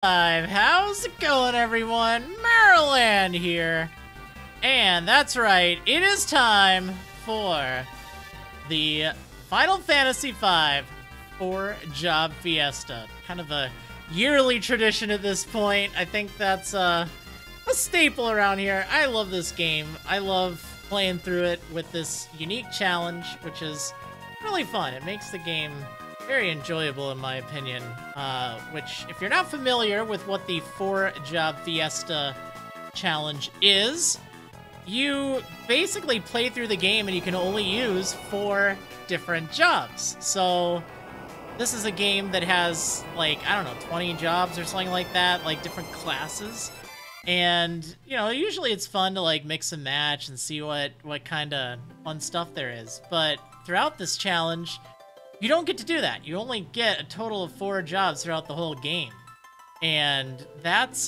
How's it going, everyone? Marriland here. And that's right, it is time for the Final Fantasy V for Job Fiesta. Kind of a yearly tradition at this point. I think that's a staple around here. I love this game. I love playing through it with this unique challenge, which is really fun. It makes the game very enjoyable in my opinion, which, if you're not familiar with what the 4 Job Fiesta challenge is, you basically play through the game and you can only use 4 different jobs. So this is a game that has, like, I don't know, 20 jobs or something like that, like different classes. And, you know, usually it's fun to, like, mix and match and see what kind of fun stuff there is. But throughout this challenge, you don't get to do that. You only get a total of 4 jobs throughout the whole game. And that's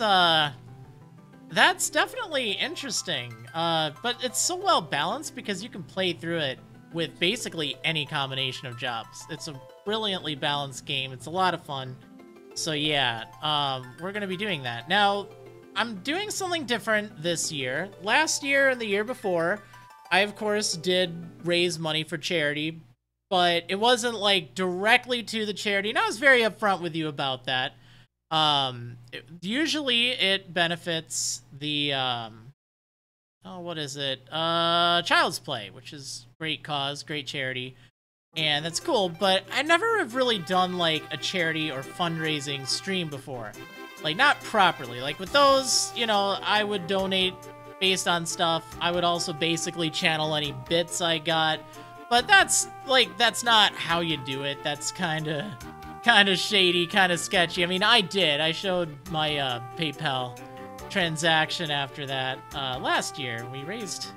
definitely interesting. But it's so well balanced because you can play through it with basically any combination of jobs. It's a brilliantly balanced game. It's a lot of fun. So yeah, we're gonna be doing that. Now, I'm doing something different this year. Last year and the year before, I of course did raise money for charity, but it wasn't, like, directly to the charity, and I was very upfront with you about that. Usually it benefits the, what is it? Child's Play, which is great cause, great charity, and that's cool, but I never have really done, like, a charity or fundraising stream before. Like, not properly. Like, with those, you know, I would donate based on stuff. I would also basically channel any bits I got. But that's not how you do it. That's kind of shady, kind of sketchy. I mean, I showed my PayPal transaction after that last year. We raised,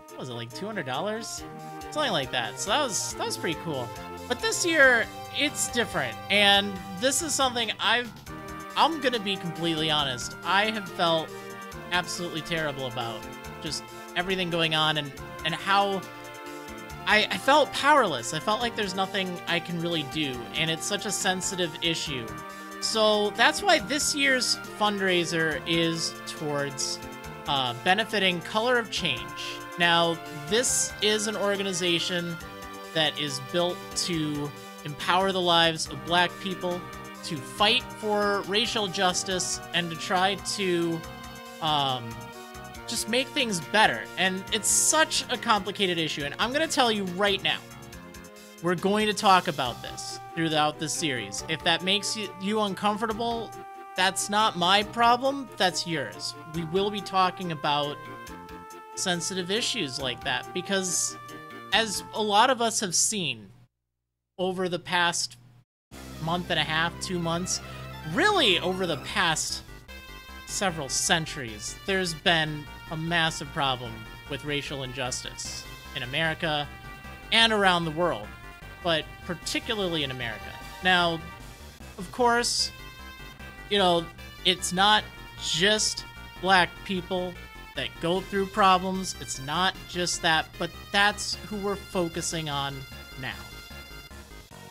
what was it, like $200? Something like that. So that was pretty cool. But this year, it's different. And this is something I'm gonna be completely honest. I have felt absolutely terrible about just everything going on and how I felt powerless. I felt like there's nothing I can really do, and it's such a sensitive issue. So that's why this year's fundraiser is towards benefiting Color of Change. Now, this is an organization that is built to empower the lives of Black people, to fight for racial justice, and to try to just make things better. And it's such a complicated issue, and I'm gonna tell you right now, we're going to talk about this throughout this series. If that makes you uncomfortable, that's not my problem, that's yours. We will be talking about sensitive issues like that, because as a lot of us have seen over the past month and a half, 2 months, really over the past several centuries, there's been a massive problem with racial injustice in America and around the world, but particularly in America. Now, of course, you know, it's not just Black people that go through problems. It's not just that, but that's who we're focusing on now.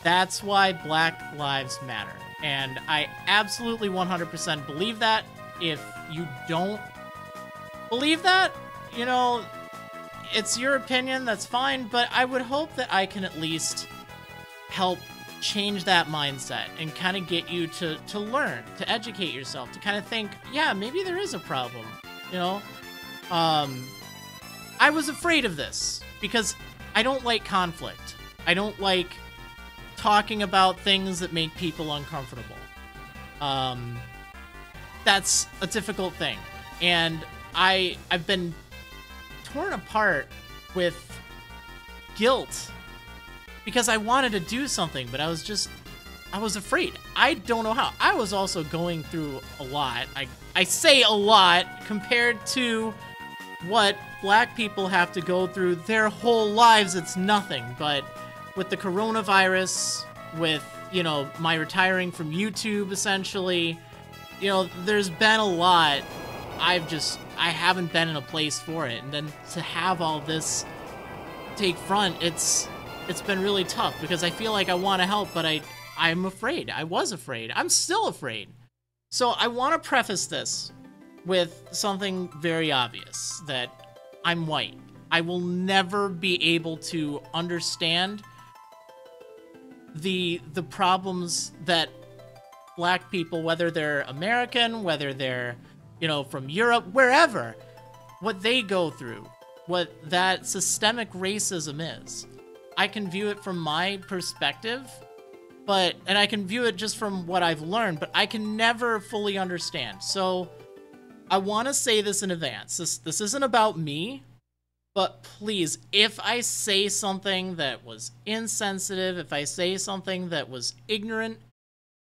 That's why Black Lives Matter. And I absolutely 100% believe that. If you don't believe that, you know, it's your opinion, that's fine, but I would hope that I can at least help change that mindset and kind of get you to learn, to educate yourself, to kind of think, yeah, maybe there is a problem, you know? I was afraid of this because I don't like conflict. I don't like talking about things that make people uncomfortable. That's a difficult thing. And I've been torn apart with guilt because I wanted to do something, but I was afraid. I don't know how. I was also going through a lot. I say a lot compared to what Black people have to go through their whole lives. It's nothing. But with the coronavirus, with, you know, my retiring from YouTube, essentially, you know, there's been a lot. I haven't been in a place for it. And then to have all this take front, it's been really tough because I feel like I want to help, but I'm afraid. I was afraid. I'm still afraid. So I want to preface this with something very obvious, that I'm white. I will never be able to understand the problems that black people, whether they're American, whether they're, you know, from Europe, wherever, what they go through, what that systemic racism is. I can view it from my perspective, and I can view it just from what I've learned, but I can never fully understand. So I want to say this in advance. This isn't about me. But please, if I say something that was insensitive, if I say something that was ignorant,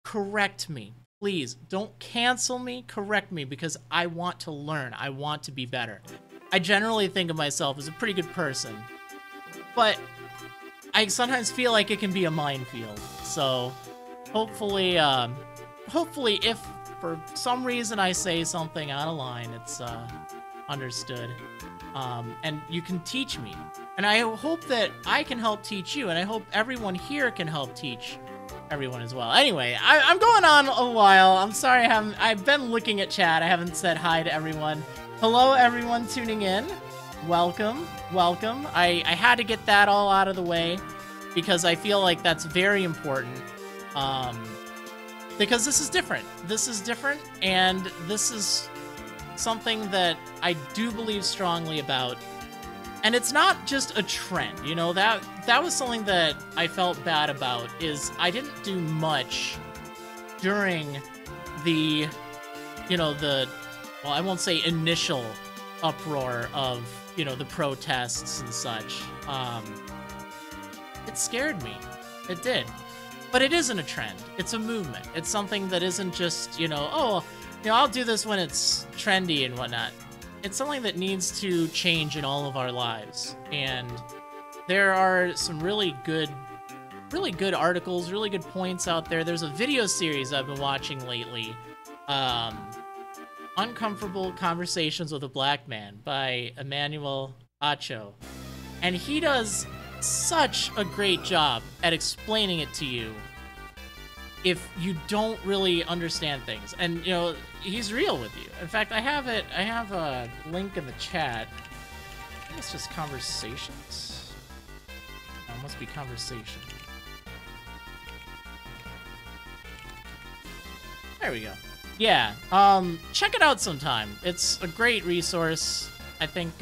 correct me. Please, don't cancel me, correct me, because I want to learn. I want to be better. I generally think of myself as a pretty good person, but I sometimes feel like it can be a minefield. So hopefully if for some reason I say something out of line, it's understood. And you can teach me. And I hope that I can help teach you, and I hope everyone here can help teach everyone as well. Anyway, I'm going on a while. I'm sorry I've been looking at chat. I haven't said hi to everyone. Hello, everyone tuning in. Welcome, welcome. I had to get that all out of the way because I feel like that's very important. Because this is different. This is different, and this is something that I do believe strongly about. And it's not just a trend, you know, that was something that I felt bad about, is I didn't do much during the, you know, well, I won't say initial uproar of, you know, the protests and such. It scared me. It did. But it isn't a trend. It's a movement. It's something that isn't just, you know, oh, you know, I'll do this when it's trendy and whatnot. It's something that needs to change in all of our lives. And there are some really good articles, really good points out there. There's a video series I've been watching lately. Uncomfortable Conversations with a Black Man by Emmanuel Acho. And he does such a great job at explaining it to you if you don't really understand things. And, you know, he's real with you. In fact, I have a link in the chat. I think it's just Conversations. No, it must be Conversation. There we go. Yeah, check it out sometime. It's a great resource. I think,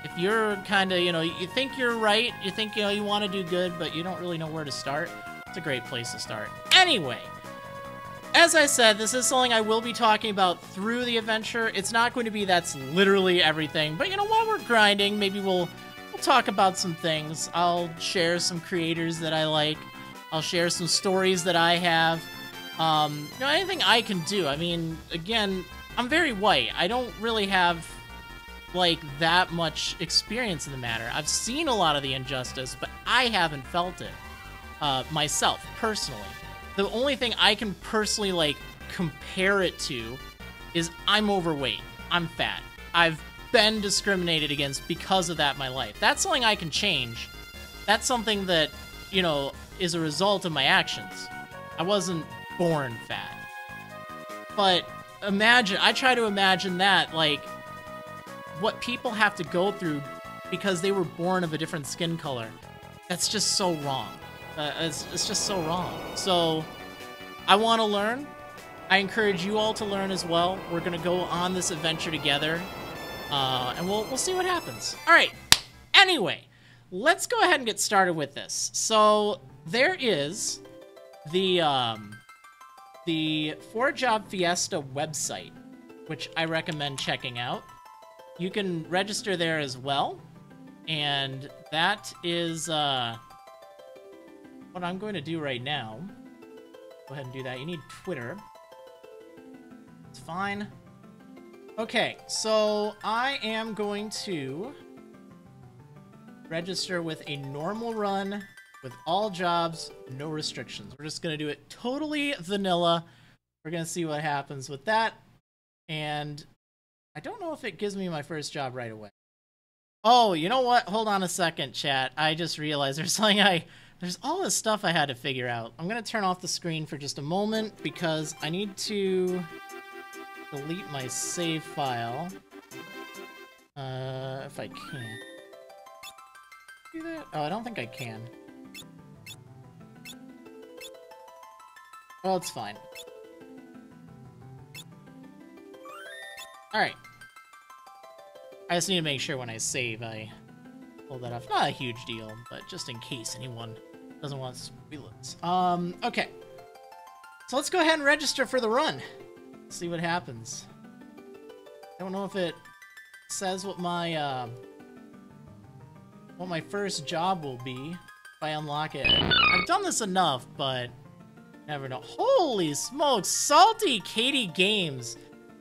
if you're kind of, you know, you think you're right, you think, you know, you want to do good, but you don't really know where to start, it's a great place to start. Anyway, as I said, this is something I will be talking about through the adventure. It's not going to be that's literally everything, but, you know, while we're grinding, maybe we'll talk about some things. I'll share some creators that I like. I'll share some stories that I have. You know, anything I can do. I mean, again, I'm very white. I don't really have, like, that much experience in the matter. I've seen a lot of the injustice, but I haven't felt it myself, personally. The only thing I can personally, like, compare it to is I'm overweight. I'm fat. I've been discriminated against because of that in my life. That's something I can change. That's something that, you know, is a result of my actions. I wasn't born fat. But imagine, I try to imagine that, like, what people have to go through because they were born of a different skin color. That's just so wrong. It's just so wrong. So, I want to learn. I encourage you all to learn as well. We're going to go on this adventure together. And we'll see what happens. Alright. Anyway, let's go ahead and get started with this. So, there is the Job Fiesta website, which I recommend checking out. You can register there as well, and that is what I'm going to do right now. Go ahead and do that. You need Twitter. It's fine. Okay, so I am going to register with a normal run with all jobs, no restrictions. We're just going to do it totally vanilla. We're going to see what happens with that. And I don't know if it gives me my first job right away. Oh, you know what? Hold on a second, chat. I just realized there's something I There's all this stuff I had to figure out. I'm gonna turn off the screen for just a moment because I need to delete my save file. If I can. Do that? Oh, I don't think I can. Well, it's fine. Alright. I just need to make sure when I save I pull that off. Not a huge deal, but just in case anyone doesn't want spoilers. Okay. So let's go ahead and register for the run. See what happens. I don't know if it says what my first job will be if I unlock it. I've done this enough, but never know. Holy smokes, Salty Katie Games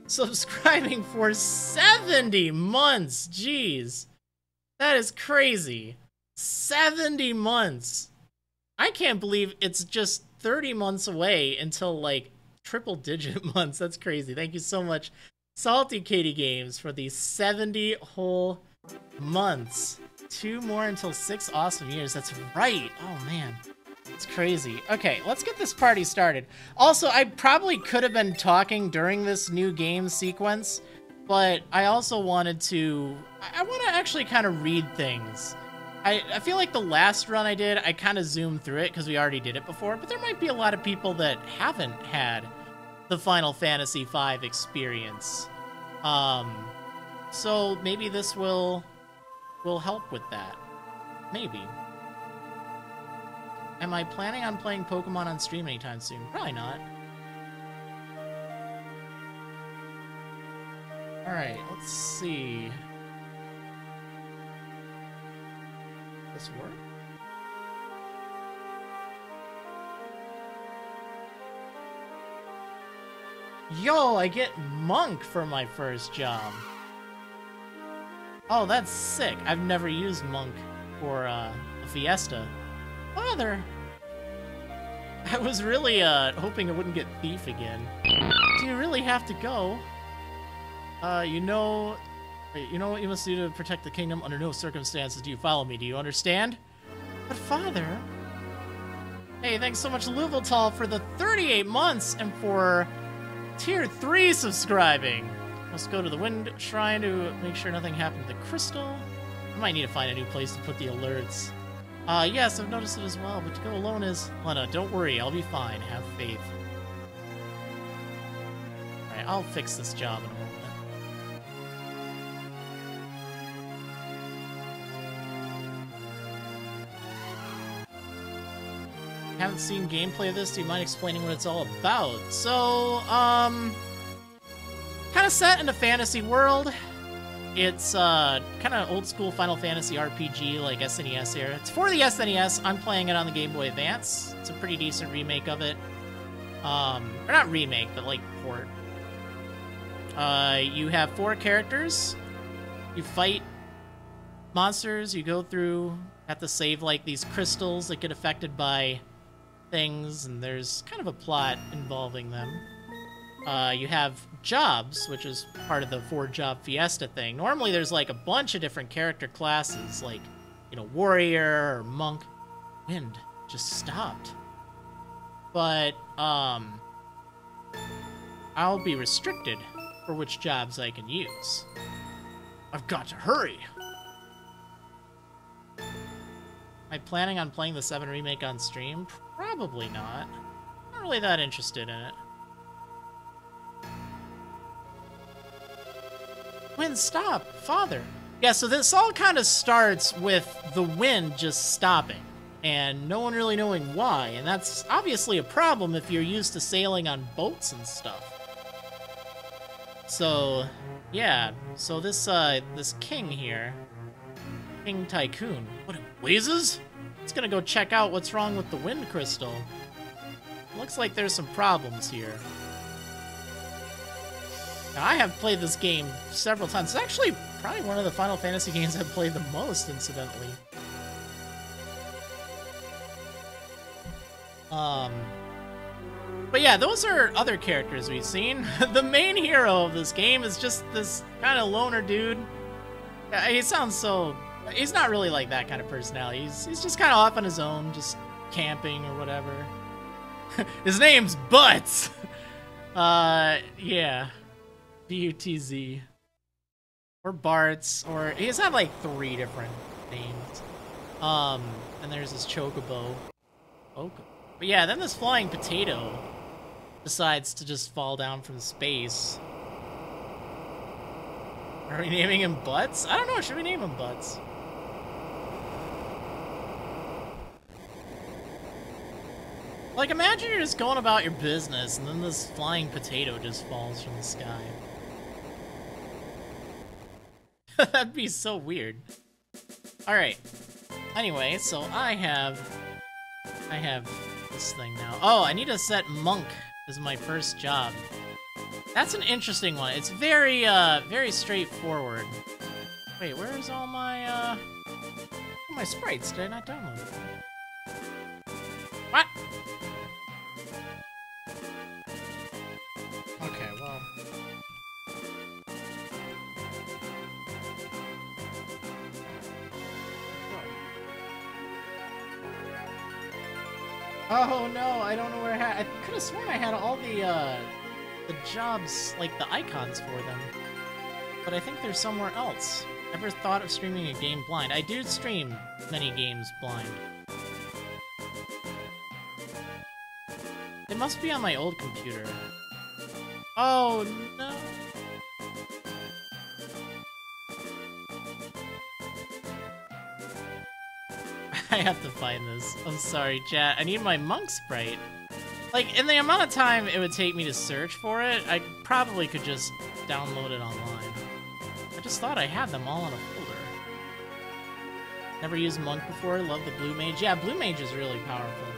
subscribing for 70 months. Jeez. That is crazy. 70 months. I can't believe it's just 30 months away until, like, triple-digit months. That's crazy. Thank you so much, Salty Katie Games, for these 70 whole months. 2 more until 6 awesome years. That's right. Oh, man. It's crazy. Okay, let's get this party started. Also, I probably could have been talking during this new game sequence, but I also wanted to... I want to actually kind of read things. I feel like the last run I did, I kind of zoomed through it because we already did it before, but there might be a lot of people that haven't had the Final Fantasy V experience. So maybe this will help with that. Maybe. Am I planning on playing Pokemon on stream anytime soon? Probably not. Alright, let's see. Does this work? Yo, I get Monk for my first job. Oh, that's sick. I've never used Monk for a Fiesta. Father! I was really hoping I wouldn't get Thief again. Do you really have to go? You know what you must do to protect the kingdom. Under no circumstances do you follow me. Do you understand? But Father... Hey, thanks so much, Louveltal, for the 38 months and for Tier 3 subscribing. Must go to the Wind Shrine to make sure nothing happened to the crystal. I might need to find a new place to put the alerts. Yes, I've noticed it as well, but to go alone is... Lena, don't worry, I'll be fine. Have faith. Alright, I'll fix this job in a moment. Haven't seen gameplay of this. Do you mind explaining what it's all about? So, kind of set in a fantasy world. It's kind of old school Final Fantasy RPG, like SNES era. It's for the SNES. I'm playing it on the Game Boy Advance. It's a pretty decent remake of it. Or not remake, but like port. You have 4 characters. You fight monsters. You go through, have to save like these crystals that get affected by things, and there's kind of a plot involving them. You have jobs, which is part of the 4-job Fiesta thing. Normally there's like a bunch of different character classes, like, you know, warrior or monk. Wind just stopped. But, I'll be restricted for which jobs I can use. I've got to hurry! Am I planning on playing the 7 remake on stream? Probably not. Not really that interested in it. Wind, stop! Father! Yeah, so this all kind of starts with the wind just stopping, and no one really knowing why, and that's obviously a problem if you're used to sailing on boats and stuff. So, yeah, so this king here, King Tycoon, what, it blazes? It's gonna go check out what's wrong with the wind crystal. Looks like there's some problems here. Now, I have played this game several times. It's actually probably one of the Final Fantasy games I've played the most, incidentally. But yeah, those are other characters we've seen. The main hero of this game is just this kind of loner dude. He sounds so... He's not really like that kind of personality. He's just kind of off on his own, just camping or whatever. His name's Butts! Yeah. B-U-T-Z. Or Bart's, or... He's had, like, 3 different names. And there's this Chocobo. Okay. But yeah, then this flying potato decides to just fall down from space. Are we naming him Butts? I don't know, should we name him Butts? Like, imagine you're just going about your business, and then this flying potato just falls from the sky. That'd be so weird. Alright. Anyway, so I have this thing now. Oh, I need to set Monk as my first job. That's an interesting one. It's very, very straightforward. Wait, where's all my sprites? Did I not download them? What? Okay, well... Oh no, I don't know where I had... I could have sworn I had all the jobs, like the icons for them. But I think they're somewhere else. Ever thought of streaming a game blind? I do stream many games blind. It must be on my old computer. Oh no. I have to find this. I'm sorry, chat. I need my monk sprite. Like, in the amount of time it would take me to search for it, I probably could just download it online. I just thought I had them all in a folder. Never used monk before. Love the blue mage. Yeah, blue mage is really powerful.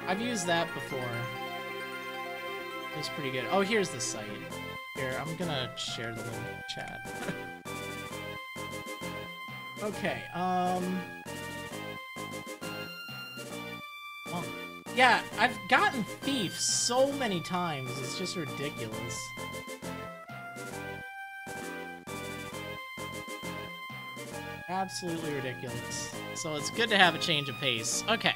I've used that before. It's pretty good. Oh, here's the site. Here, I'm gonna share the link in the chat. Okay, yeah, I've gotten Thief so many times, it's just ridiculous. Absolutely ridiculous. So it's good to have a change of pace. Okay.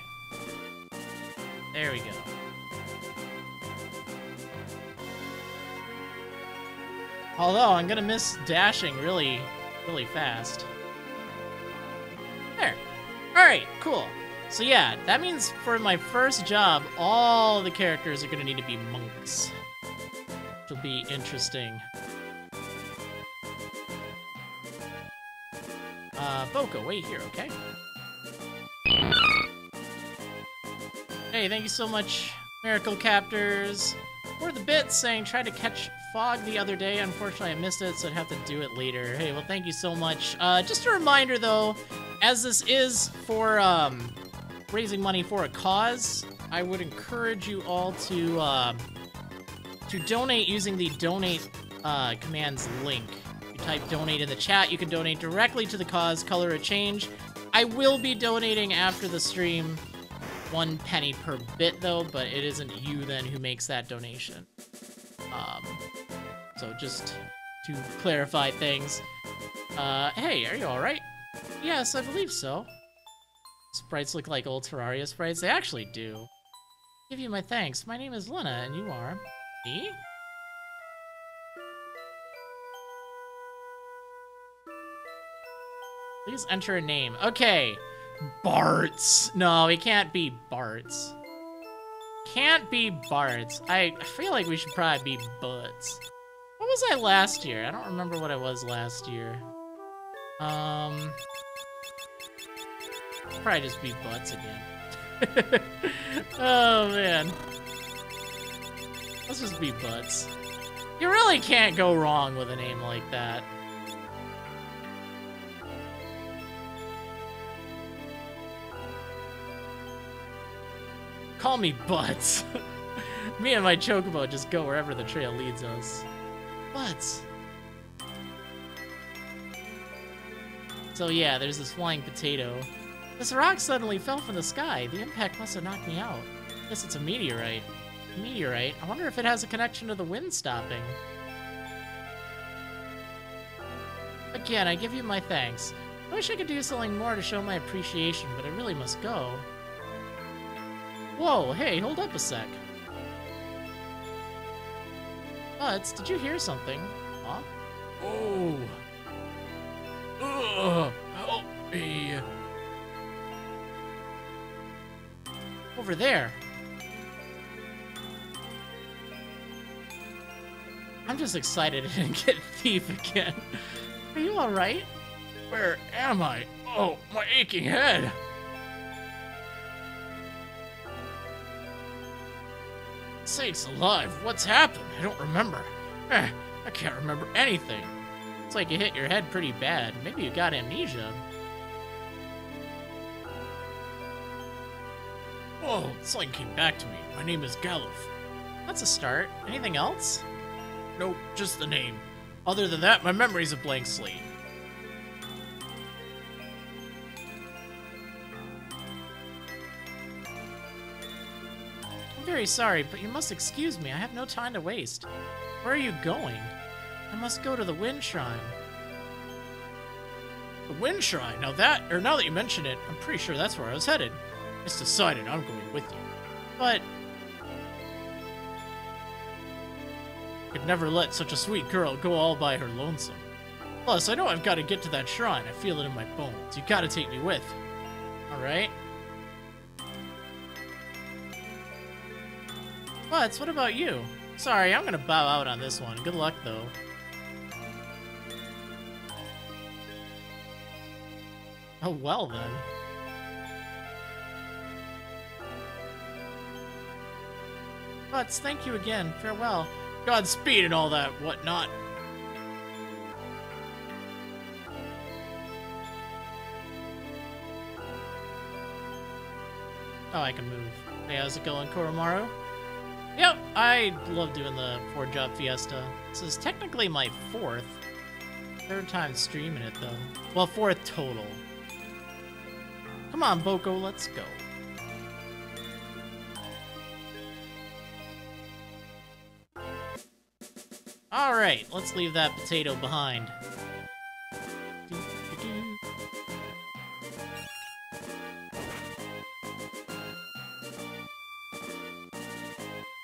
There we go. Although, I'm gonna miss dashing really, really fast. There. Alright, cool. So yeah, that means for my first job, all the characters are gonna need to be monks. Which will be interesting. Boko, wait here, okay? Hey, thank you so much, Miracle Captors. For the bits saying tried to catch fog the other day. Unfortunately, I missed it, so I'd have to do it later. Hey, well, thank you so much. Just a reminder, though, as this is for raising money for a cause, I would encourage you all to donate using the donate commands link. You type donate in the chat, you can donate directly to the cause, color a change. I will be donating after the stream. 1 penny per bit though, but it isn't you then who makes that donation. So just to clarify things. Hey, are you alright? Yes, I believe so. Sprites look like old Terraria sprites. They actually do. Give you my thanks. My name is Lena, and you are... me? Please enter a name. Okay. Bart's. No, he can't be Bart's. Can't be Bart's. I feel like we should probably be Butts. What was I last year? I don't remember what I was last year. Probably just be Butts again. Oh, man. Let's just be Butts. You really can't go wrong with a name like that. Call me Butts. Me and my Chocobo just go wherever the trail leads us. Butts. So yeah, there's this flying potato. This rock suddenly fell from the sky. The impact must have knocked me out. Guess it's a meteorite. A meteorite? I wonder if it has a connection to the wind stopping. Again, I give you my thanks. I wish I could do something more to show my appreciation, but I really must go. Whoa, hey, hold up a sec. Butts, did you hear something? Huh? Oh. Ugh, help me. Over there. I'm just excited I didn't get Thief again. Are you alright? Where am I? Oh, my aching head. Sakes alive, what's happened? I don't remember. I can't remember anything. It's like you hit your head pretty bad. Maybe you got amnesia. Whoa, something came back to me. My name is Galuf. That's a start. Anything else? Nope, just the name. Other than that, my memory's a blank slate. I'm very sorry, but you must excuse me. I have no time to waste. Where are you going? I must go to the Wind Shrine. The Wind Shrine? Now that you mention it, I'm pretty sure that's where I was headed. It's decided I'm going with you. But I could never let such a sweet girl go all by her lonesome. Plus, I know I've got to get to that shrine. I feel it in my bones. You gotta take me with. Alright? Butts, what about you? Sorry, I'm gonna bow out on this one. Good luck, though. Oh, well, then. Butts, thank you again. Farewell. Godspeed and all that whatnot. Oh, I can move. Hey, how's it going, Koromaru? Yep, I love doing the 4 Job Fiesta. This is technically my 4th. 3rd time streaming it, though. Well, 4th total. Come on, Boko, let's go. Alright, let's leave that potato behind.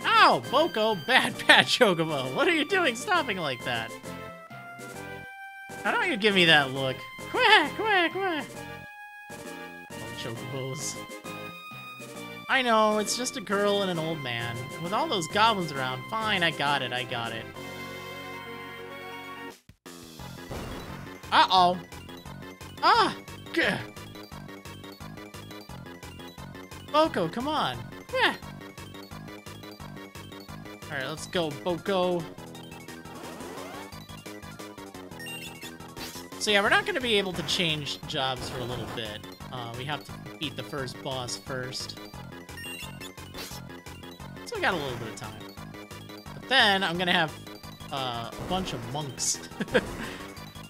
Ow! Boko, bad Chocobo. What are you doing stopping like that? How don't you give me that look? Quack, quack, quack. Oh, Chocobos. I know, it's just a girl and an old man. And with all those goblins around, fine, I got it. Uh-oh. Ah! Gah. Boko, come on. Yeah. Alright, let's go, Boko. So yeah, we're not going to be able to change jobs for a little bit. We have to beat the first boss first. So we got a little bit of time. But then I'm going to have a bunch of monks.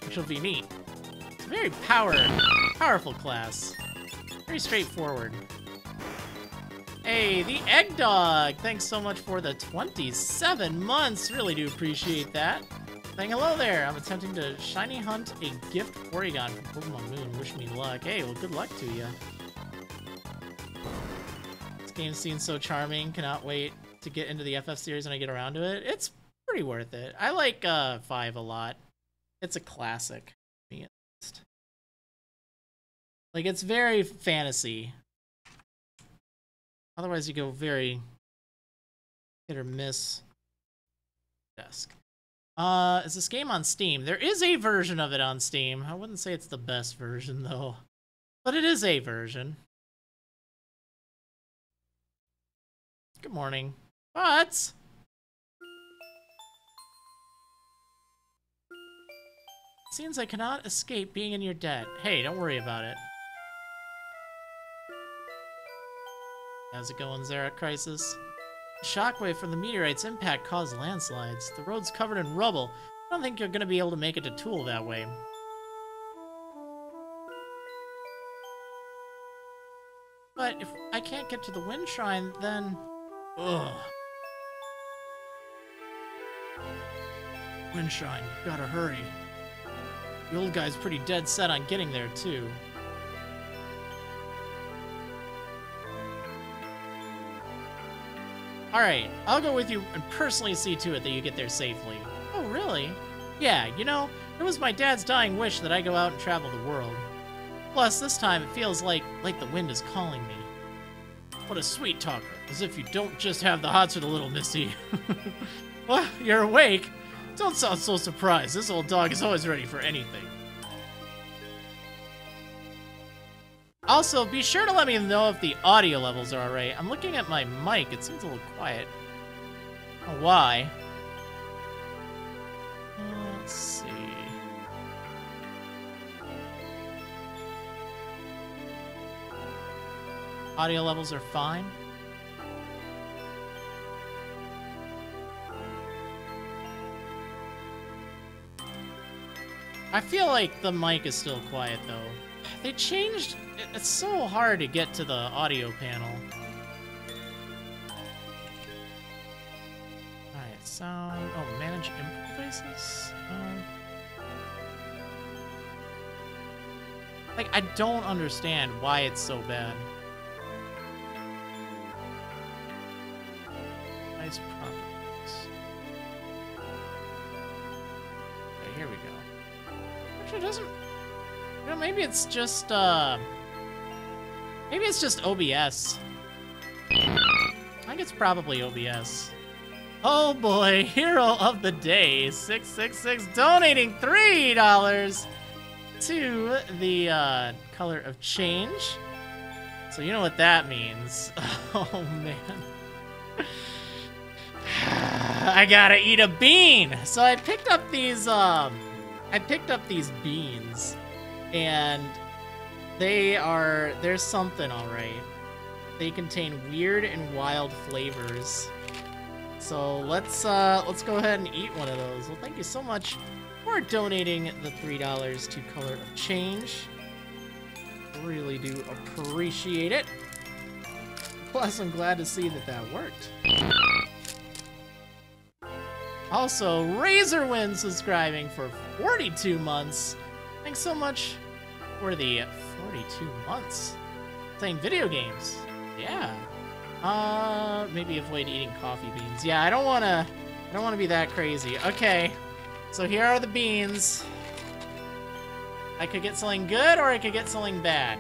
Which will be neat. It's a very powerful class. Very straightforward. Hey, the Egg Dog! Thanks so much for the 27 months. Really do appreciate that. Saying hello there. I'm attempting to shiny hunt a gift Porygon from Pokemon Moon. Wish me luck. Hey, well, good luck to you. This game seems so charming. Cannot wait to get into the FF series when I get around to it. It's pretty worth it. I like 5 a lot. It's a classic. Like, it's very fantasy. Otherwise, you go very hit or miss. Desk. Is this game on Steam? There is a version of it on Steam. I wouldn't say it's the best version, though. But it is a version. Good morning. But seems I cannot escape being in your debt. Hey, don't worry about it. How's it going, Xerac Crisis? The shockwave from the meteorite's impact caused landslides. The road's covered in rubble. I don't think you're going to be able to make it to Tool that way. But if I can't get to the Wind Shrine, then... Ugh. Wind Shrine, gotta hurry. The old guy's pretty dead set on getting there, too. Alright, I'll go with you and personally see to it that you get there safely. Oh, really? Yeah, you know, it was my dad's dying wish that I go out and travel the world. Plus, this time it feels like the wind is calling me. What a sweet talker, as if you don't just have the hots for the little missy. Well, you're awake? Don't sound so surprised. This old dog is always ready for anything. Also, be sure to let me know if the audio levels are alright. I'm looking at my mic. It seems a little quiet. I don't know why. Let's see. Audio levels are fine. I feel like the mic is still quiet, though. They changed... It's so hard to get to the audio panel. Alright, sound... Oh, manage input devices? Like, I don't understand why it's so bad. Nice properties. Okay, here we go. Actually, it doesn't... You know, maybe it's just, maybe it's just OBS. I think it's probably OBS. Oh boy, hero of the day, 666, donating $3 to the, color of change. So you know what that means. Oh man. I gotta eat a bean! So I picked up these beans. And there's something alright. They contain weird and wild flavors. So let's go ahead and eat one of those. Well, thank you so much for donating the $3 to Color of Change. Really do appreciate it. Plus, I'm glad to see that worked. Also, Razorwind subscribing for 42 months. Thanks so much for the 42 months playing video games. Yeah. Maybe avoid eating coffee beans. Yeah, I don't wanna be that crazy. Okay. So here are the beans. I could get something good or I could get something bad.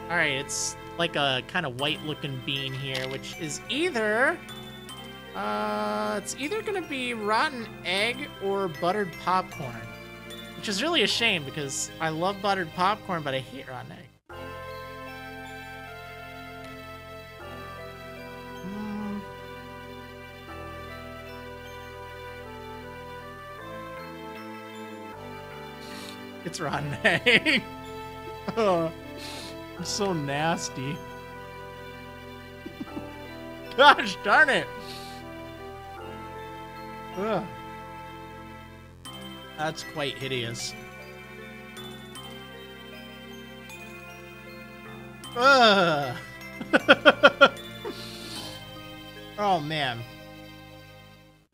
Alright, it's like a kind of white looking bean here, which is either it's either gonna be rotten egg or buttered popcorn. Which is really a shame, because I love buttered popcorn, but I hate rotten egg. It's rotten egg. Oh, it's so nasty. Gosh darn it. Ugh. That's quite hideous. Ugh. Oh, man.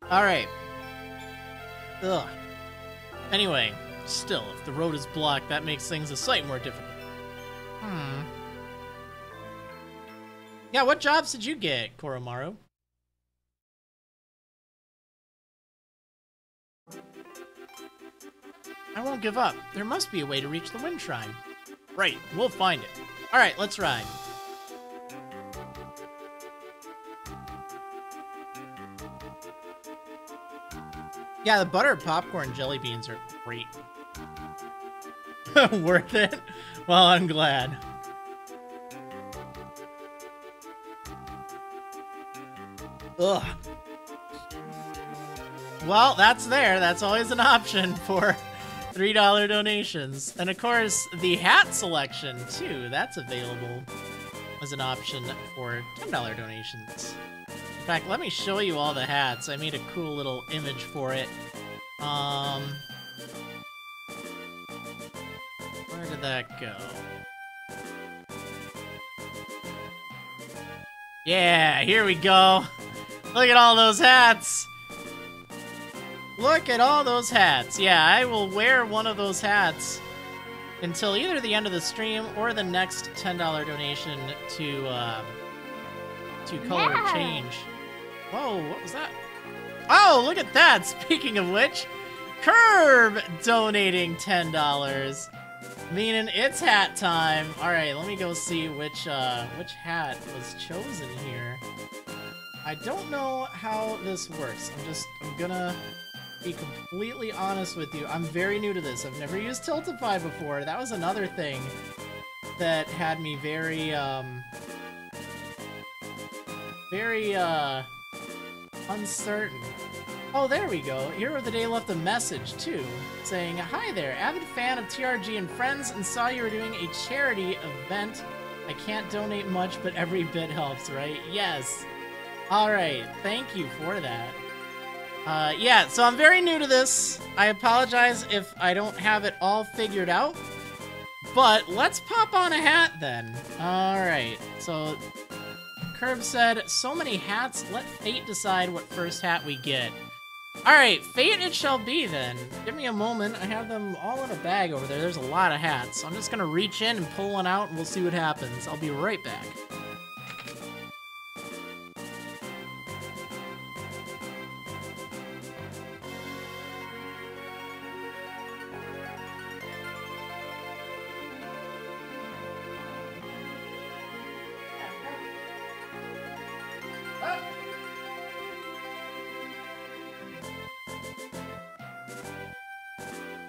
Alright. Ugh. Anyway, still, if the road is blocked, that makes things a sight more difficult. Yeah, what jobs did you get, Koromaru? I won't give up. There must be a way to reach the Wind Shrine. Right, we'll find it. Alright, let's ride. Yeah, the buttered popcorn jelly beans are great. Worth it? Well, I'm glad. Ugh. Well, that's there. That's always an option for $3 donations. And of course, the hat selection, too, that's available as an option for $10 donations. In fact, let me show you all the hats. I made a cool little image for it. Where did that go? Yeah, here we go. Look at all those hats. Look at all those hats. Yeah, I will wear one of those hats until either the end of the stream or the next $10 donation to Color Change. Whoa, what was that? Oh, look at that! Speaking of which, Curb donating $10. Meaning it's hat time. Alright, let me go see which hat was chosen here. I don't know how this works. I'm gonna be completely honest with you. I'm very new to this. I've never used Tiltify before. That was another thing that had me very uncertain. Oh, there we go. Hero of the Day left a message, too, saying, "Hi there, avid fan of TRG and friends, and saw you were doing a charity event. I can't donate much, but every bit helps, right?" Yes. Alright, thank you for that. Yeah, so I'm very new to this. I apologize if I don't have it all figured out. But let's pop on a hat, then. Alright, so Curb said, "So many hats, let fate decide what first hat we get." Alright, fate it shall be, then. Give me a moment. I have them all in a bag over there. There's a lot of hats. So I'm just gonna reach in and pull one out, and we'll see what happens. I'll be right back.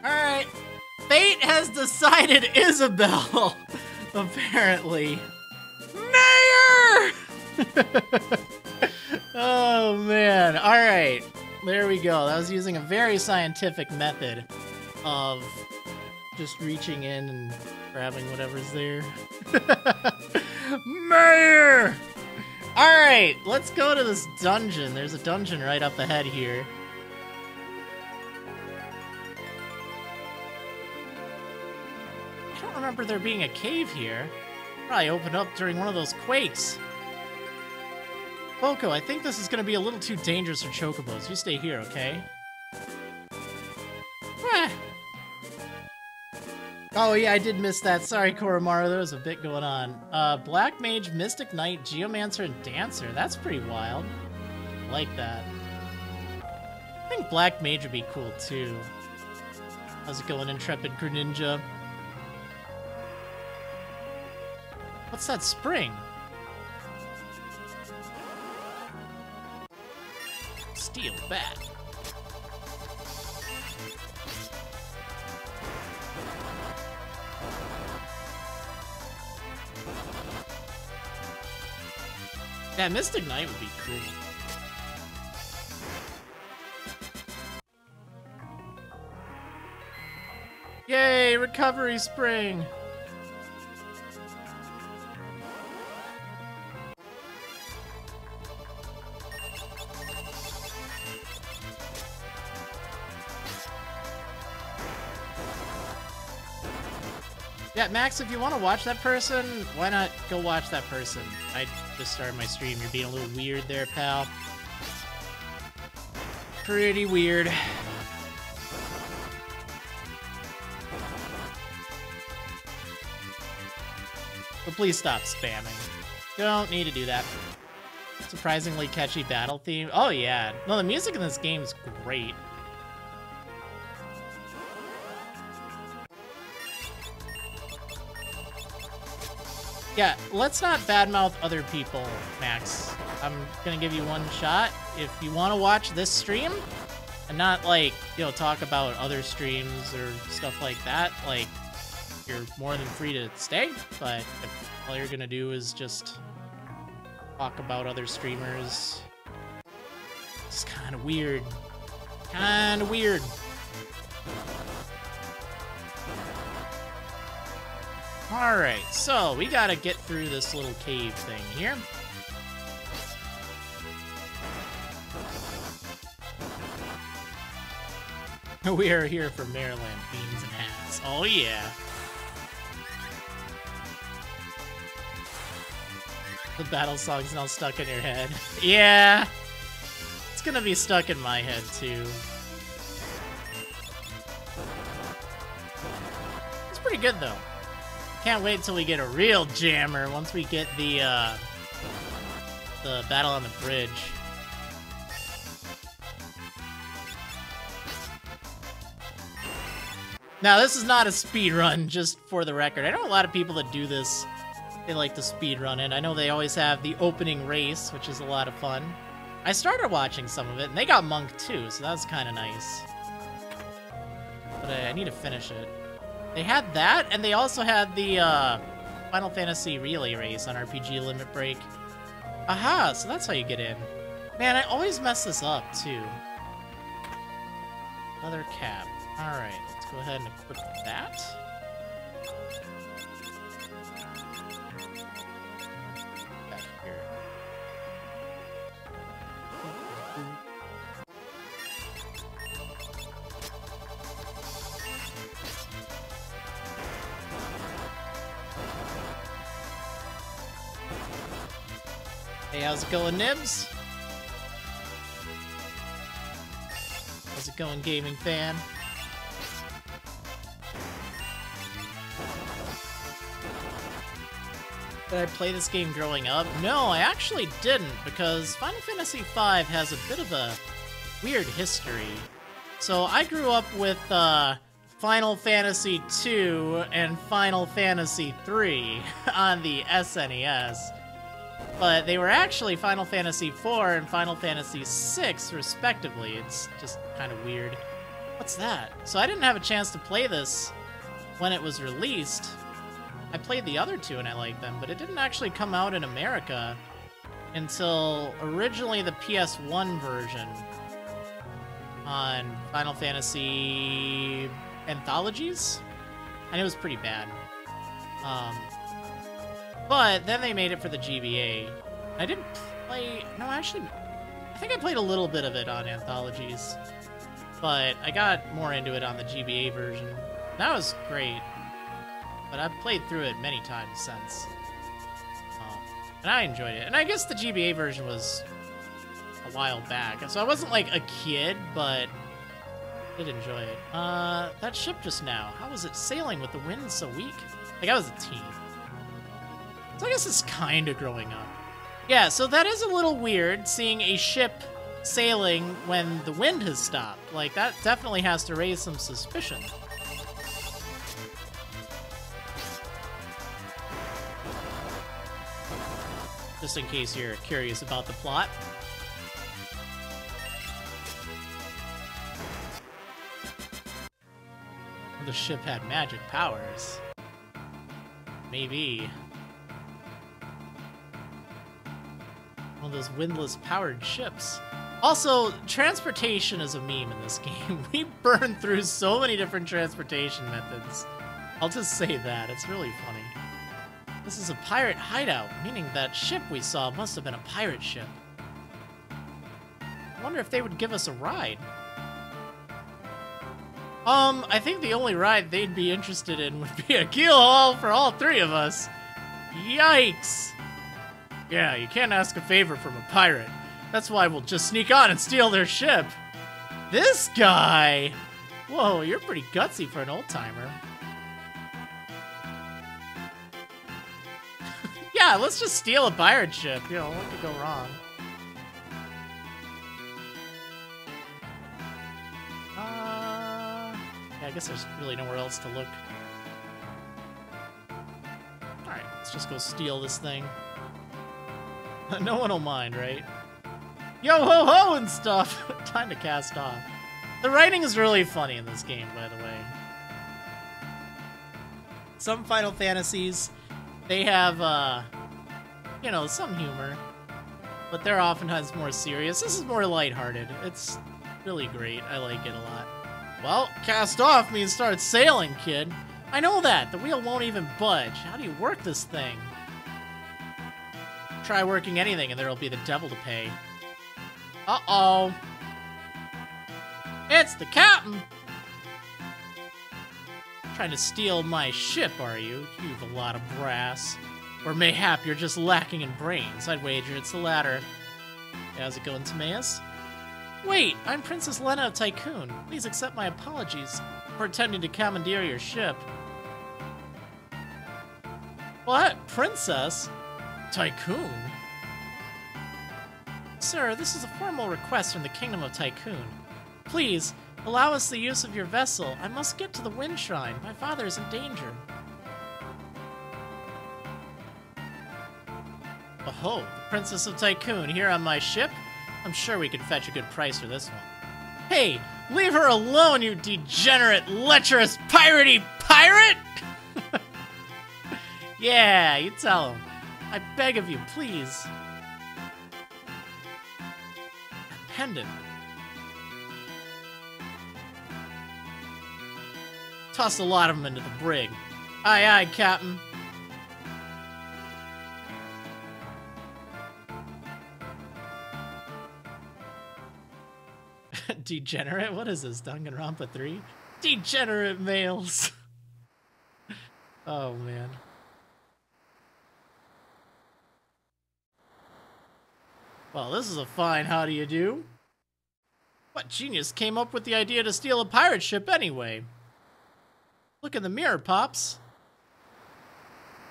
Alright, fate has decided Isabel, apparently. Mayor! Oh, man. Alright, there we go. That was using a very scientific method of just reaching in and grabbing whatever's there. Mayor! Alright, let's go to this dungeon. There's a dungeon right up ahead here. I don't remember there being a cave here. Probably opened up during one of those quakes. Boko, I think this is going to be a little too dangerous for chocobos. You stay here, okay? Oh yeah, I did miss that. Sorry, Koromaru, there was a bit going on. Black Mage, Mystic Knight, Geomancer, and Dancer. That's pretty wild. I like that. I think Black Mage would be cool, too. How's it going, Intrepid Greninja? What's that spring? Steel bat. Yeah, Mystic Knight would be cool. Yay, recovery spring! Yeah, Max, if you want to watch that person, why not go watch that person? I just started my stream. You're being a little weird there, pal. Pretty weird. But please stop spamming. Don't need to do that. Surprisingly catchy battle theme. Oh yeah. No, the music in this game is great. Yeah, let's not badmouth other people, Max. I'm gonna give you one shot. If you want to watch this stream, and not, like, you know, talk about other streams or stuff like that, like, you're more than free to stay, but if all you're gonna do is just talk about other streamers, it's kind of weird. Kind of weird. Alright, so we gotta get through this little cave thing here. We are here for Marriland beans and hats. Oh yeah. The battle song's now stuck in your head. Yeah. It's gonna be stuck in my head too. pretty good, though. Can't wait till we get a real jammer once we get the battle on the bridge. Now, this is not a speed run, just for the record. I know a lot of people that do this, they like to speed run it. I know they always have the opening race, which is a lot of fun. I started watching some of it, and they got Monk too, so that's kind of nice. But I need to finish it. They had that, and they also had the Final Fantasy Relay Race on RPG Limit Break. Aha, so that's how you get in. Man, I always mess this up, too. Leather cap. Alright, let's go ahead and equip that. Back here. Hey, how's it going, Nibs? How's it going, gaming fan? Did I play this game growing up? No, I actually didn't, because Final Fantasy V has a bit of a weird history. So I grew up with Final Fantasy II and Final Fantasy III on the SNES. But they were actually Final Fantasy IV and Final Fantasy VI, respectively. It's just kind of weird. What's that? So I didn't have a chance to play this when it was released. I played the other two and I liked them, but it didn't actually come out in America until originally the PS1 version on Final Fantasy Anthologies, and it was pretty bad. But then they made it for the GBA. I didn't play... No, actually, I think I played a little bit of it on Anthologies, but I got more into it on the GBA version. That was great. But I've played through it many times since. And I enjoyed it. And I guess the GBA version was a while back. So I wasn't like a kid, but I did enjoy it. That ship just now, how was it sailing with the wind so weak? Like, I was a teen. So I guess it's kind of growing up. Yeah, so that is a little weird, seeing a ship sailing when the wind has stopped. Like, that definitely has to raise some suspicion. Just in case you're curious about the plot. The ship had magic powers. Maybe. One of those windless powered ships. Also, transportation is a meme in this game. We burn through so many different transportation methods. I'll just say that. It's really funny. This is a pirate hideout, meaning that ship we saw must have been a pirate ship. I wonder if they would give us a ride. I think the only ride they'd be interested in would be a keel haul for all three of us. Yikes! Yeah, you can't ask a favor from a pirate. That's why we'll just sneak on and steal their ship. This guy! Whoa, you're pretty gutsy for an old-timer. Yeah, let's just steal a pirate ship. You know, what could go wrong? Yeah, I guess there's really nowhere else to look. Alright, let's just go steal this thing. No one will mind, right? Yo ho ho and stuff! Time to cast off. The writing is really funny in this game, by the way. Some Final Fantasies, they have, you know, some humor, but they're oftentimes more serious. This is more lighthearted. It's really great. I like it a lot. Well, cast off means start sailing, kid. I know that. The wheel won't even budge. How do you work this thing? Try working anything and there'll be the devil to pay. Uh-oh. It's the captain! Trying to steal my ship, are you? You've a lot of brass. Or mayhap you're just lacking in brains. I'd wager it's the latter. How's it going, Timaeus? Wait, I'm Princess Lena of Tycoon. Please accept my apologies for attempting to commandeer your ship. What? Princess? Tycoon? Sir, this is a formal request from the Kingdom of Tycoon. Please, allow us the use of your vessel. I must get to the Wind Shrine. My father is in danger. Behold, the Princess of Tycoon here on my ship. I'm sure we can fetch a good price for this one. Hey, leave her alone, you degenerate, lecherous, piratey pirate! Yeah, you tell him. I beg of you, please. A pendant. Toss a lot of them into the brig. Aye, aye, Captain. Degenerate? What is this, Danganronpa 3? Degenerate males. Oh, man. Well, this is a fine how do you do. What genius came up with the idea to steal a pirate ship anyway? Look in the mirror, Pops.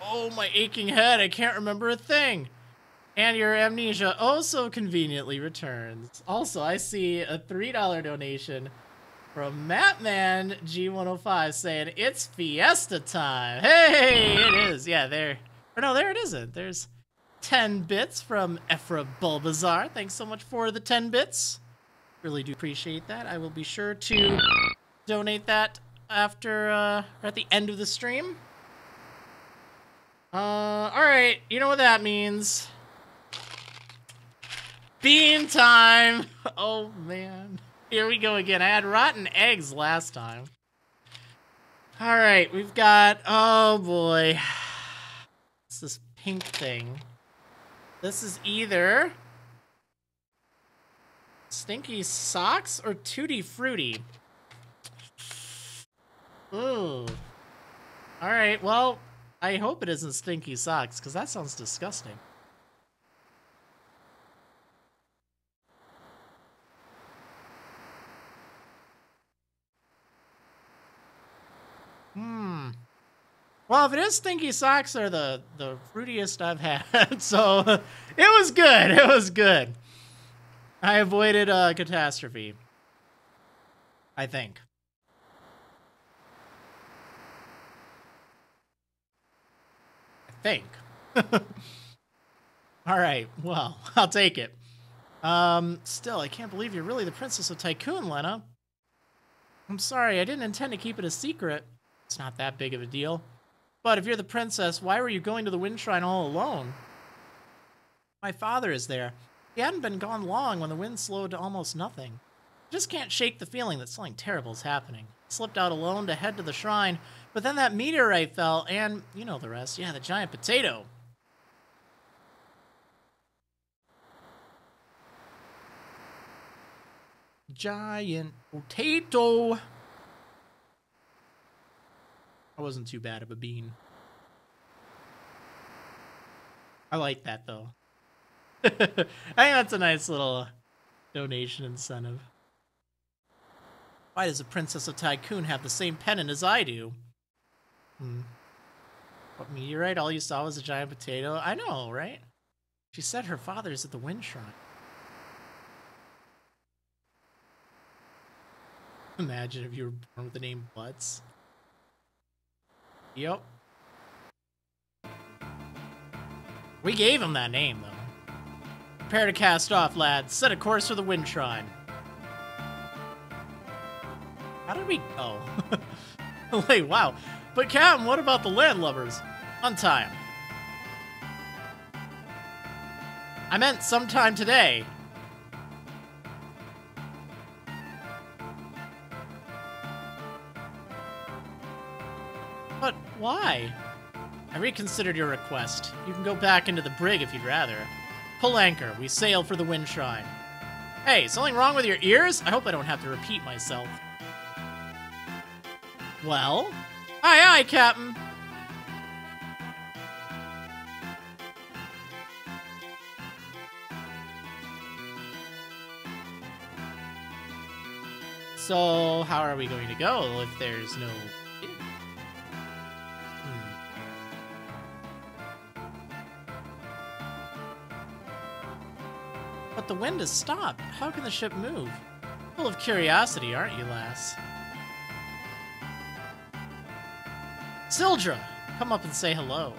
Oh, my aching head, I can't remember a thing. And your amnesia oh so conveniently returns. Also, I see a $3 donation from Matman G105 saying, it's Fiesta time. Hey, it is. Yeah, there. Or no, there it isn't. There's 10 bits from Ephra Bulbazar. Thanks so much for the 10 bits. Really do appreciate that. I will be sure to donate that after, at the end of the stream. Alright, you know what that means. Bean time! Oh, man. Here we go again. I had rotten eggs last time. Alright, we've got... Oh, boy. It's this pink thing. This is either... Stinky Socks or Tutti Frutti? Ooh. Alright, well, I hope it isn't Stinky Socks, because that sounds disgusting. Well, if it is Stinky Socks, they're the fruitiest I've had. So, it was good. It was good. I avoided a catastrophe. I think. Alright, well, I'll take it. Still, I can't believe you're really the Princess of Tycoon, Lena. I'm sorry, I didn't intend to keep it a secret. It's not that big of a deal. But if you're the princess, why were you going to the Wind Shrine all alone? My father is there. He hadn't been gone long when the wind slowed to almost nothing. I just can't shake the feeling that something terrible is happening. I slipped out alone to head to the shrine, but then that meteorite fell, and you know the rest. Yeah, the giant potato. Giant potato. That wasn't too bad of a bean. I like that, though. I think that's a nice little donation incentive. Why does the Princess of Tycoon have the same pennant as I do? What meteorite? All you saw was a giant potato? I know, right? She said her father's at the Wind Shrine. Imagine if you were born with the name Butts. Yep. We gave him that name, though. Prepare to cast off, lads. Set a course for the Wind Shrine. How did we go? Wait, wow. But Captain, what about the landlubbers? Untie him. I meant sometime today. But why? I reconsidered your request. You can go back into the brig if you'd rather. Pull anchor. We sail for the Wind Shrine. Hey, something wrong with your ears? I hope I don't have to repeat myself. Well? Aye, aye, Captain. So, how are we going to go if there's no... but the wind has stopped. How can the ship move? Full of curiosity, aren't you, lass? Sildra, come up and say hello.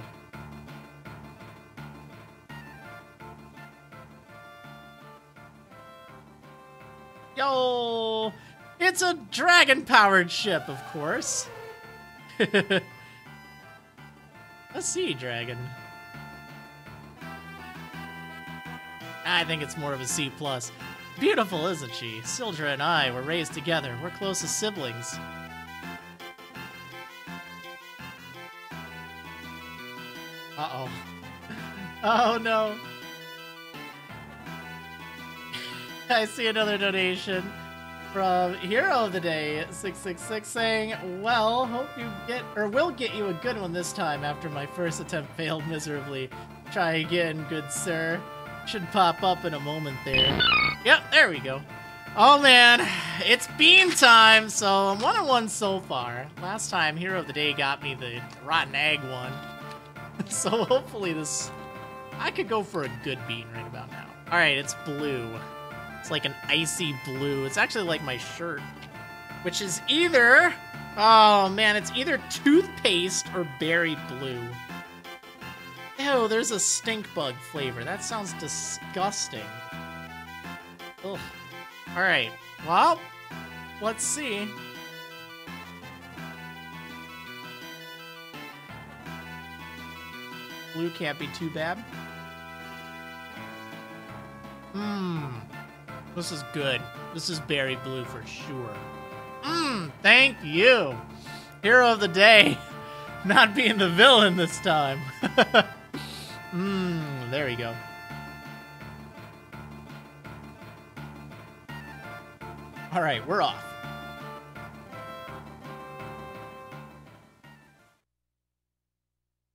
Yo! It's a dragon-powered ship, of course. A sea dragon. I think it's more of a C+. Beautiful, isn't she? Sildra and I were raised together. We're close as siblings. Uh-oh. Oh, no. I see another donation from Hero of the Day 666 saying, well, hope you get, or will get you a good one this time after my first attempt failed miserably. Try again, good sir. Should pop up in a moment there. Yep, there we go. Oh man, it's bean time, so I'm 1-on-1 so far. Last time, Hero of the Day got me the rotten egg one. So hopefully this, I could go for a good bean right about now. Alright, it's blue. It's like an icy blue. It's actually like my shirt, which is either, oh man, it's either toothpaste or berry blue. Ew, there's a stink bug flavor. That sounds disgusting. Ugh. Alright, well, let's see. Blue can't be too bad. This is good. This is berry blue for sure. Thank you. Hero of the Day. Not being the villain this time. There we go. Alright, we're off.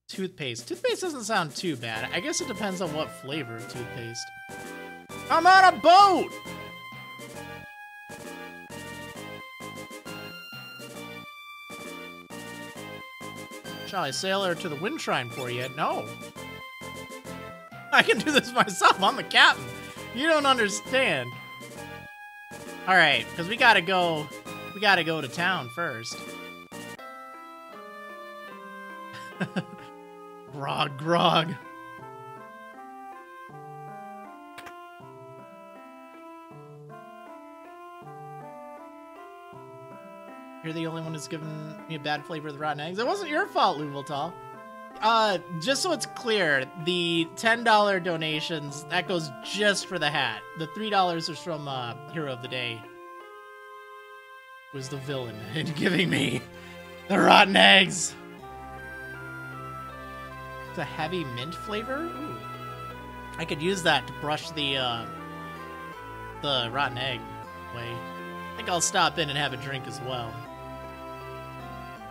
Toothpaste. Toothpaste doesn't sound too bad. I guess it depends on what flavor of toothpaste. I'm on a boat! Shall I sail her to the wind shrine for you? No. I can do this myself. I'm the captain. You don't understand. Alright, because we gotta go to town first. Grog. You're the only one who's given me a bad flavor of the rotten eggs. It wasn't your fault, Luvoltal. Just so it's clear, the $10 donations, that goes just for the hat. The $3 is from Hero of the Day, who's the villain in giving me the rotten eggs. It's a heavy mint flavor? Ooh. I could use that to brush the rotten egg away. I think I'll stop in and have a drink as well.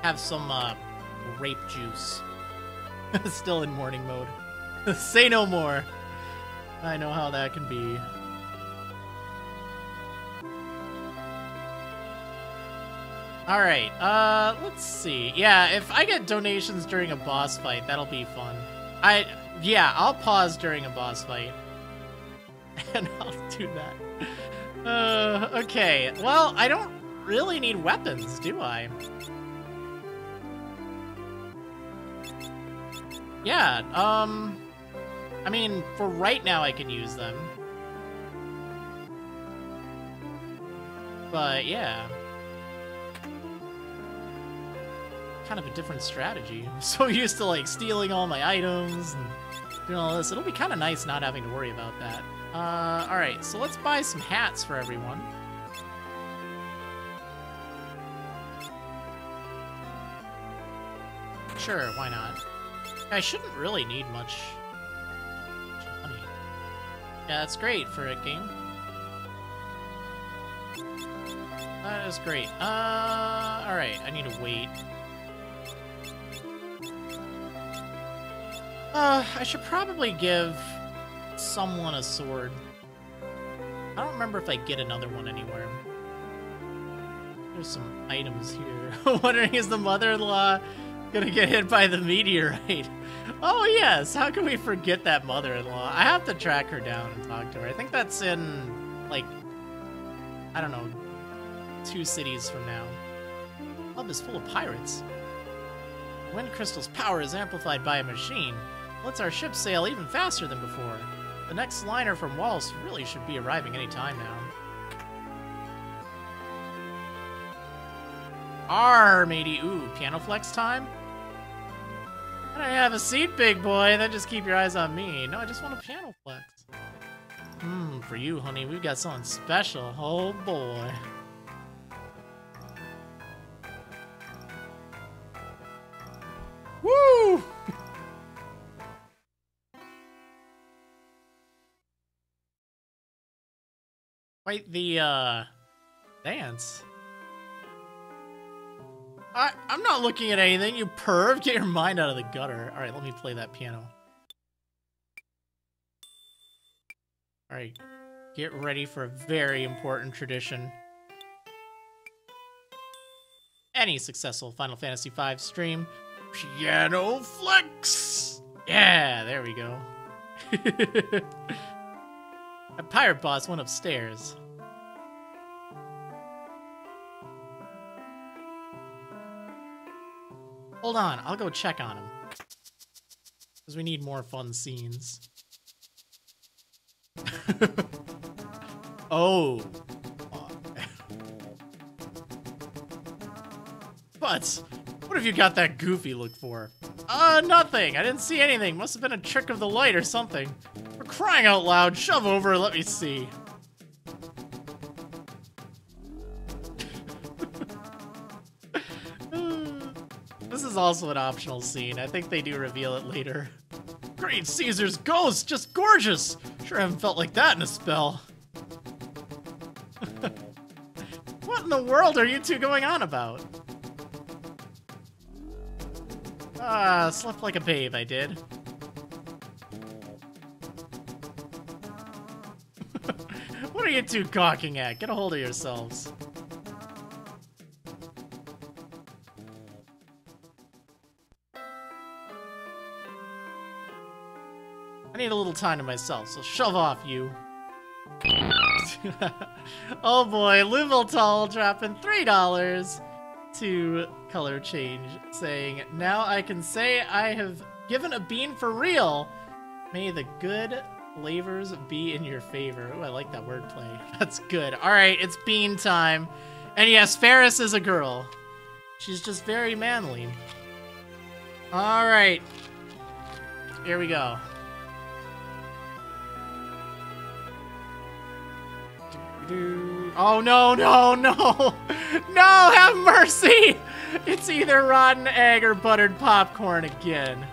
Have some grape juice. Still in morning mode. Say no more. I know how that can be. Alright, let's see. Yeah, if I get donations during a boss fight, that'll be fun. Yeah, I'll pause during a boss fight. And I'll do that. Okay, well, I don't really need weapons, do I? Yeah, I mean, for right now I can use them. But, yeah. Kind of a different strategy. I'm so used to, like, stealing all my items and doing all this. It'll be kind of nice not having to worry about that. Alright, so let's buy some hats for everyone. Sure, why not? I shouldn't really need much money. Yeah, that's great for a game. That is great. Alright, I need to wait. I should probably give someone a sword. I don't remember if I get another one anywhere. There's some items here. Wondering, is the mother-in-law Gonna get hit by the meteorite. Oh yes, how can we forget that mother-in-law? I have to track her down and talk to her. I think that's in, like, I don't know, 2 cities from now. The hub is full of pirates. Wind crystal's power is amplified by a machine. Lets our ship sail even faster than before. The next liner from Walls really should be arriving any time now. Arr, matey. Ooh, piano flex time? Can I have a seat, big boy? Then just keep your eyes on me. No, I just want a piano flex. For you, honey, we've got something special. Oh, boy. Woo! Wait, the, dance. I'm not looking at anything, you perv. Get your mind out of the gutter. Alright, let me play that piano. Alright, get ready for a very important tradition. Any successful Final Fantasy V stream, piano flex! Yeah, there we go. A pirate boss went upstairs. Hold on, I'll go check on him. Because we need more fun scenes. Oh. But, what have you got that goofy look for? Nothing. I didn't see anything. Must have been a trick of the light or something. For crying out loud, shove over and let me see. This is also an optional scene. I think they do reveal it later. Great Caesar's ghost! Just gorgeous! Sure haven't felt like that in a spell. What in the world are you two going on about? Slept like a babe, I did. What are you two gawking at? Get a hold of yourselves. I need a little time to myself, so shove off, you. Oh boy, Luveltal dropping $3 to color change, saying, now I can say I have given a bean for real. May the good flavors be in your favor. Ooh, I like that wordplay. That's good. Alright, it's bean time. And yes, Ferris is a girl. She's just very manly. Alright. Here we go. Oh, no, no, no! No, have mercy! It's either rotten egg or buttered popcorn again.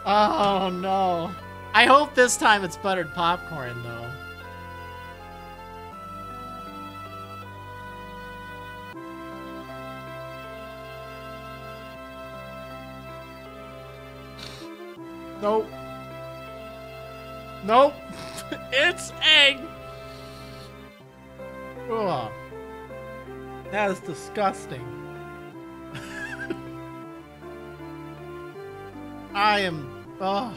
Oh, no. I hope this time it's buttered popcorn, though. Nope. Nope. It's egg! Ugh. That is disgusting. I am... Oh.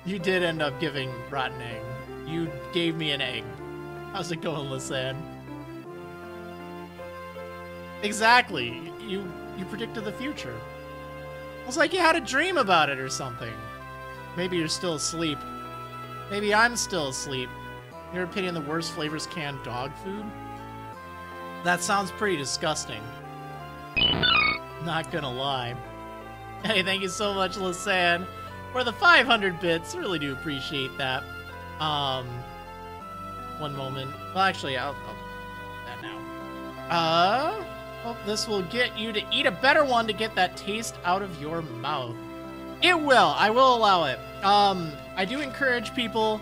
You did end up giving rotten egg. You gave me an egg. How's it going, Lisanne? Exactly. You predicted the future. It was like you had a dream about it or something. Maybe you're still asleep. Maybe I'm still asleep. In your opinion, the worst flavors canned dog food? That sounds pretty disgusting. Not gonna lie. Hey, thank you so much, Lisanne, for the 500 bits. Really do appreciate that. One moment. Well, actually, I'll do that now. Hope this will get you to eat a better one to get that taste out of your mouth. It will. I will allow it. I do encourage people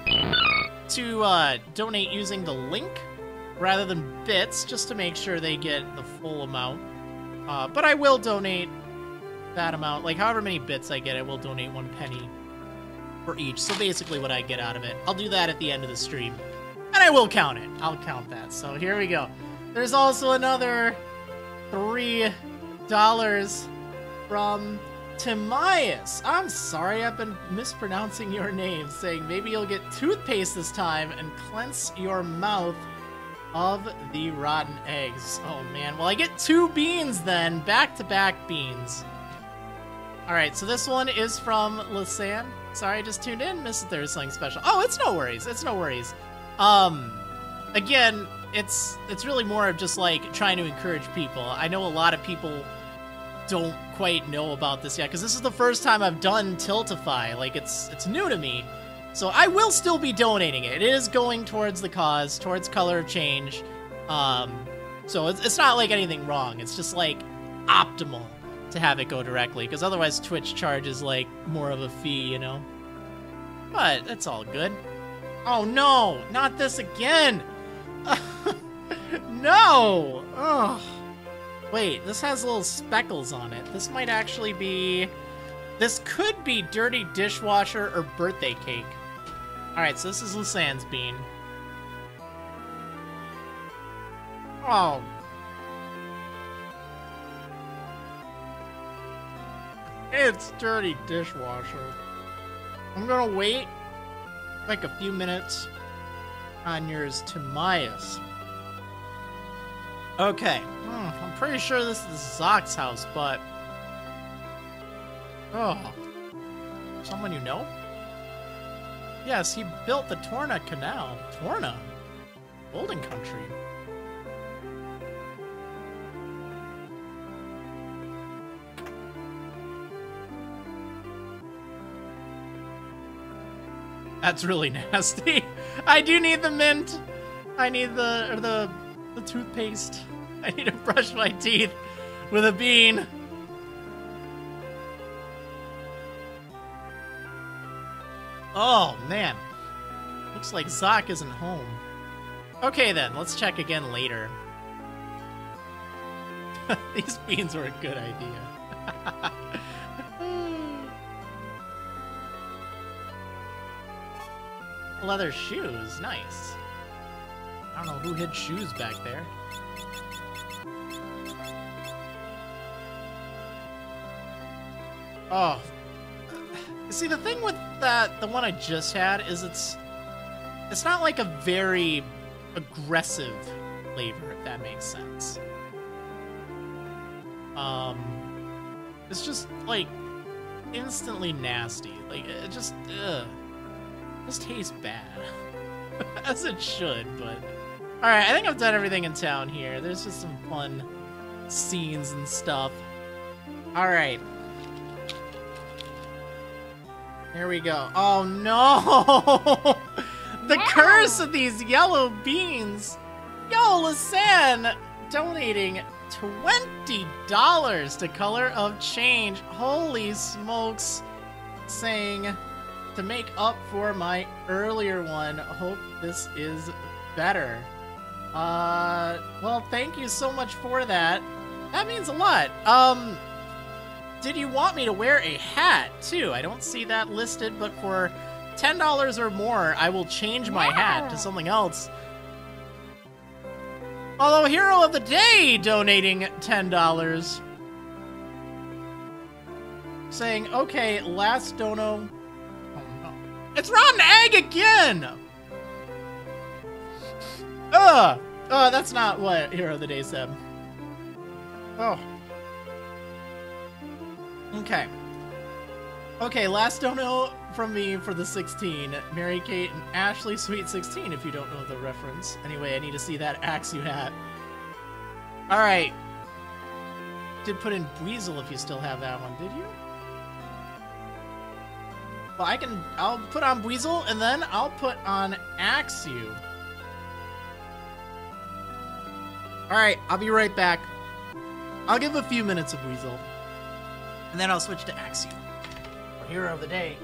to donate using the link rather than bits, just to make sure they get the full amount. But I will donate that amount. Like, however many bits I get, I will donate 1 penny for each. So basically what I get out of it. I'll do that at the end of the stream. And I will count it. I'll count that. So here we go. There's also another 3 from Timaeus. I'm sorry, I've been mispronouncing your name, saying maybe you'll get toothpaste this time and cleanse your mouth of the rotten eggs. Oh man, well I get 2 beans then, back-to-back beans. Alright, so this one is from Lisanne. Sorry, I just tuned in, missed there's something special. Oh, it's no worries, it's no worries. Again, it's really more of just like trying to encourage people. I know a lot of people don't quite know about this yet, because this is the first time I've done Tiltify. Like, it's new to me. So I will still be donating it. It is going towards the cause, towards Color of Change. So it's not like anything wrong. It's just like optimal to have it go directly, because otherwise Twitch charges like more of a fee, you know? But it's all good. Oh no, not this again! No! Ugh. Wait, this has little speckles on it. This might actually be... This could be dirty dishwasher or birthday cake. Alright, so this is Lisanne's bean. Oh. It's dirty dishwasher. I'm gonna wait like a few minutes on yours, Timaeus. Okay. I'm pretty sure this is Zock's house, but... Oh. Someone you know? Yes, he built the Torna Canal. Torna? Golden Country. That's really nasty. I do need the mint. I need the toothpaste. I need to brush my teeth with a bean. Oh, man. Looks like Zock isn't home. Okay, then. Let's check again later. These beans were a good idea. Leather shoes. Nice. I don't know who hid shoes back there. Oh. See, the thing with the one I just had is it's not like a very aggressive flavor, if that makes sense. It's just like instantly nasty. Like it just tastes bad. As it should, but alright, I think I've done everything in town here. There's just some fun scenes and stuff. Alright. Here we go. Oh no! The curse of these yellow beans! Yo, Lisanne donating $20 to Color of Change. Holy smokes. Saying to make up for my earlier one. Hope this is better. Well, thank you so much for that. That means a lot. Did you want me to wear a hat, too? I don't see that listed, but for $10 or more, I will change my hat to something else. Although Hero of the Day donating $10. Saying, okay, last dono... Oh, no. It's rotten egg again! Ugh! Oh, that's not what Hero of the Day said. Oh. Okay. Okay, last dono from me for the 16. Mary Kate and Ashley Sweet 16, if you don't know the reference. Anyway, I need to see that Axu hat. Alright. Did put in Weasel if you still have that one, did you? Well, I'll put on Weasel, and then I'll put on Axu. Alright, I'll be right back. I'll give a few minutes of Weasel. And then I'll switch to Axu. Hero of the Day.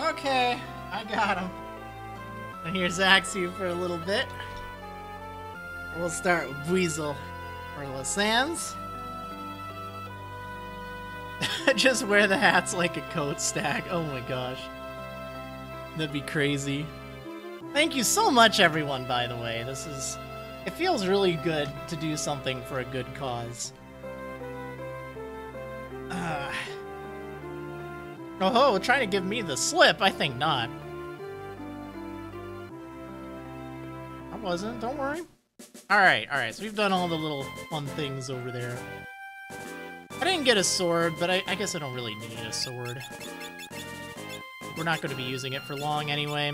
Okay, I got him. And here's Axie for a little bit. We'll start with Weasel or Lassans. Just wear the hats like a coat stack. Oh my gosh. That'd be crazy. Thank you so much, everyone, by the way. It feels really good to do something for a good cause. Oh, trying to give me the slip? I think not. I wasn't, don't worry. Alright, so we've done all the little fun things over there. I didn't get a sword, but I guess I don't really need a sword. We're not going to be using it for long anyway.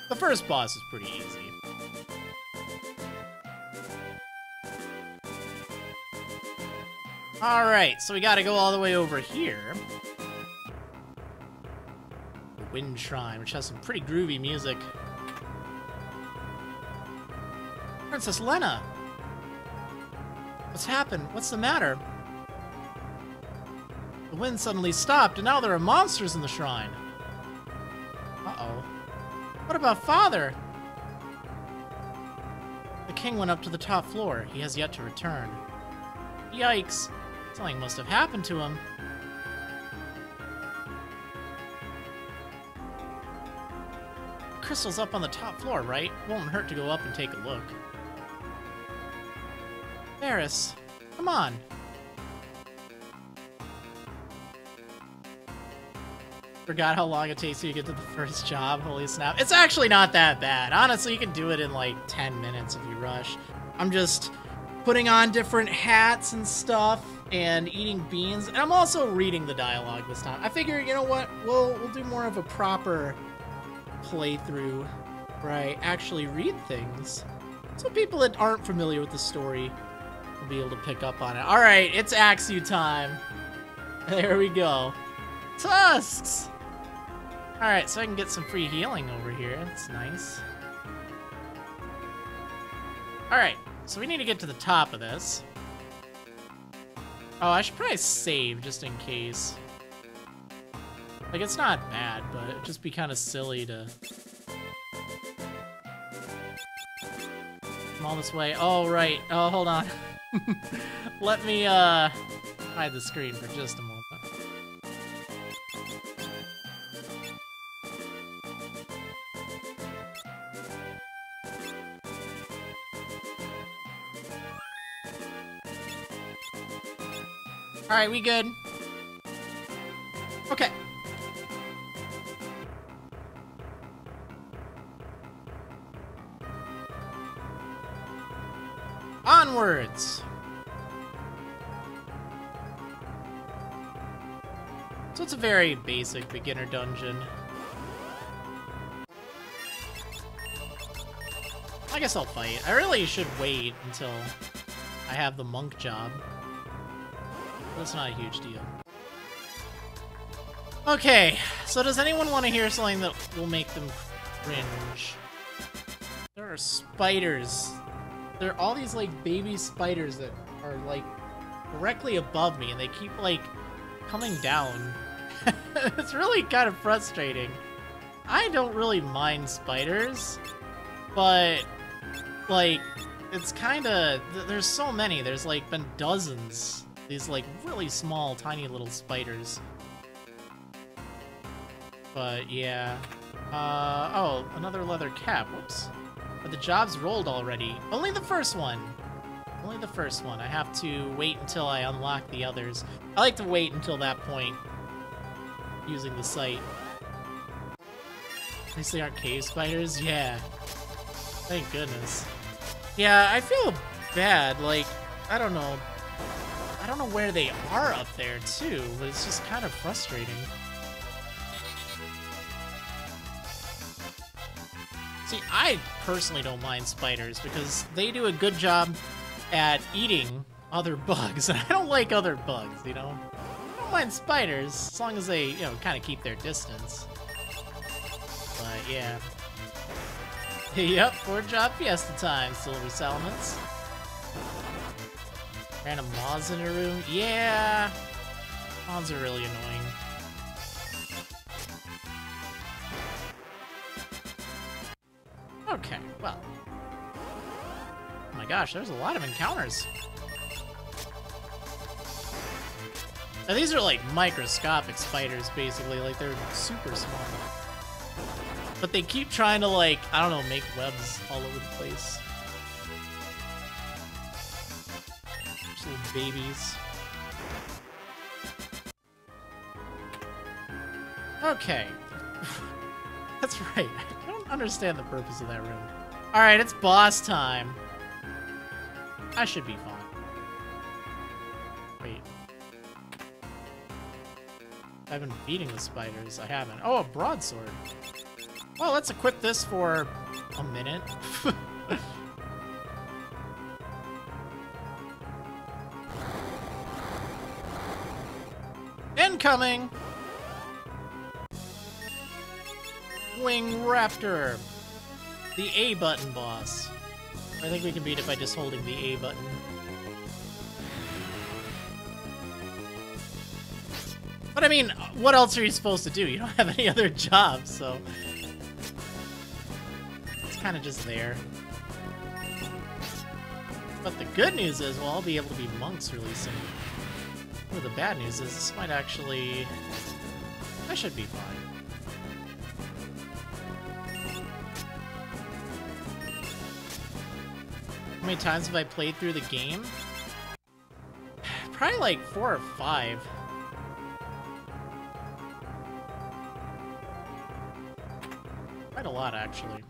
The first boss is pretty easy. Alright, so we gotta go all the way over here. The Wind Shrine, which has some pretty groovy music. Princess Lena! What's happened? What's the matter? The wind suddenly stopped, and now there are monsters in the shrine. Uh-oh. What about Father? The king went up to the top floor. He has yet to return. Yikes. Something must have happened to him. The crystal's up on the top floor, right? Won't hurt to go up and take a look. Varys, come on. Forgot how long it takes you to get to the first job. Holy snap. It's actually not that bad. Honestly, you can do it in like 10 minutes if you rush. I'm just putting on different hats and stuff and eating beans. And I'm also reading the dialogue this time. I figure, you know what? We'll do more of a proper playthrough where I actually read things. So people that aren't familiar with the story will be able to pick up on it. Alright, it's Axew time. There we go. Tusks! Alright, so I can get some free healing over here. That's nice. Alright, so we need to get to the top of this. Oh, I should probably save just in case. Like, it's not bad, but it'd just be kind of silly to come all this way. Oh, right. Oh, hold on. Let me, hide the screen for just a moment. Alright, we good? Okay. Onwards! So it's a very basic beginner dungeon. I guess I'll fight. I really should wait until I have the monk job. That's not a huge deal. Okay, so does anyone want to hear something that will make them cringe? There are spiders. There are all these, like, baby spiders that are, like, directly above me, and they keep, like, coming down. It's really kind of frustrating. I don't really mind spiders, but, like, it's kind of... There's so many. There's, like, been dozens. These, like, really small, tiny little spiders. But, yeah. Oh, another leather cap. Whoops. But the job's rolled already. Only the first one. Only the first one. I have to wait until I unlock the others. I like to wait until that point using the site. At least they aren't cave spiders? Yeah. Thank goodness. Yeah, I feel bad. Like, I don't know. I don't know where they are up there, too, but it's just kind of frustrating. See, I personally don't mind spiders because they do a good job at eating other bugs, and I don't like other bugs, you know? I don't mind spiders, as long as they, you know, kind of keep their distance. But, yeah. Yep, for Job Fiesta time, Silver Salamence. Random moths in your room? Yeah! Moths are really annoying. Okay, well. Oh my gosh, there's a lot of encounters. Now, these are like microscopic spiders, basically. Like, they're super small. But they keep trying to, like, I don't know, make webs all over the place. Just little babies. Okay. That's right. I don't understand the purpose of that room. Alright, it's boss time. I should be fine. Wait. I've been feeding the spiders. I haven't. Oh, a broadsword. Well, let's equip this for a minute. Incoming! Wing Raptor. The A button boss. I think we can beat it by just holding the A button. But I mean, what else are you supposed to do? You don't have any other job, so... It's kind of just there. But the good news is, well, I'll be able to be monks really soon. Well, the bad news is, this might actually... I should be fine. How many times have I played through the game? Probably like 4 or 5. Quite a lot, actually.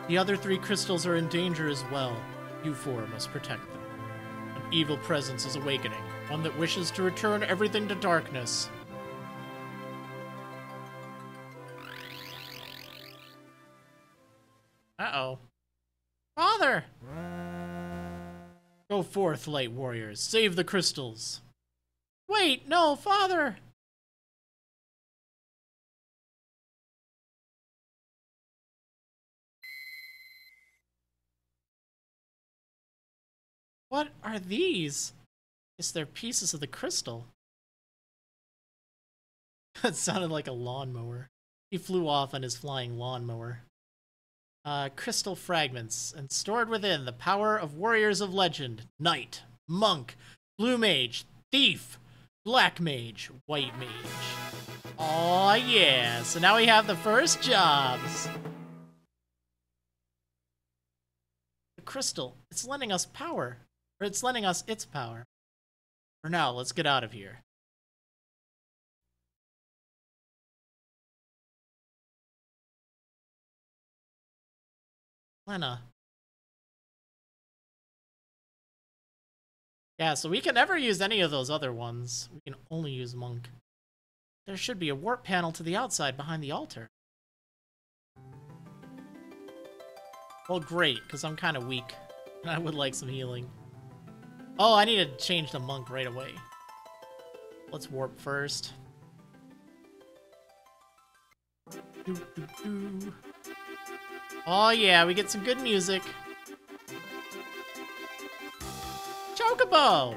The other 3 crystals are in danger as well. You 4 must protect them. An evil presence is awakening, one that wishes to return everything to darkness. Uh-oh. Father! Go forth, light warriors. Save the crystals. Wait, no, Father! What are these? Yes, they're pieces of the crystal. That sounded like a lawnmower. He flew off on his flying lawnmower. Crystal fragments, and stored within the power of warriors of legend. Knight, monk, blue mage, thief, black mage, white mage. Aw, yeah. So now we have the first jobs. The crystal, it's lending us power. Or it's lending us its power. For now, let's get out of here. Lena. Yeah, so we can never use any of those other ones. We can only use Monk. There should be a warp panel to the outside behind the altar. Well, great, because I'm kind of weak. And I would like some healing. Oh, I need to change the Monk right away. Let's warp first. Oh yeah, we get some good music. Chocobo!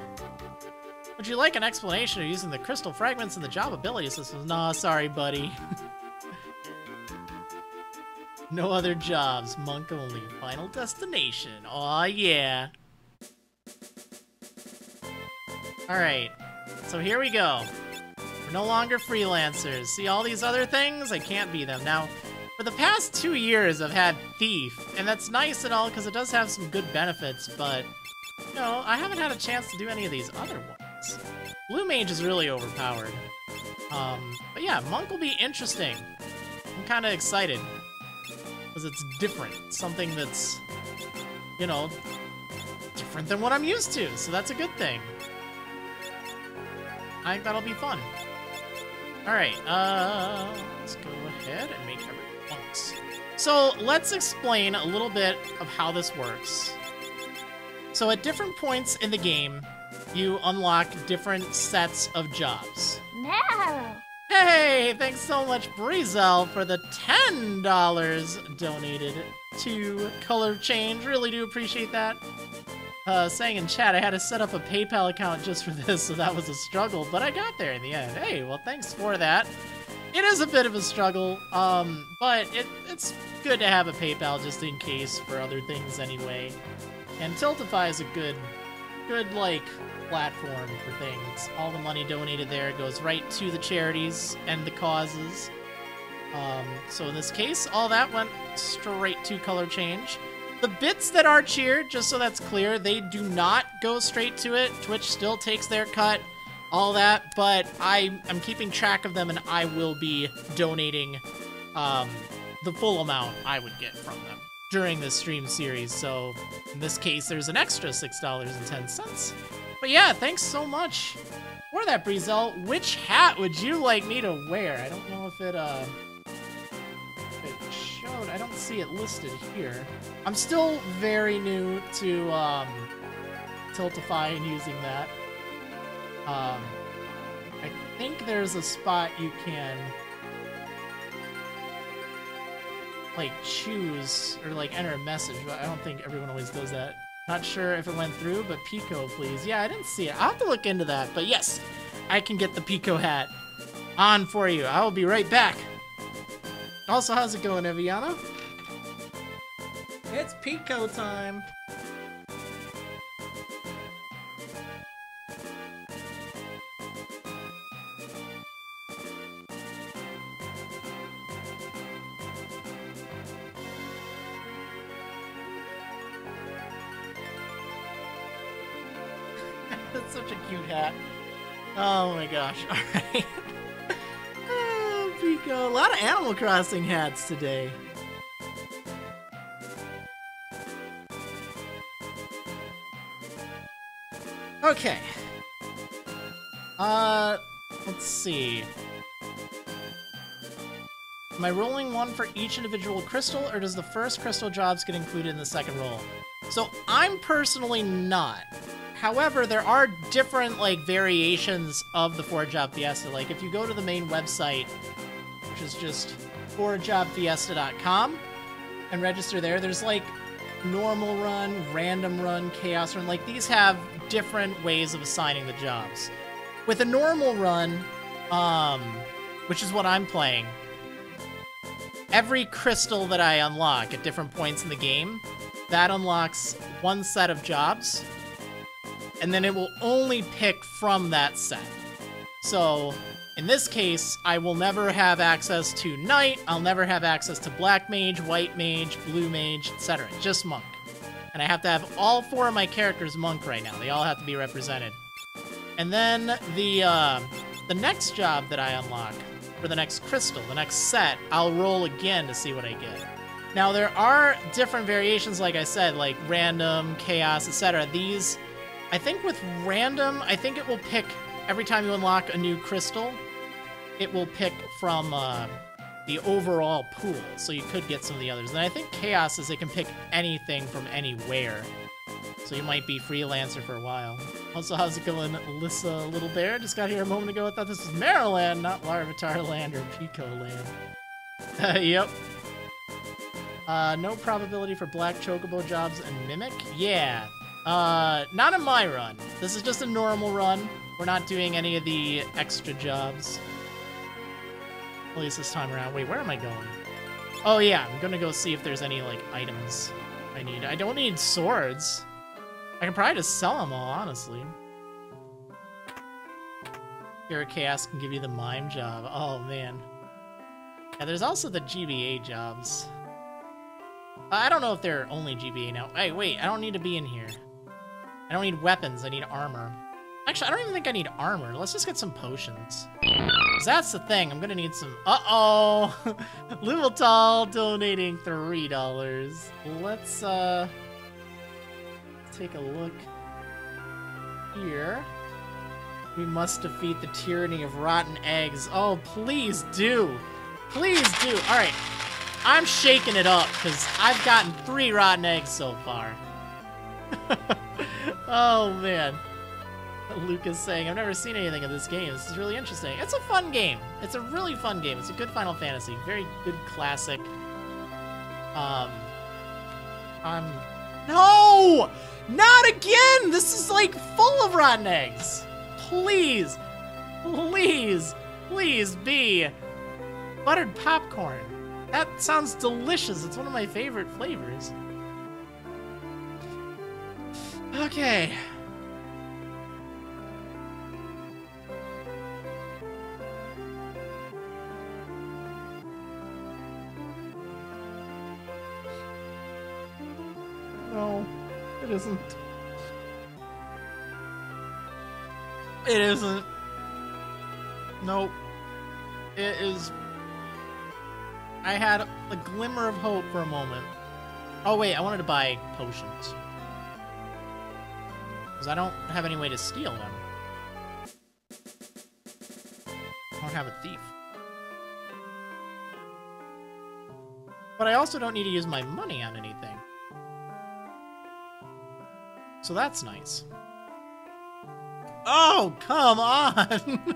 Would you like an explanation of using the crystal fragments in the job ability system? Nah, sorry, buddy. No other jobs. Monk only. Final destination. Aw, yeah. Alright. So here we go. We're no longer freelancers. See all these other things? I can't be them. Now, for the past 2 years, I've had Thief. And that's nice and all, because it does have some good benefits, but... No, I haven't had a chance to do any of these other ones. Blue Mage is really overpowered. But yeah, Monk will be interesting. I'm kind of excited. Because it's different. Something that's, you know, different than what I'm used to. So that's a good thing. I think that'll be fun. Alright, let's go ahead and make everything monks. So let's explain a little bit of how this works. So at different points in the game, you unlock different sets of jobs. No! Hey, thanks so much, Breezel, for the $10 donated to Color Change. Really do appreciate that. Saying in chat, I had to set up a PayPal account just for this, so that was a struggle, but I got there in the end. Hey, well, thanks for that. It is a bit of a struggle, but it's good to have a PayPal just in case for other things anyway. And Tiltify is a good, like, platform for things. All the money donated there goes right to the charities and the causes. So in this case, all that went straight to Color Change. The bits that are cheered, just so that's clear, they do not go straight to it. Twitch still takes their cut, all that, but I'm keeping track of them, and I will be donating the full amount I would get from them during this stream series. So in this case, there's an extra $6.10. But yeah, thanks so much for that, Breezel. Which hat would you like me to wear? I don't know if it showed. I don't see it listed here. I'm still very new to Tiltify and using that. I think there's a spot you can like choose or like enter a message, but I don't think everyone always does that. Not sure if it went through, but Pico, please. Yeah, I didn't see it. I'll have to look into that, but yes, I can get the Pico hat on for you. I will be right back. Also, how's it going, Eviano? It's Pico time. That's such a cute hat. Oh my gosh. Alright. Oh, Pico. A lot of Animal Crossing hats today. Okay. Let's see. Am I rolling one for each individual crystal, or does the first crystal jobs get included in the second roll? So I'm personally not. However, there are different, like, variations of the 4-Job Fiesta. Like, if you go to the main website, which is just 4jobfiesta.com, and register there, there's, like, normal run, random run, chaos run. Like, these have different ways of assigning the jobs. With a normal run, which is what I'm playing, every crystal that I unlock at different points in the game, that unlocks one set of jobs, and then it will only pick from that set. So, in this case, I will never have access to Knight, I'll never have access to Black Mage, White Mage, Blue Mage, etc. Just Monk. And I have to have all 4 of my characters Monk right now. They all have to be represented. And then the next job that I unlock, for the next crystal, the next set, I'll roll again to see what I get. Now, there are different variations, like I said, like random, chaos, etc. These, I think with random, I think it will pick, every time you unlock a new crystal, it will pick from the overall pool, so you could get some of the others. And I think chaos is it can pick anything from anywhere. So you might be freelancer for a while. Also, how's it going, Alyssa Little Bear? Just got here a moment ago. I thought this was Marriland, not Larvitar Land or Pico Land. Yep. No probability for black chocobo jobs and Mimic? Yeah. Not in my run. This is just a normal run. We're not doing any of the extra jobs. At least this time around. Wait, where am I going? Oh yeah, I'm gonna go see if there's any, like, items I need. I don't need swords. I can probably just sell them all, honestly. Pure Chaos can give you the mime job. Oh, man. Yeah, there's also the GBA jobs. I don't know if they're only GBA now. Hey, wait, I don't need to be in here. I don't need weapons, I need armor. Actually, I don't even think I need armor. Let's just get some potions. 'Cause that's the thing, I'm gonna need some... Uh-oh! Littletal donating $3. Let's, take a look here. We must defeat the tyranny of rotten eggs. Oh, please do! Please do! Alright, I'm shaking it up, because I've gotten 3 rotten eggs so far. Oh, man. Luke is saying, I've never seen anything of this game. This is really interesting. It's a fun game. It's a really fun game. It's a good Final Fantasy. Very good classic. No! Not again! This is, like, full of rotten eggs. Please. Please. Please be. Buttered popcorn. That sounds delicious. It's one of my favorite flavors. Okay. No, it isn't. It isn't. Nope. It is. I had a glimmer of hope for a moment. Oh wait, I wanted to buy potions. Because I don't have any way to steal them. I don't have a thief. But I also don't need to use my money on anything. So that's nice. Oh, come on!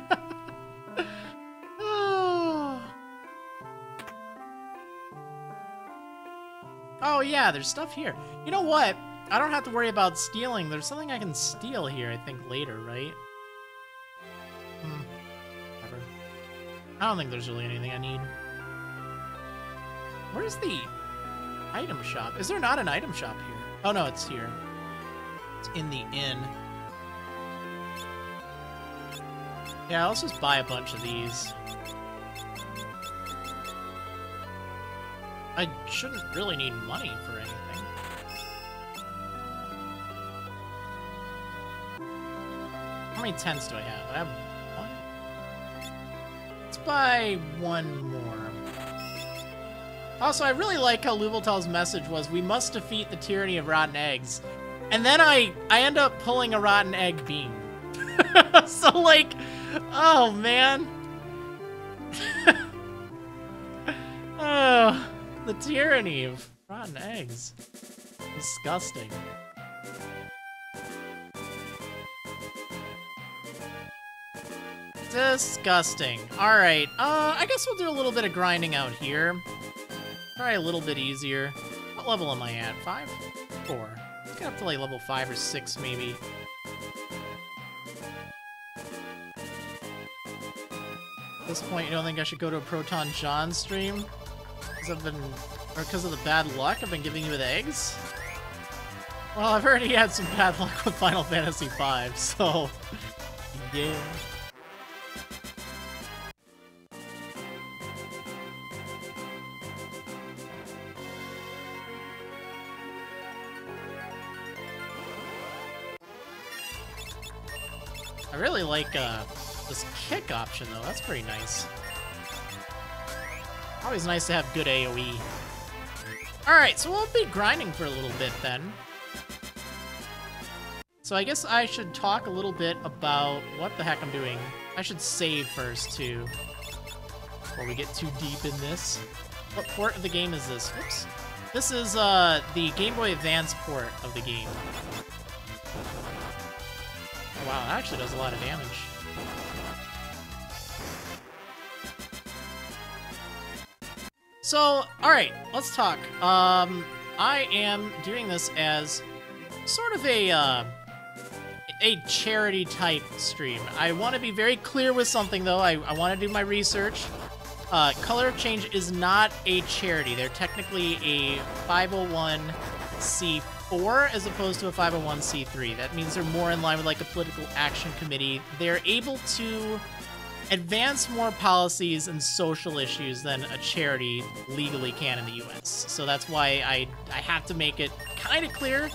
Oh yeah, there's stuff here. You know what? I don't have to worry about stealing. There's something I can steal here, I think, later, right? Whatever. I don't think there's really anything I need. Where's the item shop? Is there not an item shop here? Oh no, it's here. It's in the inn. Yeah, let's just buy a bunch of these. I shouldn't really need money for anything. How many tents do I have? I have one. Let's buy one more. Also, I really like how Luveltal's message was, we must defeat the tyranny of rotten eggs. And then I end up pulling a rotten egg bean. So, like, oh, man. Oh, the tyranny of rotten eggs. Disgusting. Disgusting. Alright, I guess we'll do a little bit of grinding out here. Probably a little bit easier. What level am I at? 5? 4. Let's get up to like level 5 or 6 maybe. At this point, you don't think I should go to a Proton John stream? Because of the bad luck I've been giving you with eggs? Well, I've already had some bad luck with Final Fantasy V, so... yeah. I really like this kick option, though. That's pretty nice. Always nice to have good AoE. Alright, so we'll be grinding for a little bit then. So I guess I should talk a little bit about what the heck I'm doing. I should save first, too, before we get too deep in this. What port of the game is this? Whoops. This is the Game Boy Advance port of the game. Oh, wow, that actually does a lot of damage. So, alright, let's talk. I am doing this as sort of a charity type stream. I want to be very clear with something, though. I want to do my research. Color of Change is not a charity. They're technically a 501c4 as opposed to a 501c3. That means they're more in line with like a political action committee. They're able to advance more policies and social issues than a charity legally can in the US. So that's why I have to make it kind of clear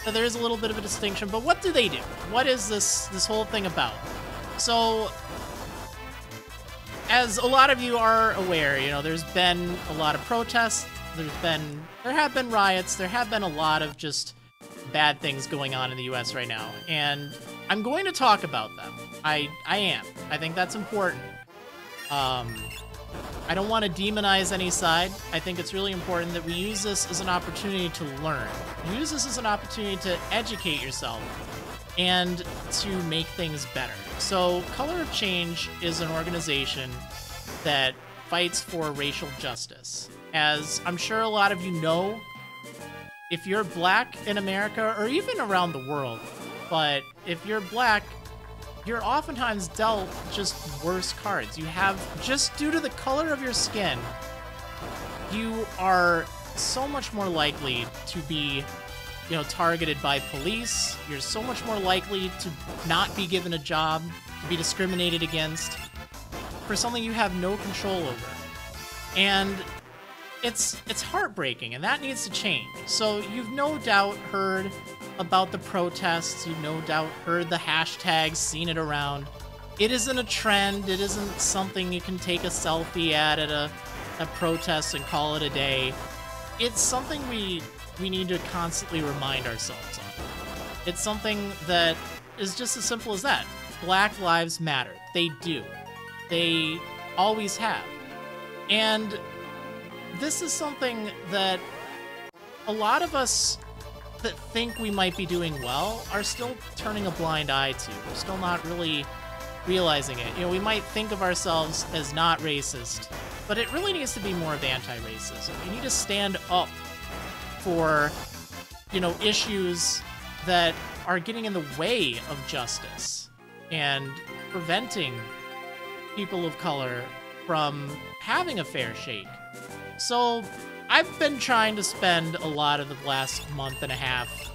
that there is a little bit of a distinction. But what do they do? What is this whole thing about? So, as a lot of you are aware, you know, there's been a lot of protests, there have been riots, there have been a lot of just bad things going on in the US right now, and I'm going to talk about them. I am. I think that's important. I don't want to demonize any side. I think it's really important that we use this as an opportunity to learn. Use this as an opportunity to educate yourself and to make things better. So, Color of Change is an organization that fights for racial justice. As I'm sure a lot of you know, if you're black in America, or even around the world, but if you're black, you're oftentimes dealt just worse cards. You have, just due to the color of your skin, you are so much more likely to be, you know, targeted by police. You're so much more likely to not be given a job, to be discriminated against for something you have no control over. And it's heartbreaking, and that needs to change. So you've no doubt heard about the protests, you've no doubt heard the hashtags, seen it around. It isn't a trend, it isn't something you can take a selfie at a protest and call it a day. It's something we need to constantly remind ourselves of. It's something that is just as simple as that. Black lives matter. They do. They always have. And this is something that a lot of us that think we might be doing well are still turning a blind eye to. We're still not really realizing it. You know, we might think of ourselves as not racist, but it really needs to be more of anti-racism. You need to stand up for, you know, issues that are getting in the way of justice and preventing people of color from having a fair shake. So I've been trying to spend a lot of the last month and a half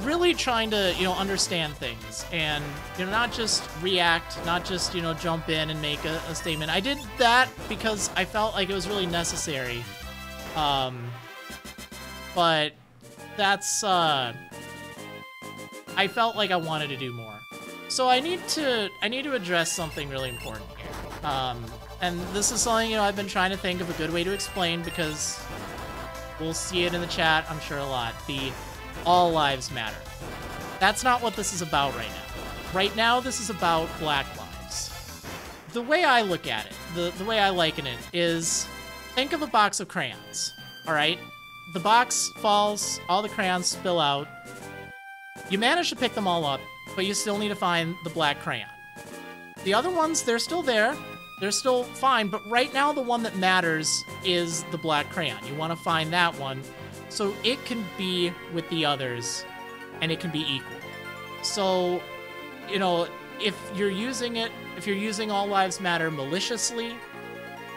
really trying to, you know, understand things and, you know, not just react, not just, you know, jump in and make a statement. I did that because I felt like it was really necessary. But that's, I felt like I wanted to do more. So I need to address something really important here. And this is something, you know, I've been trying to think of a good way to explain because we'll see it in the chat, I'm sure, a lot. The all lives matter. That's not what this is about right now. Right now, this is about black lives. The way I look at it, the way I liken it, is think of a box of crayons, all right? The box falls, all the crayons spill out. You manage to pick them all up, but you still need to find the black crayon. The other ones, they're still there. They're still fine, but right now the one that matters is the black crayon. You want to find that one so it can be with the others and it can be equal. So, you know, if you're using All Lives Matter maliciously,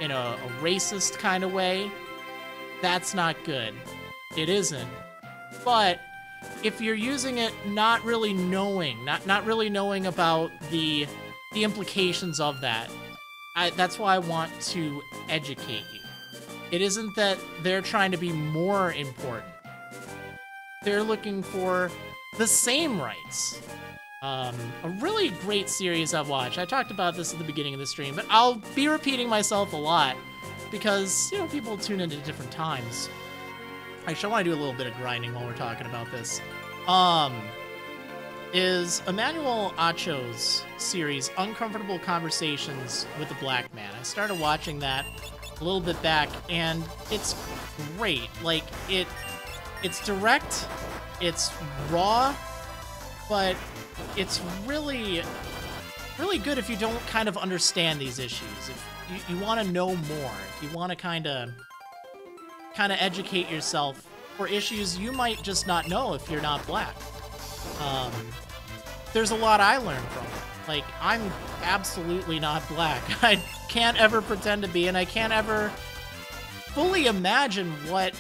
in a racist kind of way, that's not good. It isn't. But if you're using it not really knowing, not really knowing about the implications of that, that's why I want to educate you. It isn't that they're trying to be more important. They're looking for the same rights. A really great series I've watched. I talked about this at the beginning of the stream, but I'll be repeating myself a lot because, you know, people tune in at different times. Actually, I want to do a little bit of grinding while we're talking about this. Is Emmanuel Acho's series, Uncomfortable Conversations with the Black Man. I started watching that a little bit back, and it's great. Like, it's direct, it's raw, but it's really, really good if you don't kind of understand these issues. If you want to know more, if you want to kind of educate yourself for issues you might just not know if you're not black. There's a lot I learned from it. Like, I'm absolutely not black. I can't ever pretend to be, and I can't ever fully imagine what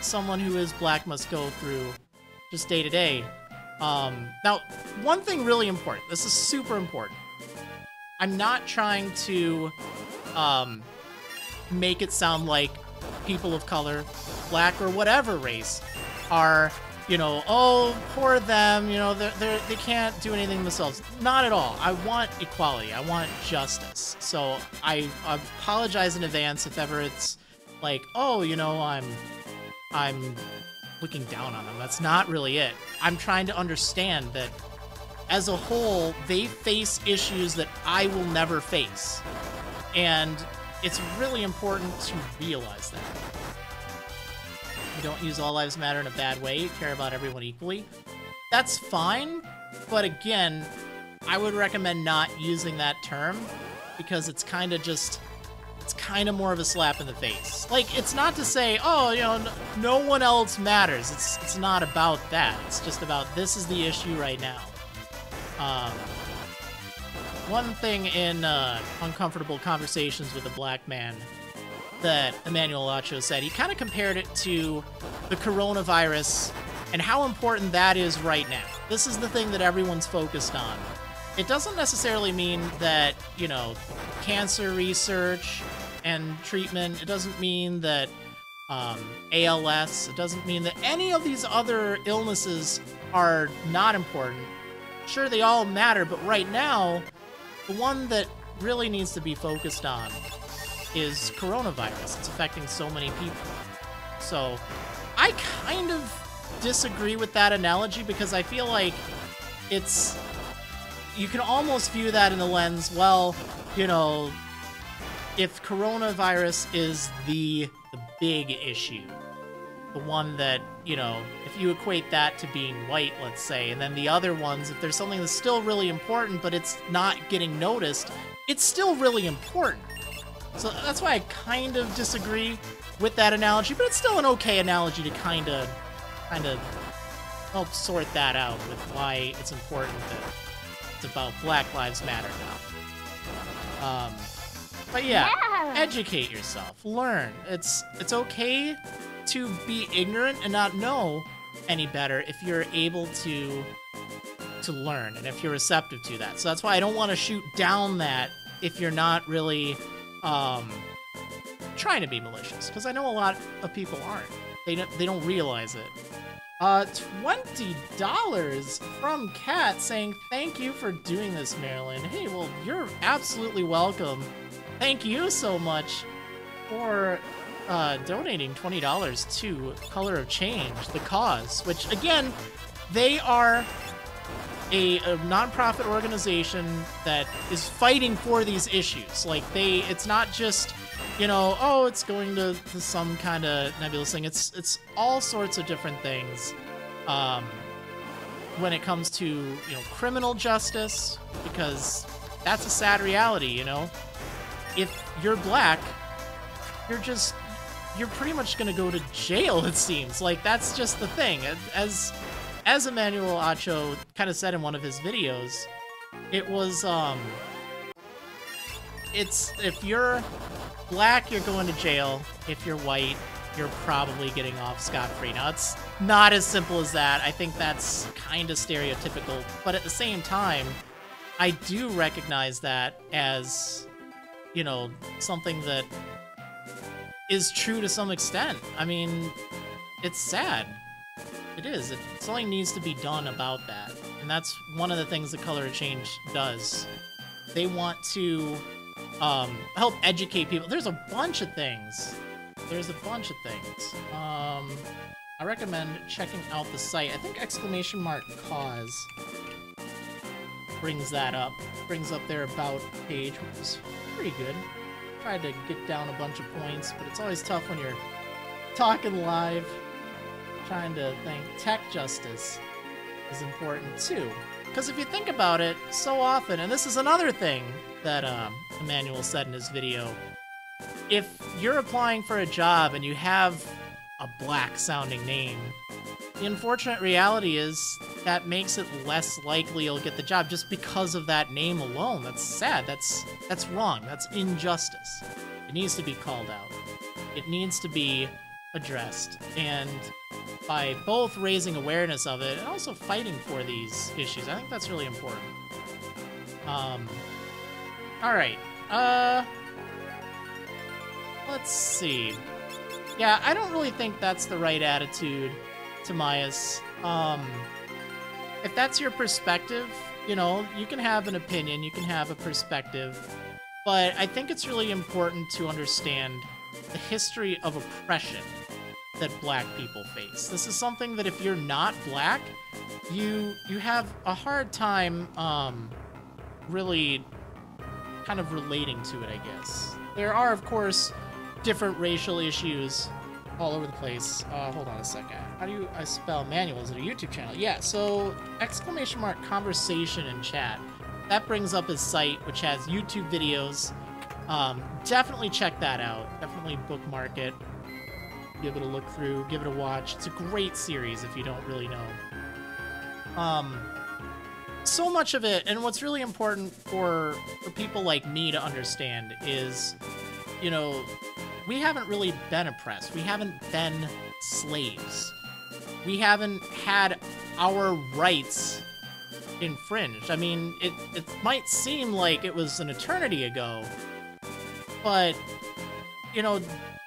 someone who is black must go through just day to day. Now, one thing really important. This is super important. I'm not trying to make it sound like people of color, black or whatever race, are, you know, oh, poor them, you know, they can't do anything themselves. Not at all. I want equality. I want justice. So I apologize in advance if ever it's like, oh, you know, I'm looking down on them. That's not really it. I'm trying to understand that as a whole, they face issues that I will never face. And it's really important to realize that. You don't use All Lives Matter in a bad way. You care about everyone equally. That's fine. But again, I would recommend not using that term because it's kind of just... it's kind of more of a slap in the face. Like, it's not to say, oh, you know, no one else matters. It's not about that. It's just about this is the issue right now. One thing in Uncomfortable Conversations with a Black Man that Emmanuel Acho said, he kind of compared it to the coronavirus and how important that is right now. This is the thing that everyone's focused on. It doesn't necessarily mean that, you know, cancer research and treatment, it doesn't mean that ALS, it doesn't mean that any of these other illnesses are not important. Sure, they all matter, but right now, the one that really needs to be focused on is coronavirus. It's affecting so many people. So I kind of disagree with that analogy because I feel like it's... you can almost view that in the lens, well, you know, if coronavirus is the big issue, the one that, you know, if you equate that to being white, let's say, and then the other ones, if there's something that's still really important, but it's not getting noticed, it's still really important. So that's why I kind of disagree with that analogy, but it's still an okay analogy to kind of help sort that out with why it's important that it's about Black Lives Matter now. But yeah, educate yourself, learn. It's okay to be ignorant and not know any better if you're able to learn and if you're receptive to that. So that's why I don't want to shoot down that if you're not really trying to be malicious, because I know a lot of people aren't. They don't realize it. $20 from Kat saying, thank you for doing this, Marilyn. Hey, well, you're absolutely welcome. Thank you so much for donating $20 to Color of Change, the cause, which, again, they are a nonprofit organization that is fighting for these issues. Like, it's not just, you know, oh, it's going to some kind of nebulous thing. It's all sorts of different things. When it comes to, you know, criminal justice, because that's a sad reality, you know. If you're black, you're pretty much gonna go to jail, it seems. Like, that's just the thing. As Emmanuel Acho kind of said in one of his videos, it was, it's, if you're black, you're going to jail. If you're white, you're probably getting off scot-free. Now, it's not as simple as that. I think that's kind of stereotypical. But at the same time, I do recognize that as, you know, something that is true to some extent. I mean, it's sad. It is. Something needs to be done about that. And that's one of the things the Color of Change does. They want to help educate people. There's a bunch of things. I recommend checking out the site. I think !cause brings that up. Brings up their About page, which is pretty good. Tried to get down a bunch of points, but it's always tough when you're talking live. Trying to think. Tech justice is important too. Because if you think about it, so often, and this is another thing that Emmanuel said in his video, if you're applying for a job and you have a black-sounding name, the unfortunate reality is that makes it less likely you'll get the job just because of that name alone. That's sad. That's wrong. That's injustice. It needs to be called out. It needs to be addressed. And by both raising awareness of it and also fighting for these issues, I think that's really important. Alright. Let's see. Yeah, I don't really think that's the right attitude, Tamias. If that's your perspective, you know, you can have an opinion, you can have a perspective, but I think it's really important to understand the history of oppression that black people face. This is something that if you're not black, you have a hard time really kind of relating to it, I guess. There are, of course, different racial issues all over the place. Hold on a second. How do I spell manual? Is it a YouTube channel? Yeah, so !conversation in chat. That brings up his site, which has YouTube videos. Definitely check that out. Definitely bookmark it. Give it a look through. Give it a watch. It's a great series if you don't really know. So much of it, and what's really important for people like me to understand is, you know, we haven't really been oppressed. We haven't been slaves. We haven't had our rights infringed. I mean, it might seem like it was an eternity ago, but, you know,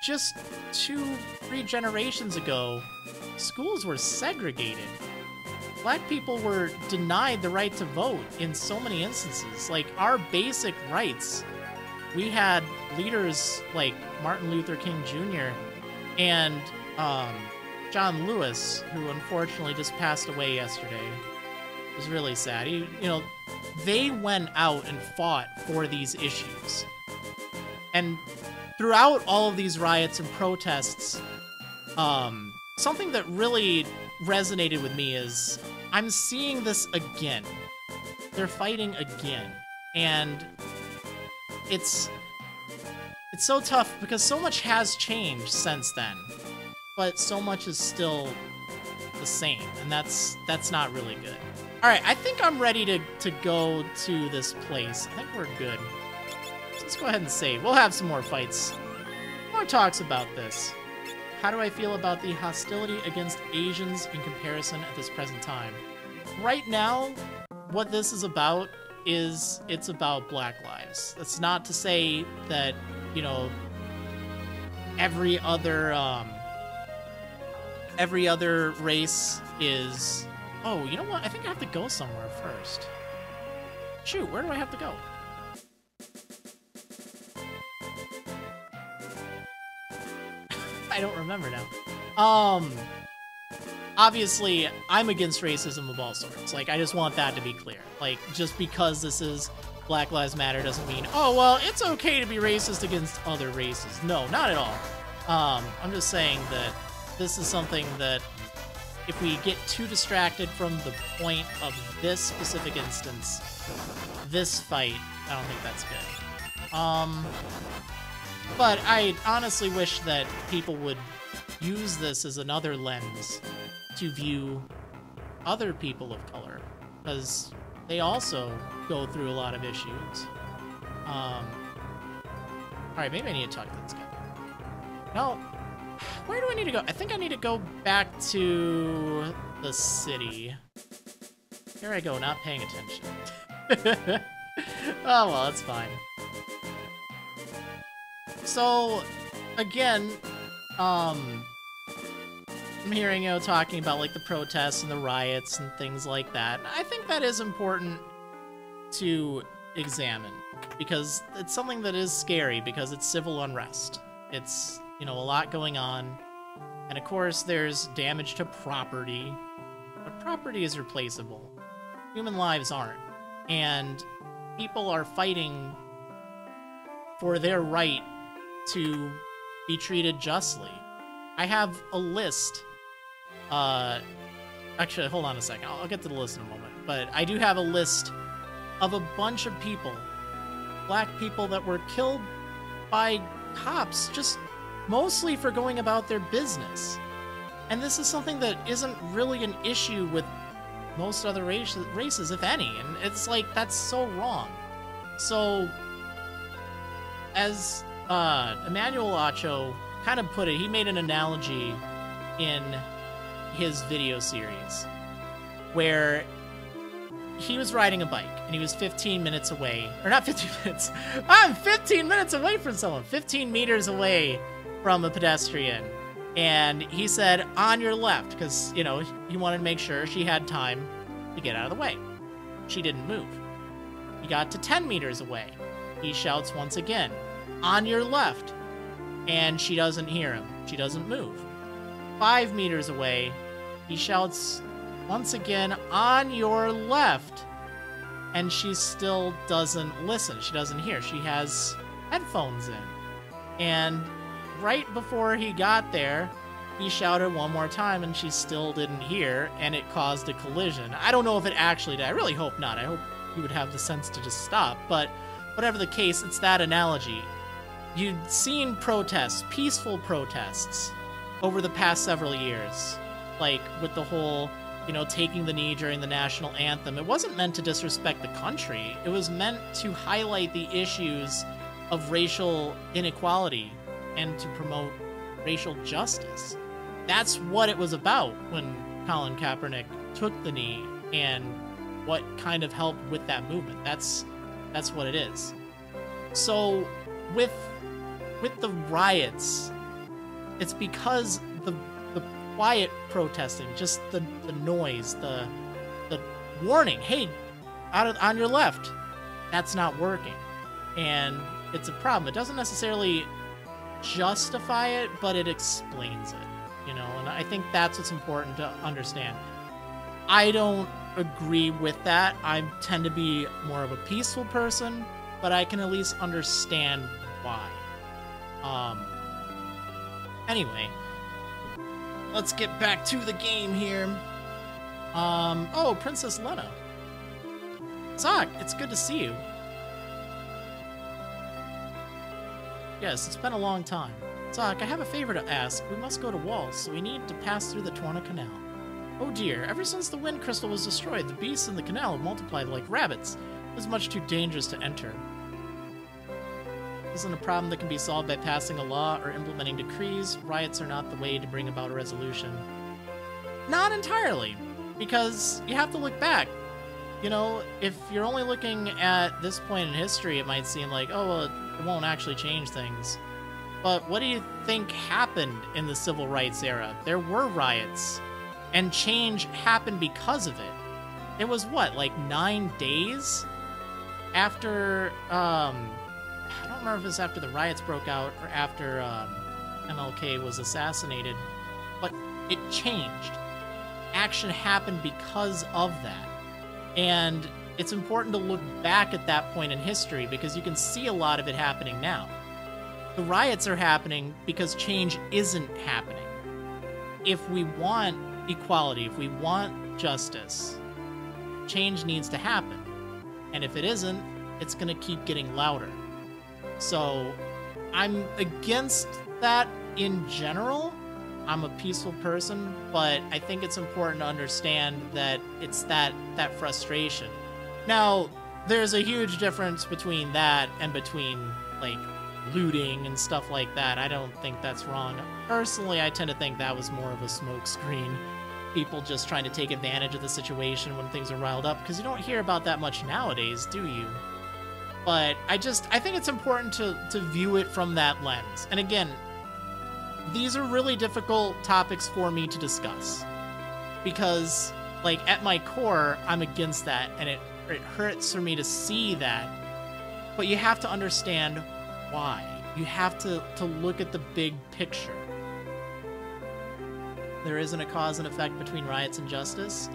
just 2-3 generations ago, schools were segregated. Black people were denied the right to vote in so many instances. Like, our basic rights, we had leaders like Martin Luther King Jr. and John Lewis, who unfortunately just passed away yesterday. It was really sad. You know, they went out and fought for these issues. And throughout all of these riots and protests, something that really resonated with me is I'm seeing this again. They're fighting again. And it's so tough because so much has changed since then, but so much is still the same, and that's not really good. All right, I think I'm ready to go to this place. I think we're good. So let's go ahead and save. We'll have some more fights. More talks about this. How do I feel about the hostility against Asians in comparison at this present time? Right now, what this is about is it's about Black lives. That's not to say that, you know, every other race is... Oh, you know what? I think I have to go somewhere first. Shoot, where do I have to go? I don't remember now. Obviously, I'm against racism of all sorts. Like, I just want that to be clear. Like, just because this is Black Lives Matter doesn't mean, oh, well, it's okay to be racist against other races. No, not at all. I'm just saying that this is something that if we get too distracted from the point of this specific instance, this fight, I don't think that's good. But I honestly wish that people would use this as another lens to view other people of color, because they also go through a lot of issues. Alright, maybe I need to talk to this guy. No. Where do I need to go? I think I need to go back to the city. Here I go, not paying attention. Oh, well, that's fine. So, again, I'm hearing, you know, talking about, like, the protests and the riots and things like that. I think that is important to examine, because it's something that is scary, because it's civil unrest. It's, you know, a lot going on. And of course, there's damage to property, but property is replaceable. Human lives aren't. And people are fighting for their right to be treated justly. I have a list. Actually, hold on a second. I'll get to the list in a moment. But I do have a list of a bunch of people, black people, that were killed by cops just mostly for going about their business. And this is something that isn't really an issue with most other races, if any. And it's like, that's so wrong. So, as Emmanuel Acho kind of put it, he made an analogy in his video series where he was riding a bike and he was 15 minutes away, or not 15 minutes, I'm 15 minutes away from someone, 15 meters away from a pedestrian. And he said, on your left, because, you know, he wanted to make sure she had time to get out of the way. She didn't move. He got to 10 meters away. He shouts once again, on your left. And she doesn't hear him. She doesn't move. 5 meters away, he shouts once again, on your left. And she still doesn't listen. She doesn't hear. She has headphones in. And right before he got there, he shouted one more time and she still didn't hear, and it caused a collision. I don't know if it actually did. I really hope not. I hope he would have the sense to just stop. But whatever the case, it's that analogy. You'd seen protests, peaceful protests, over the past several years. Like, with the whole, you know, taking the knee during the national anthem. It wasn't meant to disrespect the country. It was meant to highlight the issues of racial inequality and to promote racial justice. That's what it was about when Colin Kaepernick took the knee, and what kind of helped with that movement. That's what it is. So with the riots, it's because the quiet protesting, just the noise, the warning, hey, on your left, that's not working. And it's a problem. It doesn't necessarily justify it, but it explains it, you know, and I think that's what's important to understand. I don't agree with that. I tend to be more of a peaceful person, but I can at least understand why. Anyway, let's get back to the game here. Oh, Princess Lena. Zach, it's good to see you. Yes, it's been a long time. Zach, I have a favor to ask. We must go to Walls, so we need to pass through the Torna Canal. Oh dear, ever since the wind crystal was destroyed, the beasts in the canal have multiplied like rabbits. It is much too dangerous to enter. This isn't a problem that can be solved by passing a law or implementing decrees. Riots are not the way to bring about a resolution. Not entirely, because you have to look back. You know, if you're only looking at this point in history, it might seem like, oh, well, it won't actually change things. But what do you think happened in the civil rights era? There were riots, and change happened because of it. It was what, like 9 days after, I don't remember if it was after the riots broke out or after MLK was assassinated, but it changed. Action happened because of that. And it's important to look back at that point in history because you can see a lot of it happening now. The riots are happening because change isn't happening. If we want equality, if we want justice, change needs to happen. And if it isn't, it's going to keep getting louder. So I'm against that in general. I'm a peaceful person, but I think it's important to understand that it's that frustration. Now, there's a huge difference between that and between, like, looting and stuff like that. I don't think that's wrong. Personally, I tend to think that was more of a smokescreen. People just trying to take advantage of the situation when things are riled up, because you don't hear about that much nowadays, do you? But I think it's important to view it from that lens. And again, these are really difficult topics for me to discuss. Because, like, at my core, I'm against that, and it hurts for me to see that. But you have to understand why. You have to look at the big picture. there isn't a cause and effect between riots and justice.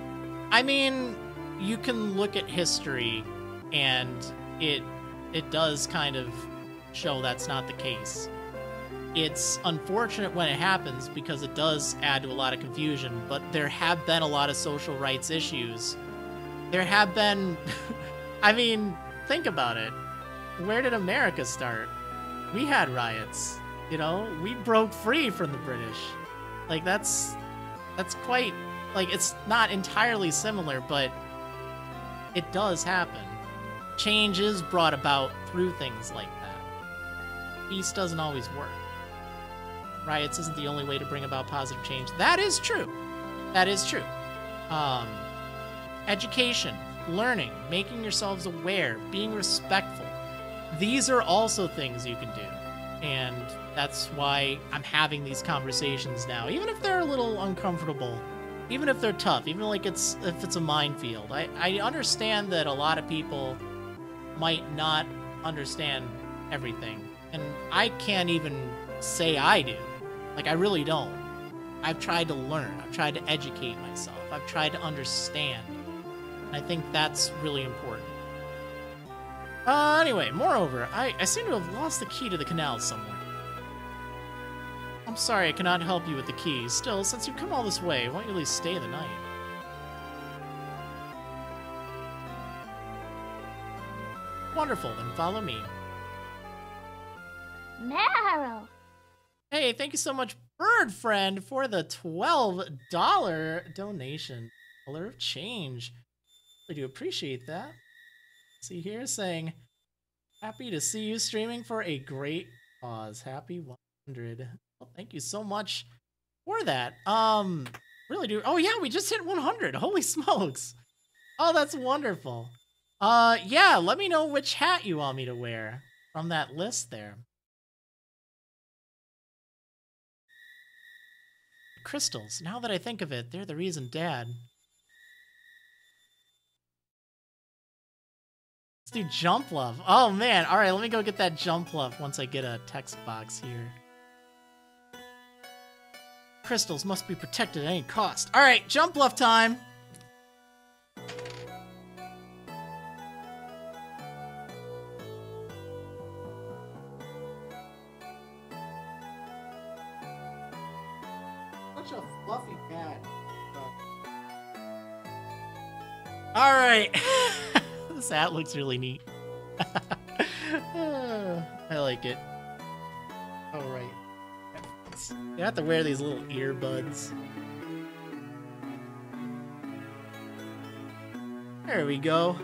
I mean, you can look at history, and it does kind of show that's not the case. It's unfortunate when it happens because it does add to a lot of confusion, but there have been a lot of social rights issues. There have been... I mean, think about it. Where did America start? We had riots, you know? We broke free from the British. Like, that's quite... Like, it's not entirely similar, but it does happen. Change is brought about through things like that. Peace doesn't always work. Riots isn't the only way to bring about positive change. That is true. That is true. Education, learning, making yourselves aware, being respectful. These are also things you can do. And that's why I'm having these conversations now. Even if they're a little uncomfortable, even if they're tough, even like if it's a minefield. I understand that a lot of people might not understand everything. And I can't even say I do. Like, I really don't. I've tried to learn. I've tried to educate myself. I've tried to understand. And I think that's really important. Anyway, moreover, I seem to have lost the key to the canal somewhere. I'm sorry I cannot help you with the key. Still, since you've come all this way, why don't you at least stay the night? Wonderful, then follow me. Narrow. Hey, thank you so much, Bird Friend, for the $12 donation. Color of change. I do appreciate that. See here, saying, happy to see you streaming for a great cause. Happy 100. Well, thank you so much for that. Really do. Oh yeah, we just hit 100. Holy smokes. Oh, that's wonderful. Yeah, let me know which hat you want me to wear from that list there. Crystals. Now that I think of it, they're the reason Dad. Let's do Jump Love. Oh man, alright, let me go get that Jump Love once I get a text box here. Crystals must be protected at any cost. Alright, Jump Love time! Such a fluffy cat. Alright. This hat looks really neat. I like it. Alright. You have to wear these little earbuds. There we go.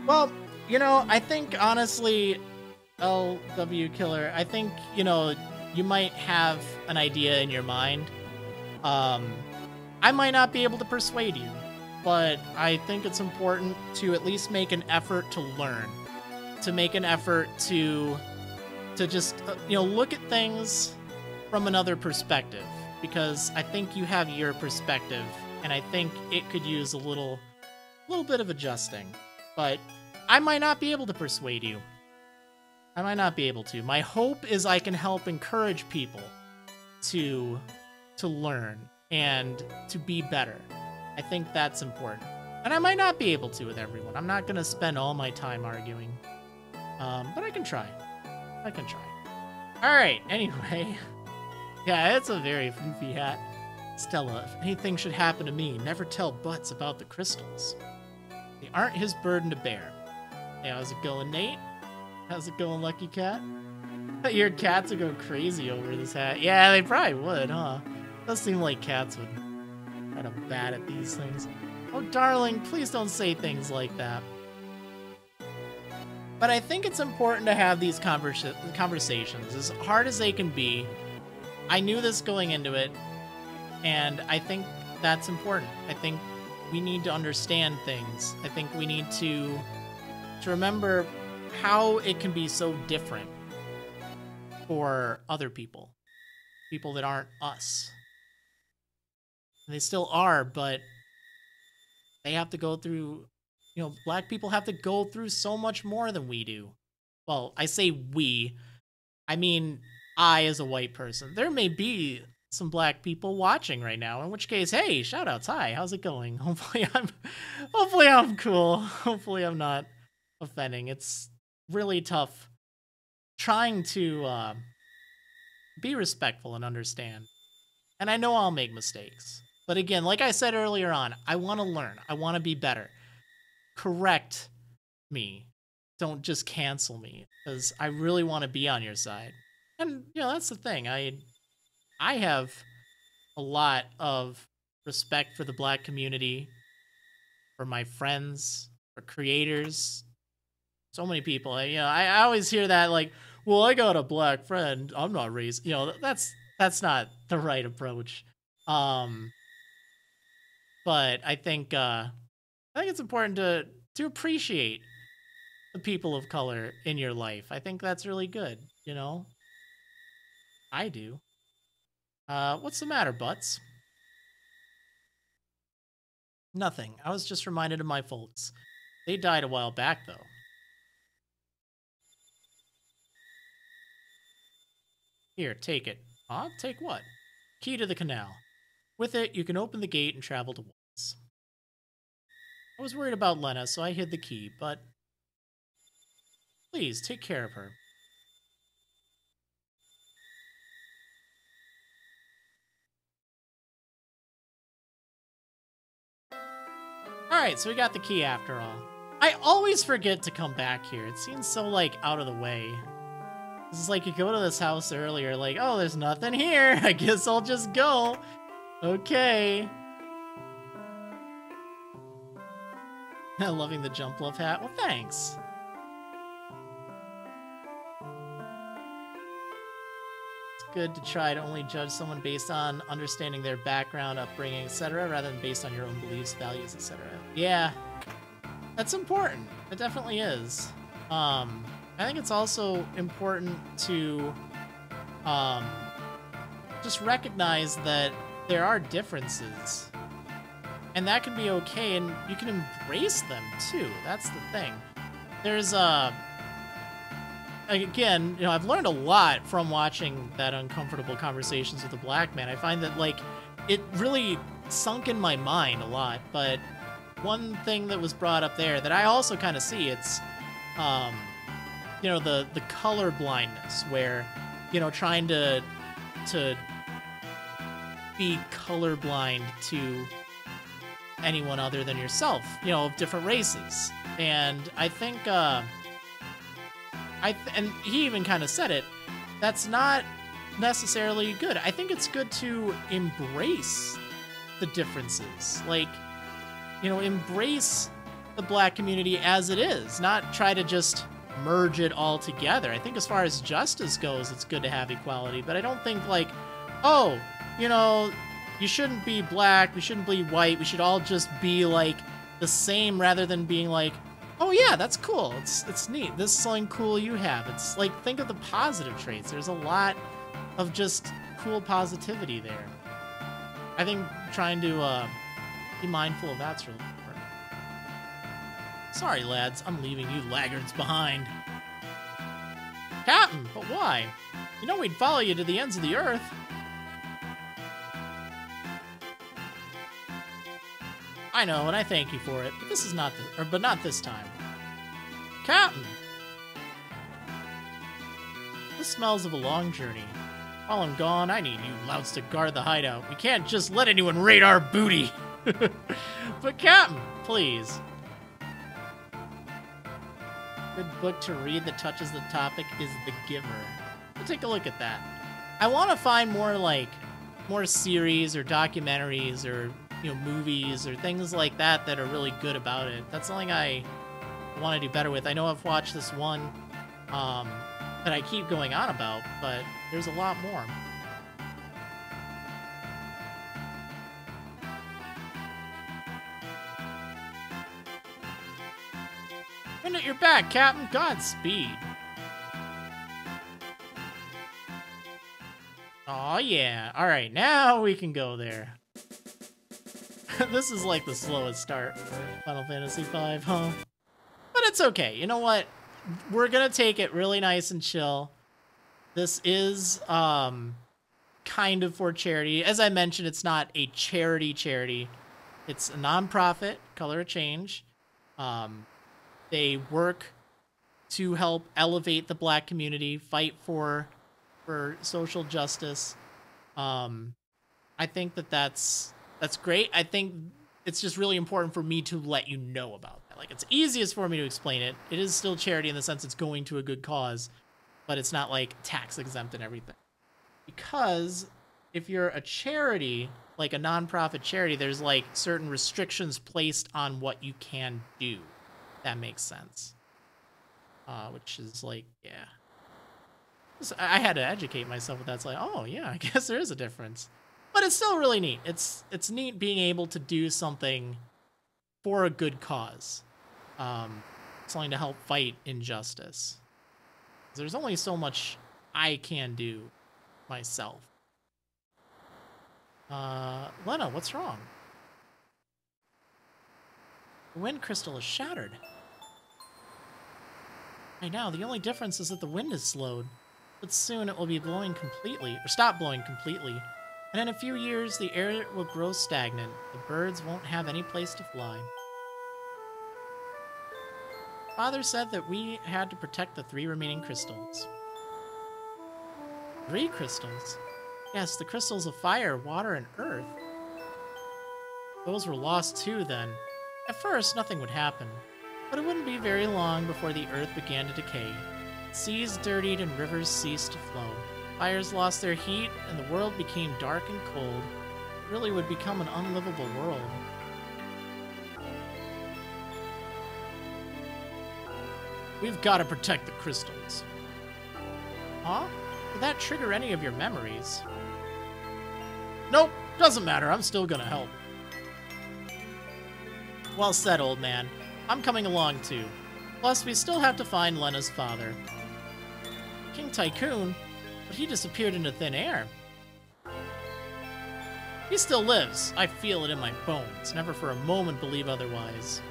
Well, you know, I think honestly, LW Killer, I think, you know, you might have an idea in your mind. I might not be able to persuade you, but I think it's important to at least make an effort to learn, to make an effort to just, you know, look at things from another perspective, because I think you have your perspective, and I think it could use a little bit of adjusting, but I might not be able to persuade you. I might not be able to. My hope is I can help encourage people to learn and to be better. I think that's important. And I might not be able to with everyone. I'm not going to spend all my time arguing. But I can try. I can try. Alright, anyway. Yeah, it's a very floofy hat. Stella, if anything should happen to me, never tell Butts about the crystals. They aren't his burden to bear. Hey, how's it going, Nate? How's it going, Lucky Cat? Your cats would go crazy over this hat. Yeah, they probably would, huh? Does seem like cats would kind of bad at these things. Oh, darling, please don't say things like that. But I think it's important to have these conversations, as hard as they can be. I knew this going into it, and I think that's important. I think we need to understand things. I think we need to remember how it can be so different for other people. People that aren't us. And they still are, but they have to go through, you know, black people have to go through so much more than we do. Well, I say we. I mean, I as a white person. There may be some black people watching right now, in which case, hey, shout outs. Hi, how's it going? Hopefully I'm cool. Hopefully I'm not offending. It's really tough trying to be respectful and understand. And I know I'll make mistakes. But again, like I said earlier on, I want to learn. I want to be better. Correct me. Don't just cancel me, because I really want to be on your side. And, you know, that's the thing. I have a lot of respect for the black community, for my friends, for creators. So many people. I always hear that, like, well, I got a black friend. I'm not racist. You know, that's not the right approach. But I think it's important to appreciate the people of color in your life. I think that's really good, you know? I do. What's the matter, Butts? Nothing. I was just reminded of my folks. They died a while back, though. Here, take it. Huh? Take what? Key to the canal. With it, you can open the gate and travel to Watts. I was worried about Lena, so I hid the key, but... Please, take care of her. Alright, so we got the key after all. I always forget to come back here. It seems so, like, out of the way. This is like you go to this house earlier, like, oh, there's nothing here. I guess I'll just go. Okay. Loving the jump love hat. Well, thanks. It's good to try to only judge someone based on understanding their background, upbringing, etc., rather than based on your own beliefs, values, etc. Yeah, that's important. It definitely is. I think it's also important to just recognize that there are differences. And that can be okay, and you can embrace them, too. That's the thing. There's, again, you know, I've learned a lot from watching that Uncomfortable Conversations with a Black Man. I find that, like, it really sunk in my mind a lot, but one thing that was brought up there that I also kind of see, it's, you know, the color blindness, where, you know, trying to be colorblind to anyone other than yourself, you know, of different races. And I think, and he even kind of said it, that's not necessarily good. I think it's good to embrace the differences. Like, you know, embrace the black community as it is, not try to just merge it all together. I think as far as justice goes, it's good to have equality, but I don't think, like, oh, you know, you shouldn't be black, we shouldn't be white, we should all just be, like, the same, rather than being like, oh yeah, that's cool, it's neat, this is something cool you have. It's like, think of the positive traits. There's a lot of just cool positivity there. I think trying to be mindful of that's really important. Sorry, lads, I'm leaving you laggards behind. Captain, but why? You know we'd follow you to the ends of the earth. I know, and I thank you for it, but this is not but not this time. Captain! This smells of a long journey. While I'm gone, I need you louts to guard the hideout. We can't just let anyone raid our booty! But Captain, please. Good book to read that touches the topic is The Giver. We'll take a look at that. I want to find more series or documentaries or, you know, movies or things like that that are really good about it. That's something I want to do better with. I know I've watched this one that I keep going on about, but there's a lot more. And at your back, Captain. Godspeed. Aw, yeah. Alright, now we can go there. This is like the slowest start for Final Fantasy V, huh? But it's okay. You know what? We're gonna take it really nice and chill. This is, kind kind of for charity. As I mentioned, it's not a charity. It's a nonprofit, Color of Change. They work to help elevate the Black community, fight for social justice. I think that's great. I think it's just really important for me to let you know about that. Like, it's easiest for me to explain it. It is still charity in the sense it's going to a good cause, but it's not like tax exempt and everything. Because if you're a charity, like a nonprofit charity, there's like certain restrictions placed on what you can do. That makes sense. Which is like, yeah. I had to educate myself with that. It's like, oh yeah, I guess there is a difference. But it's still really neat. It's neat being able to do something for a good cause. Something to help fight injustice. There's only so much I can do myself. Lena, what's wrong? The wind crystal is shattered. Right now, the only difference is that the wind is slowed. But soon it will be blowing completely, or stop blowing completely. And in a few years, the air will grow stagnant. The birds won't have any place to fly. Father said that we had to protect the 3 remaining crystals. 3 crystals? Yes, the crystals of fire, water, and earth. Those were lost too, then. At first, nothing would happen. But it wouldn't be very long before the earth began to decay. Seas dirtied and rivers ceased to flow. Fires lost their heat, and the world became dark and cold. It really would become an unlivable world. We've got to protect the crystals. Huh? Did that trigger any of your memories? Nope, doesn't matter. I'm still gonna help. Well said, old man. I'm coming along too. Plus, we still have to find Lena's father. King Tycoon? But he disappeared into thin air. He still lives. I feel it in my bones. Never for a moment believe otherwise.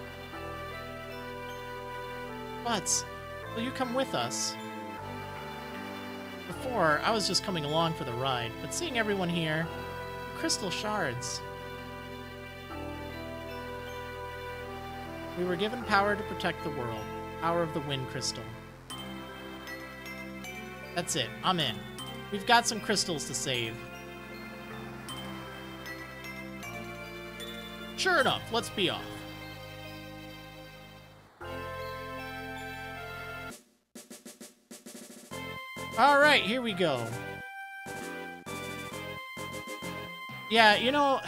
But, will you come with us? Before, I was just coming along for the ride, but seeing everyone here, crystal shards. We were given power to protect the world. Power of the wind crystal. That's it. I'm in. We've got some crystals to save. Sure enough, let's be off. Alright, here we go. Yeah, you know,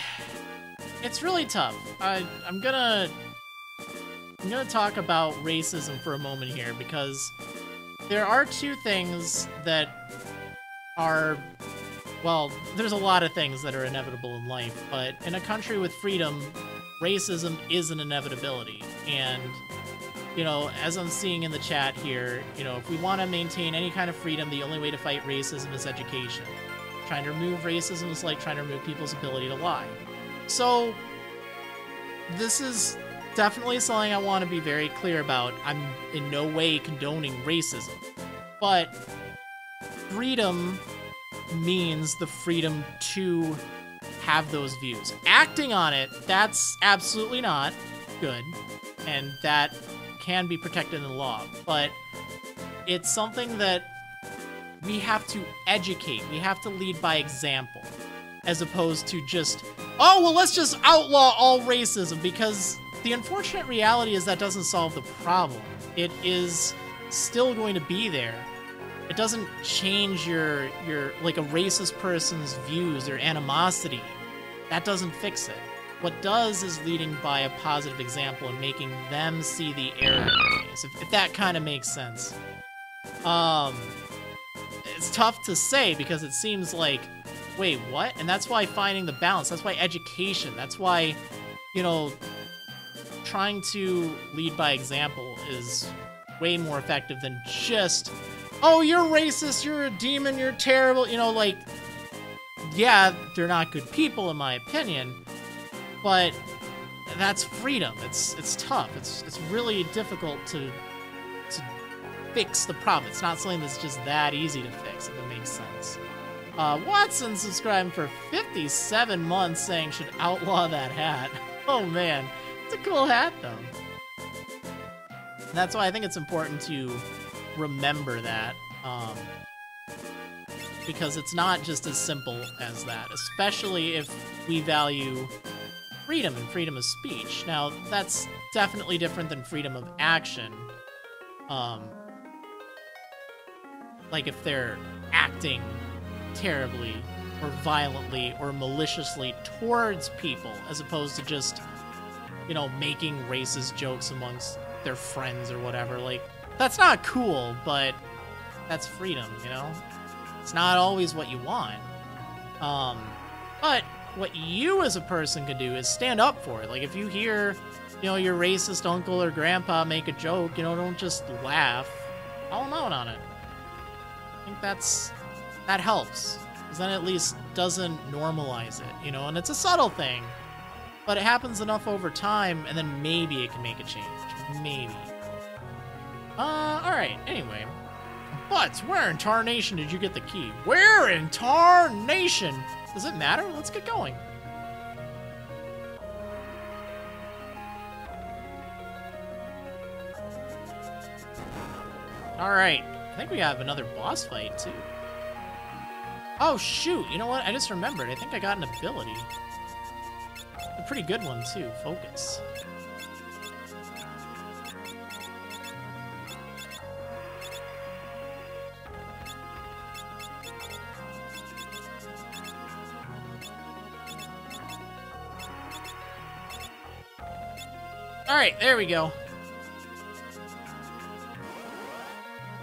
it's really tough. I'm gonna talk about racism for a moment here, because there are 2 things that are, well, there's a lot of things that are inevitable in life, but in a country with freedom, racism is an inevitability. And, you know, as I'm seeing in the chat here, you know, if we want to maintain any kind of freedom, the only way to fight racism is education. Trying to remove racism is like trying to remove people's ability to lie. So, this is definitely something I want to be very clear about. I'm in no way condoning racism. But freedom means the freedom to have those views. Acting on it, that's absolutely not good. And that can be protected in the law. But it's something that we have to educate. We have to lead by example. As opposed to just, oh, well, let's just outlaw all racism, because the unfortunate reality is that doesn't solve the problem. It is still going to be there. It doesn't change your like a racist person's views or animosity. That doesn't fix it. What does is leading by a positive example and making them see the error in the case, if that kind of makes sense. It's tough to say because it seems like, wait, what? And that's why finding the balance, that's why education, that's why, you know, trying to lead by example is way more effective than just, oh, you're racist, you're a demon, you're terrible, you know, like, yeah, they're not good people in my opinion, but that's freedom. It's tough. It's really difficult to fix the problem. It's not something that's just that easy to fix, if it makes sense. Watson subscribed for 57 months saying should outlaw that hat. Oh man, it's a cool hat though. And that's why I think it's important to remember that. Because it's not just as simple as that, especially if we value freedom and freedom of speech. Now, that's definitely different than freedom of action. Like if they're acting terribly or violently or maliciously towards people, as opposed to just, you know, making racist jokes amongst their friends or whatever. Like, that's not cool, but that's freedom, you know? It's not always what you want. But what you as a person can do is stand up for it. Like, if you hear, you know, your racist uncle or grandpa make a joke, you know, don't just laugh. Call them out on it. I think that helps. Because then at least doesn't normalize it, you know? And it's a subtle thing. But it happens enough over time, and then maybe it can make a change. Maybe. Alright, anyway. But where in tarnation did you get the key? Where in tarnation? Does it matter? Let's get going. Alright. I think we have another boss fight, too. Oh, shoot. You know what? I just remembered. I think I got an ability. A pretty good one, too. Focus. Alright, there we go.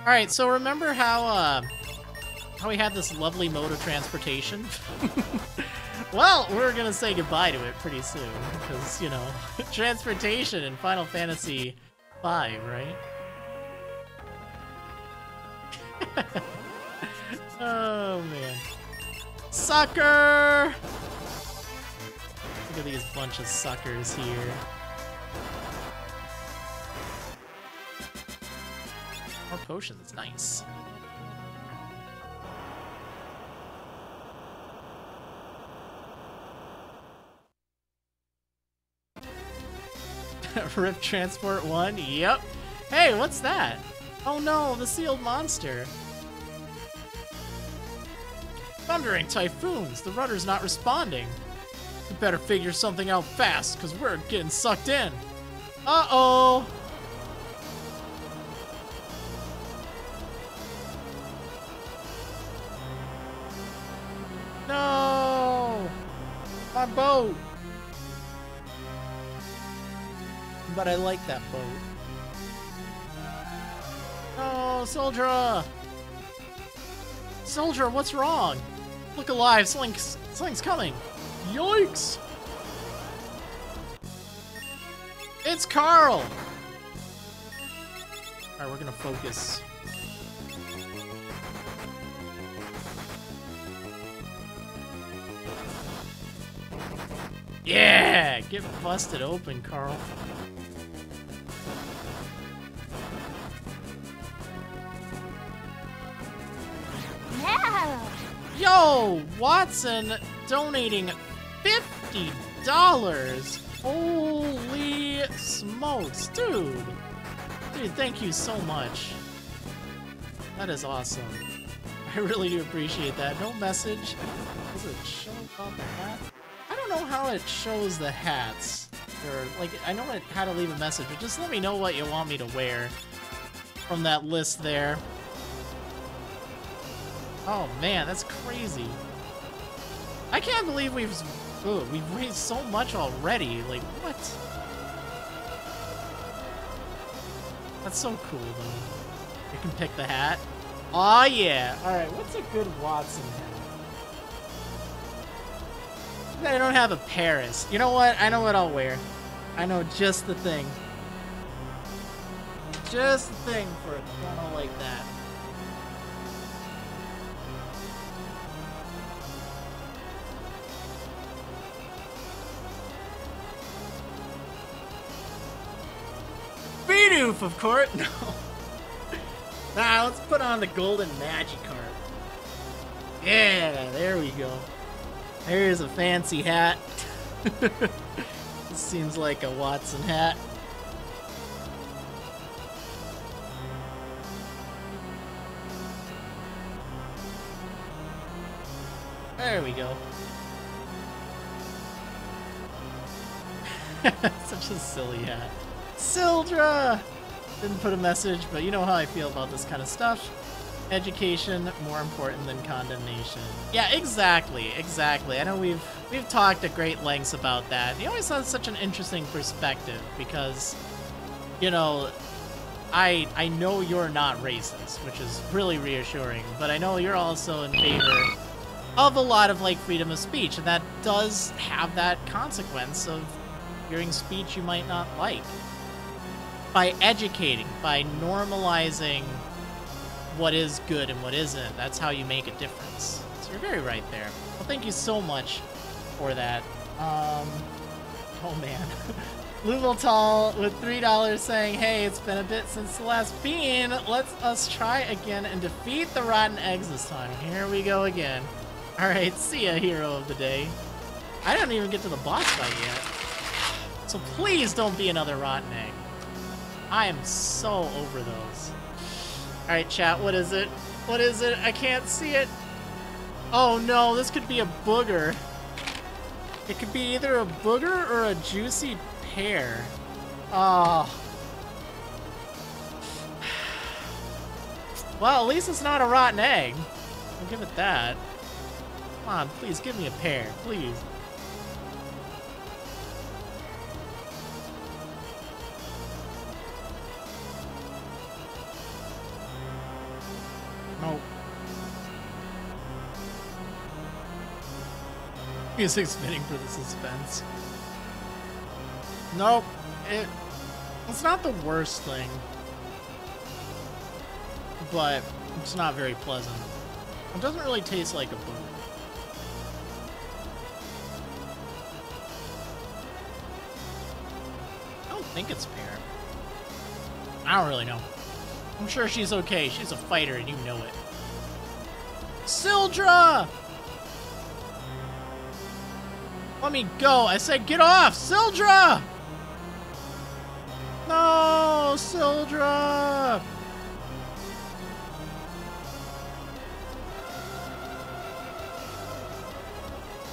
Alright, so remember how we had this lovely mode of transportation? Well, we're gonna say goodbye to it pretty soon, because, you know, transportation in Final Fantasy V, right? Oh, man. Sucker! Look at these bunch of suckers here. More potions, nice. Rip Transport 1? Yep. Hey, what's that? Oh no, the sealed monster. Thundering typhoons, the rudder's not responding. We better figure something out fast, because we're getting sucked in. Uh-oh! No! My boat! But I like that boat. No, Soldier! Soldier, what's wrong? Look alive, something's coming! Yikes! It's Carl! Alright, we're gonna focus. Yeah! Get busted open, Carl. Yeah! Yo! Watson donating $50! Holy smokes, dude! Dude, thank you so much. That is awesome. I really do appreciate that. No message. Does it show about the hat? I don't know how it shows the hats. Or, like, I know how to leave a message, but just let me know what you want me to wear from that list there. Oh man, that's crazy. I can't believe we've raised so much already. Like, what? That's so cool, though. You can pick the hat. Aw, yeah. Alright, what's a good Watson hat? I don't have a Paris. You know what? I know what I'll wear. I know just the thing. Just the thing for a channel like that. Bidoof, of course. No. Nah, let's put on the golden Magikarp. Yeah, there we go. There's a fancy hat. This seems like a Watson hat. There we go. Such a silly hat. Sildra! Didn't put a message, but you know how I feel about this kind of stuff. Education more important than condemnation. Yeah, exactly, exactly. I know we've talked at great lengths about that. He always has such an interesting perspective because, you know, I know you're not racist, which is really reassuring, but I know you're also in favor of a lot of like freedom of speech, and that does have that consequence of hearing speech you might not like. By educating, by normalizing what is good and what isn't, that's how you make a difference. So you're very right there. Well, thank you so much for that. Oh man. Luvaltal with $3 saying, hey, it's been a bit since the last bean. Let us try again and defeat the rotten eggs this time. Here we go again. Alright, see ya, hero of the day. I didn't even get to the boss fight yet. So please don't be another rotten egg. I am so over those. Alright, chat, what is it? What is it? I can't see it. Oh no, this could be a booger. It could be either a booger or a juicy pear. Oh. Well, at least it's not a rotten egg. I'll give it that. Come on, please give me a pear, please. Nope. Music spinning for the suspense. Nope. It's not the worst thing. But it's not very pleasant. It doesn't really taste like a booger. I don't think it's pear. I don't really know. I'm sure she's okay. She's a fighter and you know it. Sildra! Let me go. I said get off! Sildra! No! Sildra!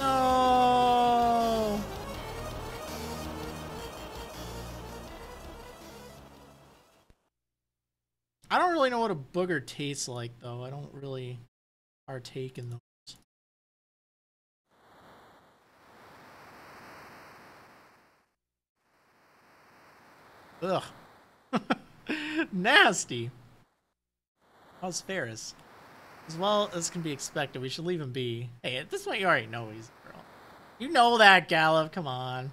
No! I don't really know what a booger tastes like, though. I don't really partake in those. Ugh. Nasty. How's Ferris? As well as can be expected, we should leave him be. Hey, at this point you already know he's a girl. You know that, Gallup. Come on.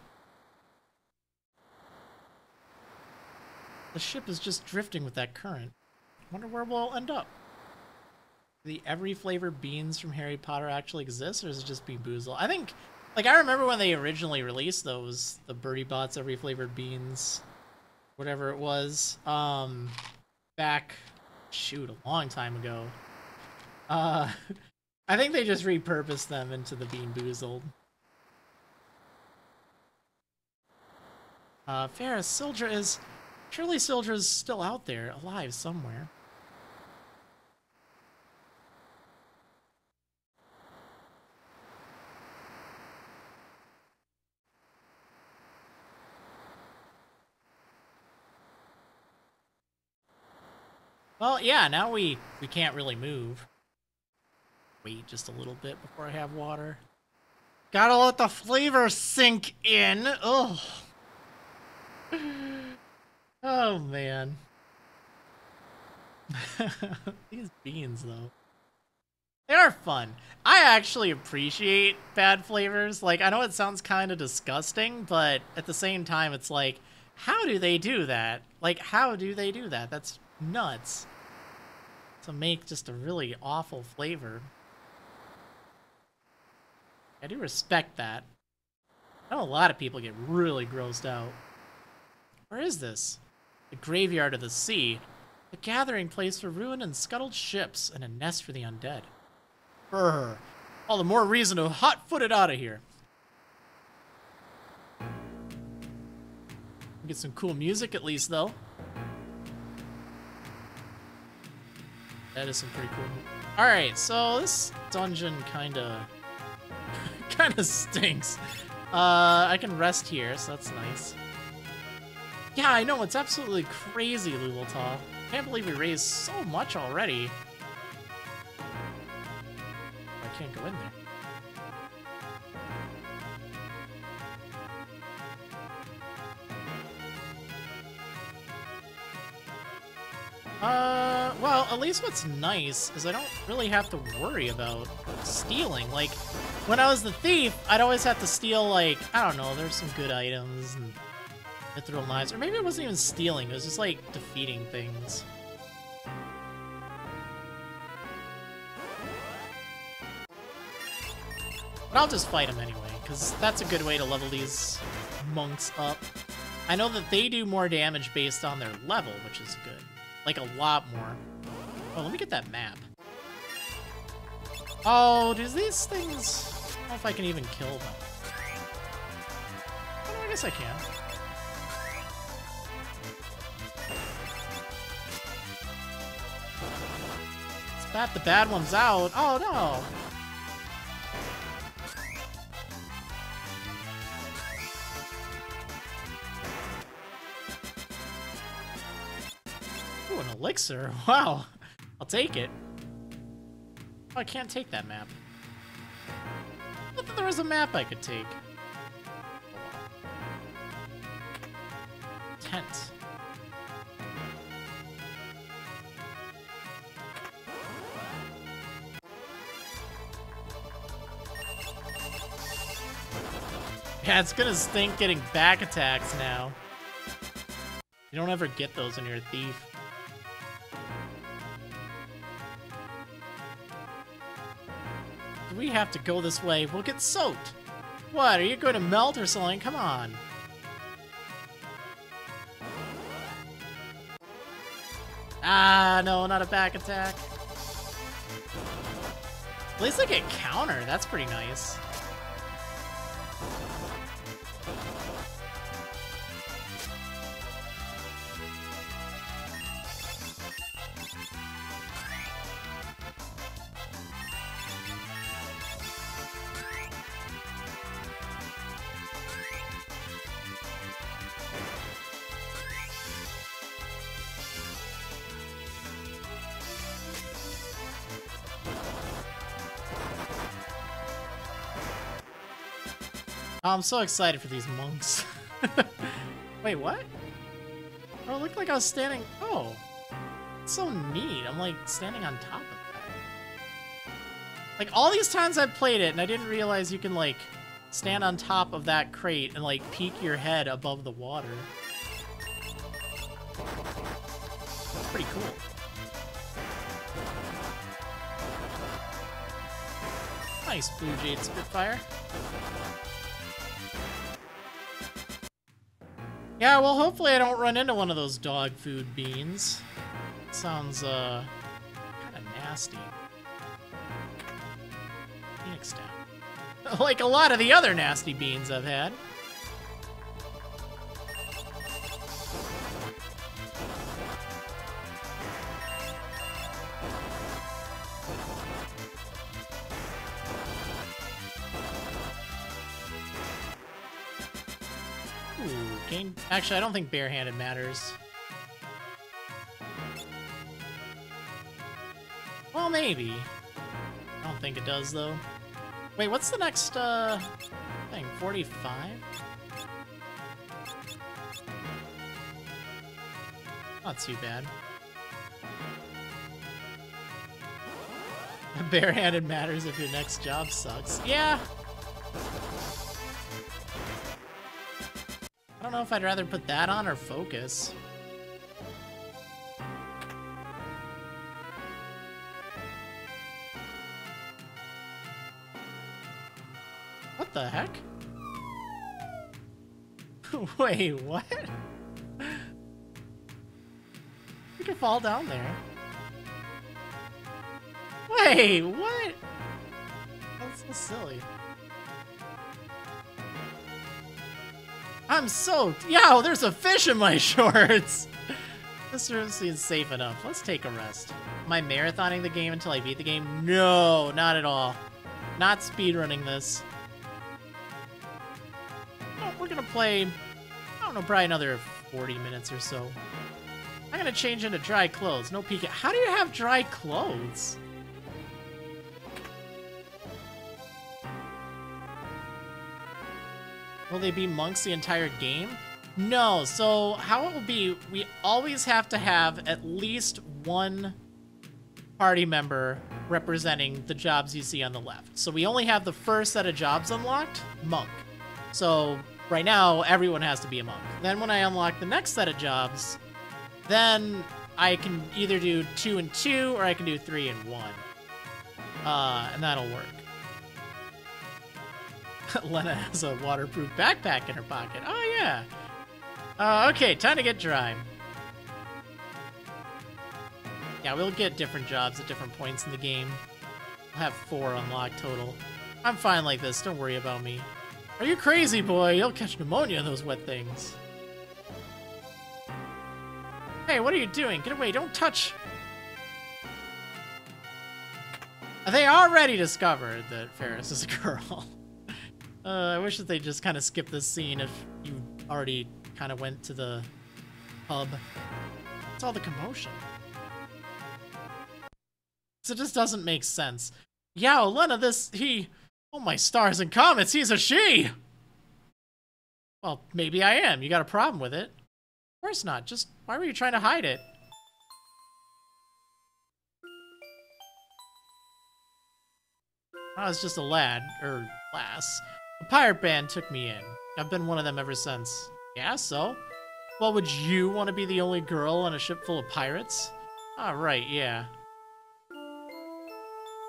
The ship is just drifting with that current. Wonder where we'll end up. Do the every flavor beans from Harry Potter actually exist, or is it just Bean Boozled? I think, like, I remember when they originally released those, the Birdie Bots every flavored beans, whatever it was, back, shoot, a long time ago. I think they just repurposed them into the Bean Boozled. Ferris, Sildra is... Surely Sildra's still out there, alive somewhere. Well, yeah, now we can't really move. Wait just a little bit before I have water. Gotta let the flavor sink in. Ugh. Oh, man. These beans, though. They are fun. I actually appreciate bad flavors. Like, I know it sounds kind of disgusting, but at the same time, it's like, how do they do that? Like, how do they do that? That's nuts. To make just a really awful flavor. I do respect that. I know a lot of people get really grossed out. Where is this? The graveyard of the sea. A gathering place for ruined and scuttled ships, and a nest for the undead. Brr. All the more reason to hot-foot it out of here. Get some cool music at least, though. That is some pretty cool. Alright, so this dungeon kinda stinks. I can rest here, so that's nice. Yeah, I know, it's absolutely crazy, Lulata. Can't believe we raised so much already. I can't go in there. Well, at least what's nice is I don't really have to worry about stealing. Like, when I was the thief, I'd always have to steal, like, I don't know, there's some good items and mithril knives. Or maybe it wasn't even stealing, it was just, like, defeating things. But I'll just fight them anyway, because that's a good way to level these monks up. I know that they do more damage based on their level, which is good. Like, a lot more. Oh, let me get that map. Oh, do these things... I don't know if I can even kill them. Oh, I guess I can. Let's bat the bad ones out. Oh, no! Ooh, an elixir. Wow. I'll take it. Oh, I can't take that map. I thought there was a map I could take. Tent. Yeah, it's gonna stink getting back attacks now. You don't ever get those when you're a thief. Do we have to go this way? We'll get soaked. What, are you going to melt or something? Come on. Ah, no, not a back attack. At least I get counter. That's pretty nice. I'm so excited for these monks. Wait, what? Oh, it looked like I was standing... Oh. It's so neat. I'm, like, standing on top of that. Like, all these times I've played it, and I didn't realize you can, like, stand on top of that crate and, like, peek your head above the water. That's pretty cool. Nice, Blue Jade Spitfire. Yeah, well, hopefully I don't run into one of those dog food beans. Sounds, kind of nasty. Phoenix down. Like a lot of the other nasty beans I've had. Actually, I don't think barehanded matters. Well, maybe. I don't think it does, though. Wait, what's the next, thing? 45? Not too bad. Barehanded matters if your next job sucks. Yeah! I don't know if I'd rather put that on or focus. What the heck? Wait, what? You can fall down there. Wait, what? That's so silly. I'm soaked. Yo, there's a fish in my shorts. This room seems safe enough. Let's take a rest. Am I marathoning the game until I beat the game? No, not at all. Not speedrunning this. Oh, we're gonna play, I don't know, probably another 40 minutes or so. I'm gonna change into dry clothes. No peek. How do you have dry clothes? Will they be monks the entire game? No, so how it will be, we always have to have at least one party member representing the jobs you see on the left. So we only have the first set of jobs unlocked, monk. So right now, everyone has to be a monk. Then when I unlock the next set of jobs, then I can either do 2 and 2, or I can do 3 and 1. And that'll work. Lena has a waterproof backpack in her pocket. Oh, yeah. Okay, time to get dry. Yeah, we'll get different jobs at different points in the game. I'll have 4 unlocked total. I'm fine like this, don't worry about me. Are you crazy, boy? You'll catch pneumonia in those wet things. Hey, what are you doing? Get away, don't touch! They already discovered that Ferris is a girl. I wish that they just kind of skipped this scene if you already kind of went to the pub. It's all the commotion. So it just doesn't make sense. Yeah, Lena, oh my stars and comets, he's a she! Well, maybe I am. You got a problem with it? Of course not. Just, why were you trying to hide it? I was just a lad, or lass. A pirate band took me in. I've been one of them ever since. Yeah, so? Well, would you want to be the only girl on a ship full of pirates? Ah, right, yeah.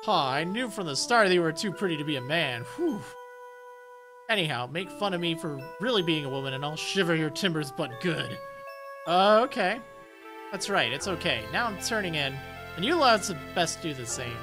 I knew from the start that you were too pretty to be a man. Whew. Anyhow, make fun of me for really being a woman and I'll shiver your timbers but good. Okay. That's right, it's okay. Now I'm turning in, and you lads had best do the same.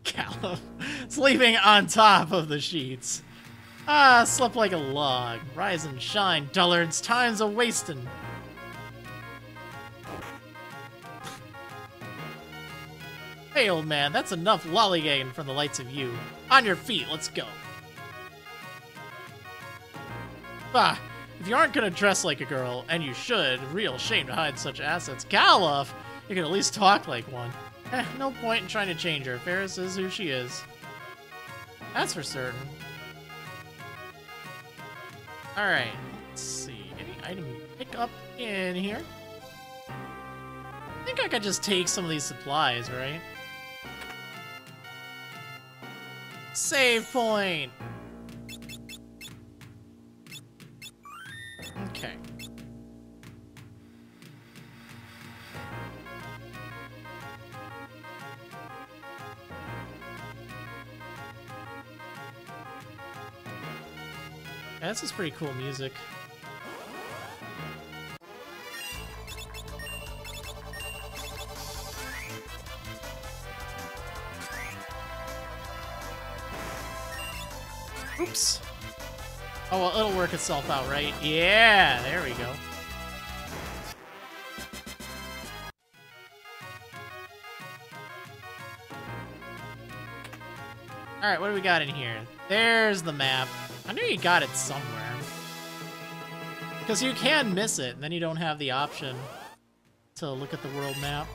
Callum, sleeping on top of the sheets. Ah, slept like a log. Rise and shine, dullards. Time's a-wastin'. Hey, old man, that's enough lollygagging from the lights of you. On your feet, let's go. Bah, if you aren't gonna dress like a girl, and you should, real shame to hide such assets. Callum, you can at least talk like one. No point in trying to change her. Ferris is who she is. That's for certain. Alright, let's see. Any item pick up in here? I think I could just take some of these supplies, right? Save point! Okay. Yeah, this is pretty cool music. Oops. Oh, well, it'll work itself out, right? Yeah, there we go. Alright, what do we got in here? There's the map. I knew you got it somewhere. Because you can miss it, and then you don't have the option to look at the world map.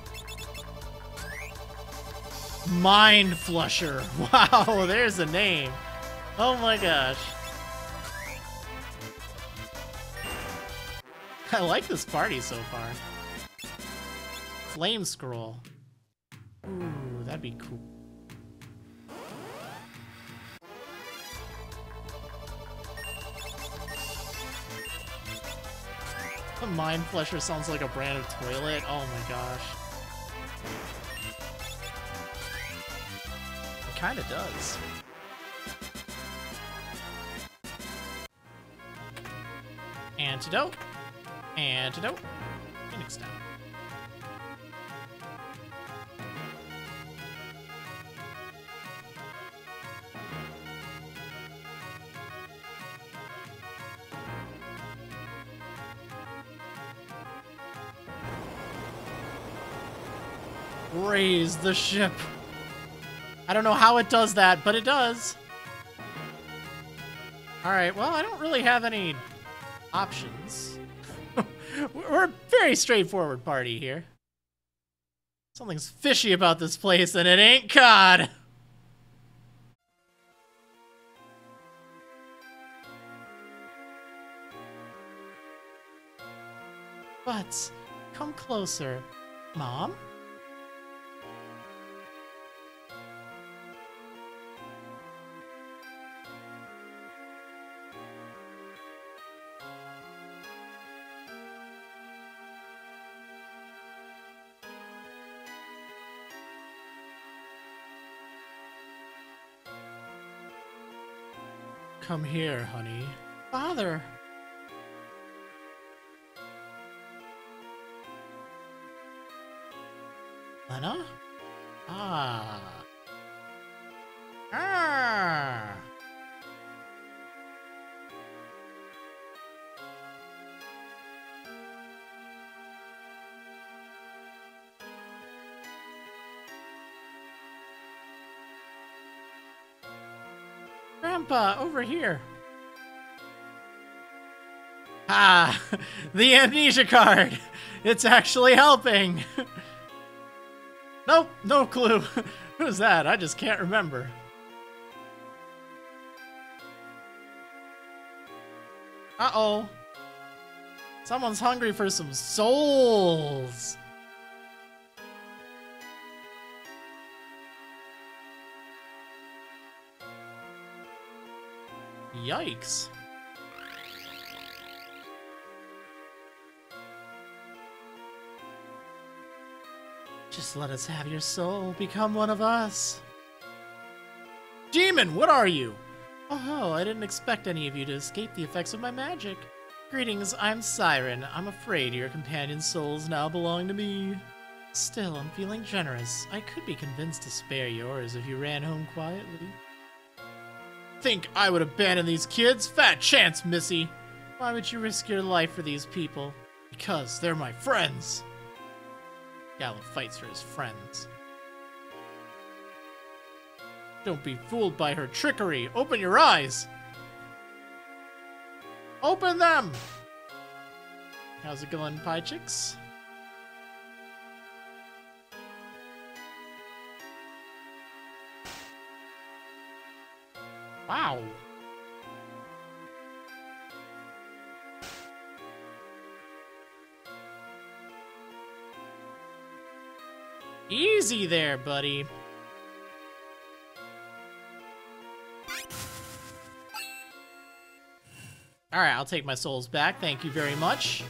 Mind Flusher. Wow, there's a name. Oh my gosh. I like this party so far. Flame Scroll. Ooh, that'd be cool. The Mind Flusher sounds like a brand of toilet. Oh my gosh. kind of does. Antidote. Antidote. Phoenix down. Raise the ship. I don't know how it does that, but it does. Alright, well, I don't really have any options. We're a very straightforward party here. Something's fishy about this place, and it ain't COD. But, come closer. Mom? Come here, honey. Father! Lena? Ah. Ah! Grandpa, over here. Ah, the amnesia card. It's actually helping. Nope, no clue. Who's that? I just can't remember. Uh-oh. Someone's hungry for some souls. Yikes. Just let us have your soul. Become one of us. Demon, what are you? Oh, I didn't expect any of you to escape the effects of my magic. Greetings, I'm Siren. I'm afraid your companion's souls now belong to me. Still, I'm feeling generous. I could be convinced to spare yours if you ran home quietly. Think I would abandon these kids? Fat chance, Missy! Why would you risk your life for these people? Because they're my friends! Gallop fights for his friends. Don't be fooled by her trickery! Open your eyes! Open them! How's it going, Pie Chicks? Wow. Easy there, buddy. Alright, I'll take my souls back. Thank you very much.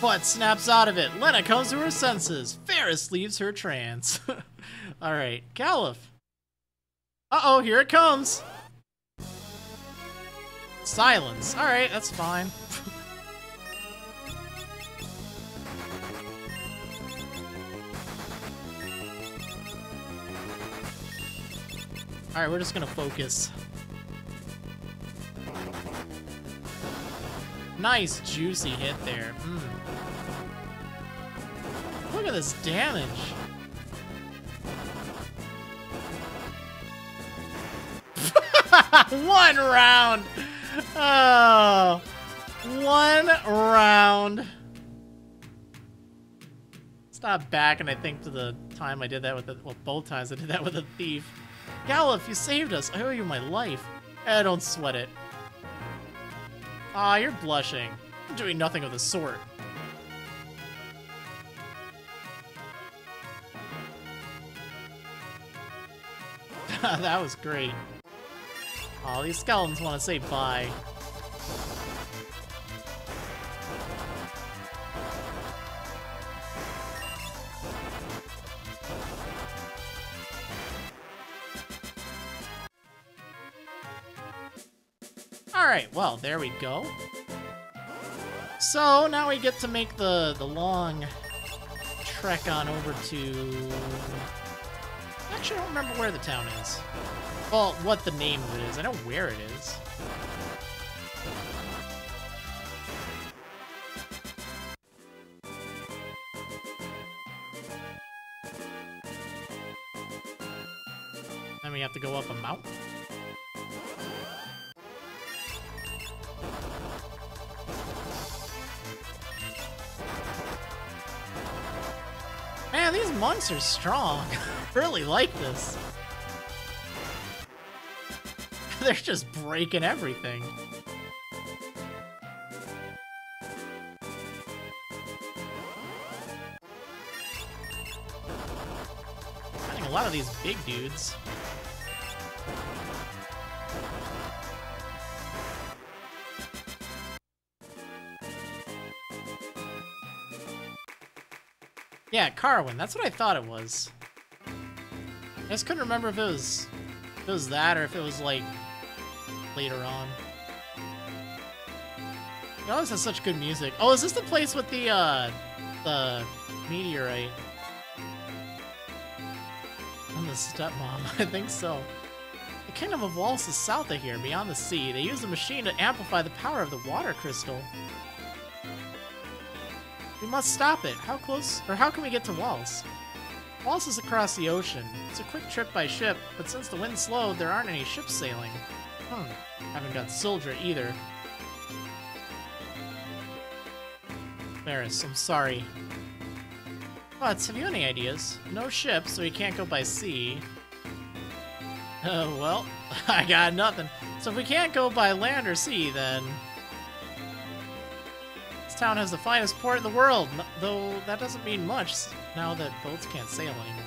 Butt snaps out of it. Lena comes to her senses. Ferris leaves her trance. Alright, Caliph. Uh-oh, here it comes! Silence. Alright, that's fine. Alright, we're just gonna focus. Nice, juicy hit there. Look at this damage. One round! Oh, 1 round. Stop back, and I think to the time I did that with the, well, both times I did that with a thief. Galuf, you saved us. I owe you my life. Don't sweat it. Aw, you're blushing. I'm doing nothing of the sort. That was great. Aw, these skeletons want to say bye. Alright, well, there we go. So, now we get to make the long trek on over to... Actually, I don't remember where the town is. Well, what the name of it is. I know where it is. Then we have to go up a mountain. Man, these monks are strong. I really like this. They're just breaking everything. I think a lot of these big dudes. Yeah, Carwin, that's what I thought it was. I just couldn't remember if it was that or if it was like later on. It always has such good music. Oh, is this the place with the meteorite? And the stepmom, I think so. The Kingdom of Waltz is south of here, beyond the sea. They use a machine to amplify the power of the water crystal. We must stop it. How close, or how can we get to Waltz? Waltz is across the ocean. It's a quick trip by ship, but since the wind slowed, there aren't any ships sailing. Haven't got Sildra either. Varys, I'm sorry. But, have you any ideas? No ships, so we can't go by sea. Well, I got nothing. So if we can't go by land or sea, then... This town has the finest port in the world, though that doesn't mean much now that boats can't sail anymore.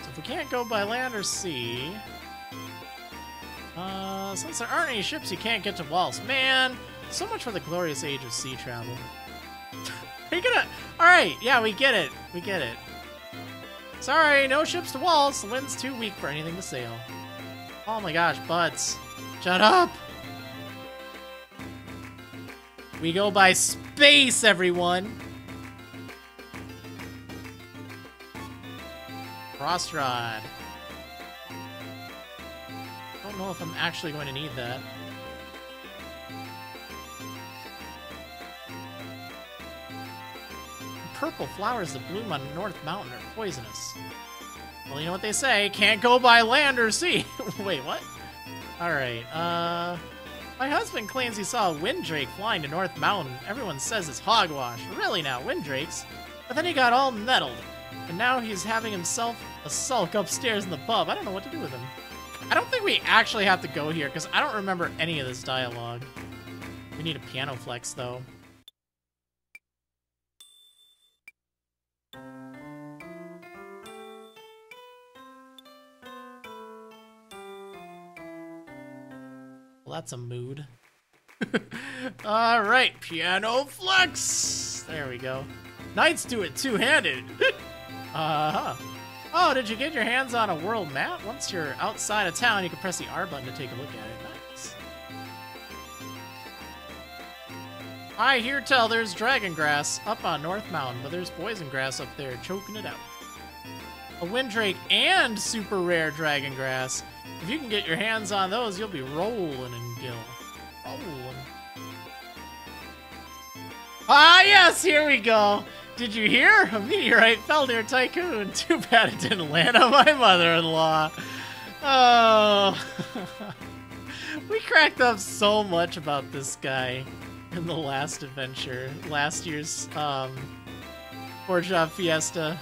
So if we can't go by land or sea... since there aren't any ships, you can't get to Waltz. Man, so much for the glorious age of sea travel. Are you gonna... Alright, yeah, we get it. We get it. Sorry, no ships to Waltz. The wind's too weak for anything to sail. Oh my gosh, butts. Shut up! We go by space, everyone! Crossrod. I don't know if I'm actually going to need that. Purple flowers that bloom on North Mountain are poisonous. Well, you know what they say, can't go by land or sea. Wait, what? Alright, my husband claims he saw a windrake flying to North Mountain. Everyone says it's hogwash. Really now, windrakes? But then he got all nettled. And now he's having himself a sulk upstairs in the pub. I don't know what to do with him. I don't think we actually have to go here, because I don't remember any of this dialogue. We need a piano flex, though. Well, that's a mood. Alright, piano flex! There we go. Knights do it two-handed! Uh-huh. Oh, did you get your hands on a world map? Once you're outside of town, you can press the R button to take a look at it. Nice. I hear tell there's dragon grass up on North Mountain, but there's poison grass up there choking it out. A windrake and super rare dragon grass. If you can get your hands on those, you'll be rolling in gil. Rolling. Ah, yes, here we go. Did you hear? A meteorite fell near Tycoon. Too bad it didn't land on my mother-in-law. Oh. We cracked up so much about this guy in the last adventure. Last year's Job Fiesta.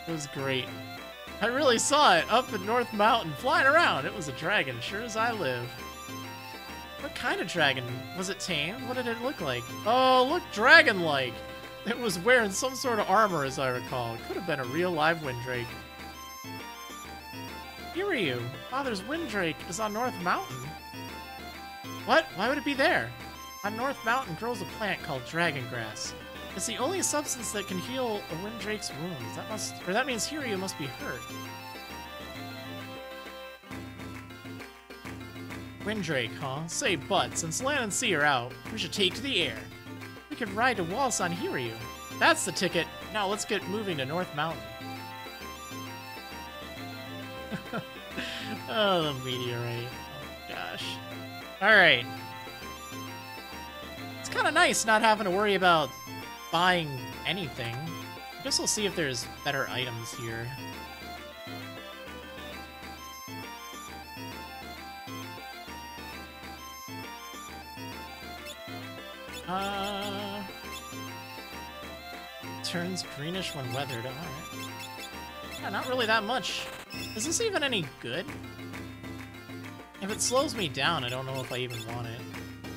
It was great. I really saw it up in North Mountain, flying around. It was a dragon, sure as I live. What kind of dragon? Was it tame? What did it look like? Oh, look dragon-like. It was wearing some sort of armor, as I recall. It could have been a real live windrake. Kiryu, Father's windrake is on North Mountain. What? Why would it be there? On North Mountain grows a plant called dragon grass. It's the only substance that can heal a windrake's wounds. That means Kiryu must be hurt. Windrake, huh? Say, but since land and sea are out, we should take to the air. We could ride to Wallace on Hiryu. That's the ticket. Now let's get moving to North Mountain. Oh, the meteorite. Oh, gosh. Alright. It's kind of nice not having to worry about buying anything. I guess we'll see if there's better items here. Turns greenish when weathered. Alright. Yeah, not really that much. Is this even any good? If it slows me down, I don't know if I even want it.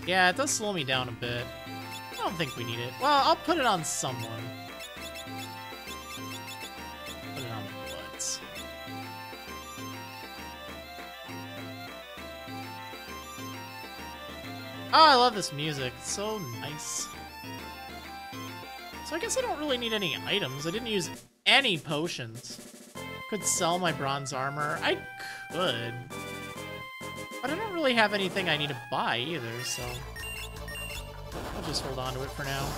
Yeah, it does slow me down a bit. I don't think we need it. Well, I'll put it on someone. Put it on Bloods. Oh, I love this music. It's so nice. So I guess I don't really need any items. I didn't use any potions. Could sell my bronze armor. I could. But I don't really have anything I need to buy either, so... I'll just hold on to it for now.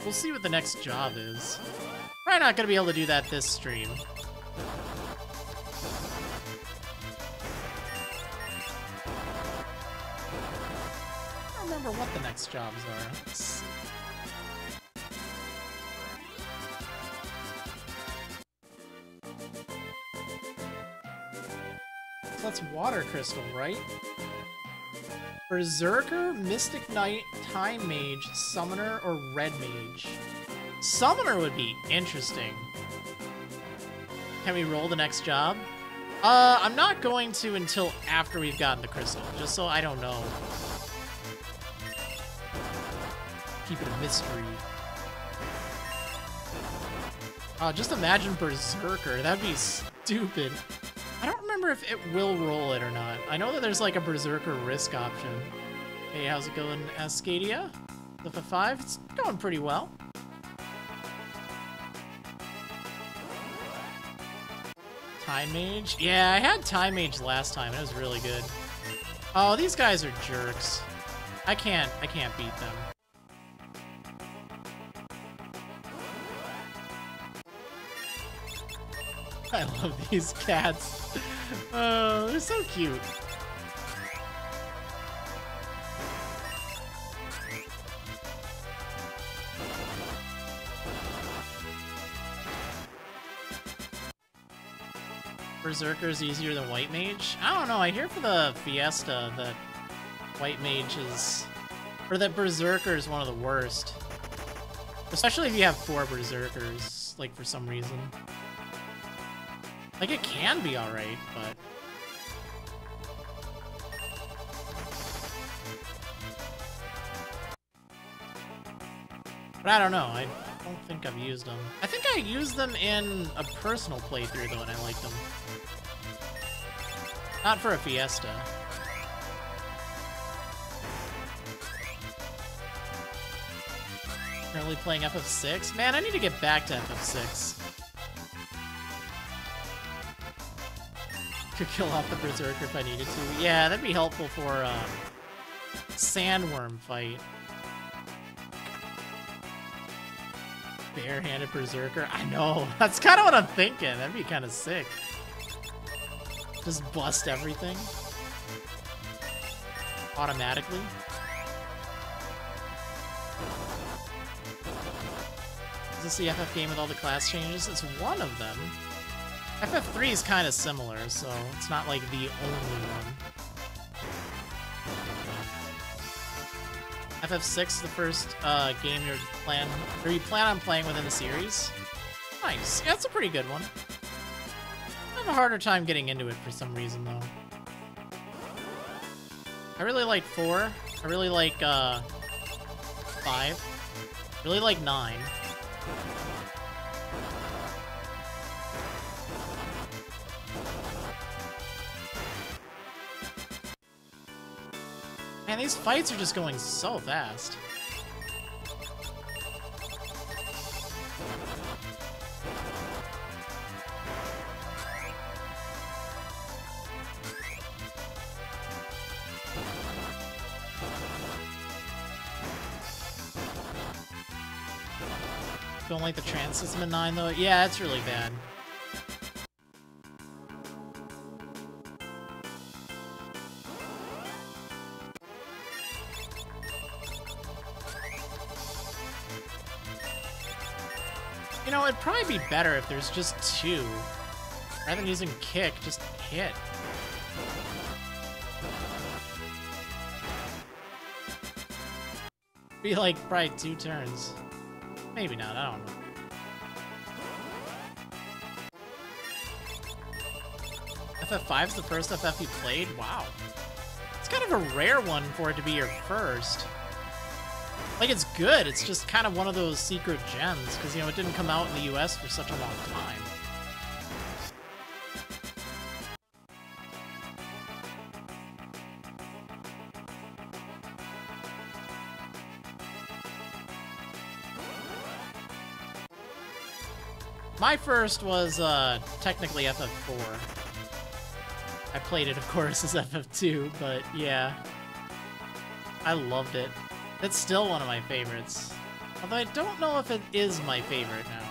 We'll see what the next job is. Probably not gonna be able to do that this stream. I don't remember what the next jobs are. Let's see. So that's Water Crystal, right? Berserker, Mystic Knight, Time Mage, Summoner, or Red Mage? Summoner would be interesting. Can we roll the next job? I'm not going to until after we've gotten the crystal, just so I don't know. Keep it a mystery. Just imagine Berserker. That'd be stupid. I don't remember if it will roll it or not. I know that there's like a Berserker risk option. Hey, how's it going, Ascadia? The F5? It's going pretty well. Time Mage? Yeah, I had Time Mage last time. It was really good. Oh, these guys are jerks. I can't beat them. I love these cats. Oh, they're so cute. Berserker's easier than White Mage? I don't know, I hear for the Fiesta that White Mage is... or that Berserker is one of the worst. Especially if you have 4 Berserkers, like, for some reason. Like, it can be alright, but... But I don't know, I don't think I've used them. I think I used them in a personal playthrough, though, and I liked them. Not for a Fiesta. Currently playing FF6? Man, I need to get back to FF6. Could kill off the Berserker if I needed to. Yeah, that'd be helpful for Sandworm fight. Barehanded Berserker? I know. That's kind of what I'm thinking. That'd be kind of sick. Just bust everything. Automatically. Is this the FF game with all the class changes? It's one of them. FF3 is kind of similar, so it's not like the only one. FF6 the first game you plan on playing within the series. Nice. Yeah, that's a pretty good one. I have a harder time getting into it for some reason, though. I really like 4. I really like 5. Really like 9. Man, these fights are just going so fast. Don't like the trans system in 9, though. Yeah, it's really bad. You know, it'd probably be better if there's just 2. Rather than using kick, just hit. Be like probably 2 turns. Maybe not, I don't know. FF5's the first FF you played? Wow. It's kind of a rare one for it to be your first. Like, it's good, it's just kind of one of those secret gems, because, you know, it didn't come out in the US for such a long time. My first was, technically FF4. I played it, of course, as FF2, but yeah. I loved it. It's still one of my favorites. Although I don't know if it is my favorite now.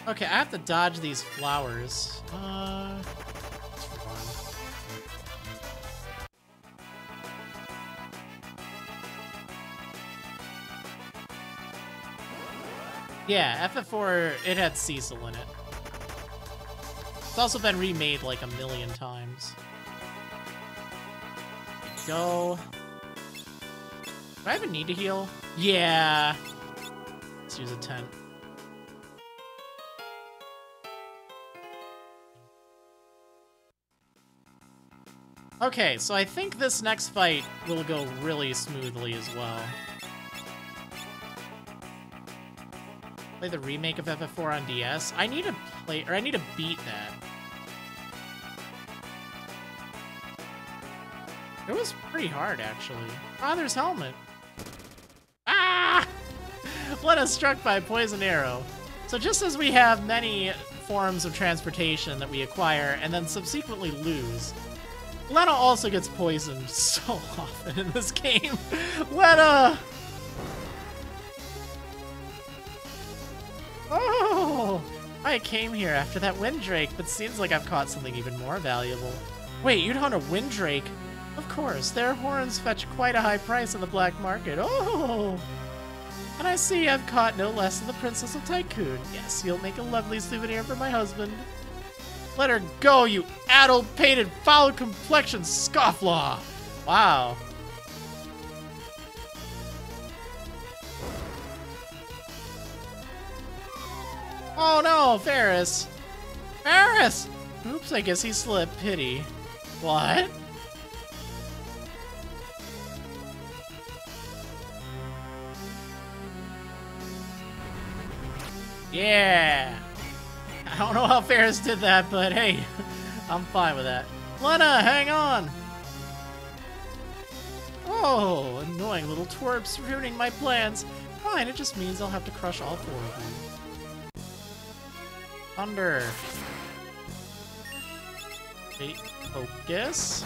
Okay, I have to dodge these flowers. Let's run. Yeah, FF4, it had Cecil in it. It's also been remade like a million times. Go. Do I even need to heal? Yeah. Let's use a tent. Okay, so I think this next fight will go really smoothly as well. Play the remake of FF4 on DS. I need to play, or I need to beat that. It was pretty hard, actually. Father's helmet. Ah! Lena struck by a poison arrow. So just as we have many forms of transportation that we acquire and then subsequently lose, Lena also gets poisoned so often in this game. Lena! Oh! I came here after that Windrake, but seems like I've caught something even more valuable. Wait, you'd hunt a Windrake? Of course, their horns fetch quite a high price on the black market. Oh! And I see I've caught no less than the Princess of Tycoon. Yes, you'll make a lovely souvenir for my husband. Let her go, you addle-pated, foul-complexioned scofflaw! Wow. Oh no, Ferris! Ferris! Oops, I guess he slipped. Pity. What? Yeah! I don't know how Ferris did that, but hey, I'm fine with that. Lena, hang on! Oh, annoying little twerps ruining my plans. Fine, it just means I'll have to crush all 4 of you. Thunder. Wait, focus.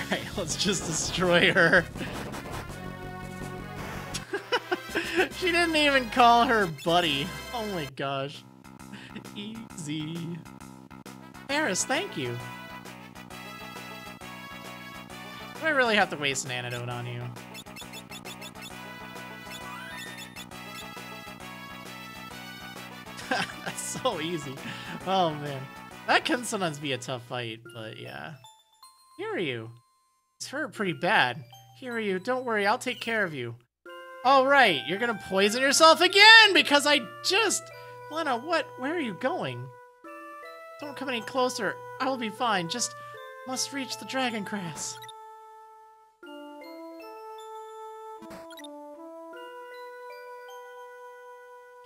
Alright, let's just destroy her. She didn't even call her buddy. Oh my gosh. Easy. Ferris, thank you. Do I really have to waste an antidote on you? That's so easy. Oh man. That can sometimes be a tough fight, but yeah. Hiryu. It's hurt pretty bad. Hiryu, don't worry, I'll take care of you. Oh right, you're gonna poison yourself again because I just... Lena, what? Where are you going? Don't come any closer. I will be fine. Just must reach the dragon grass.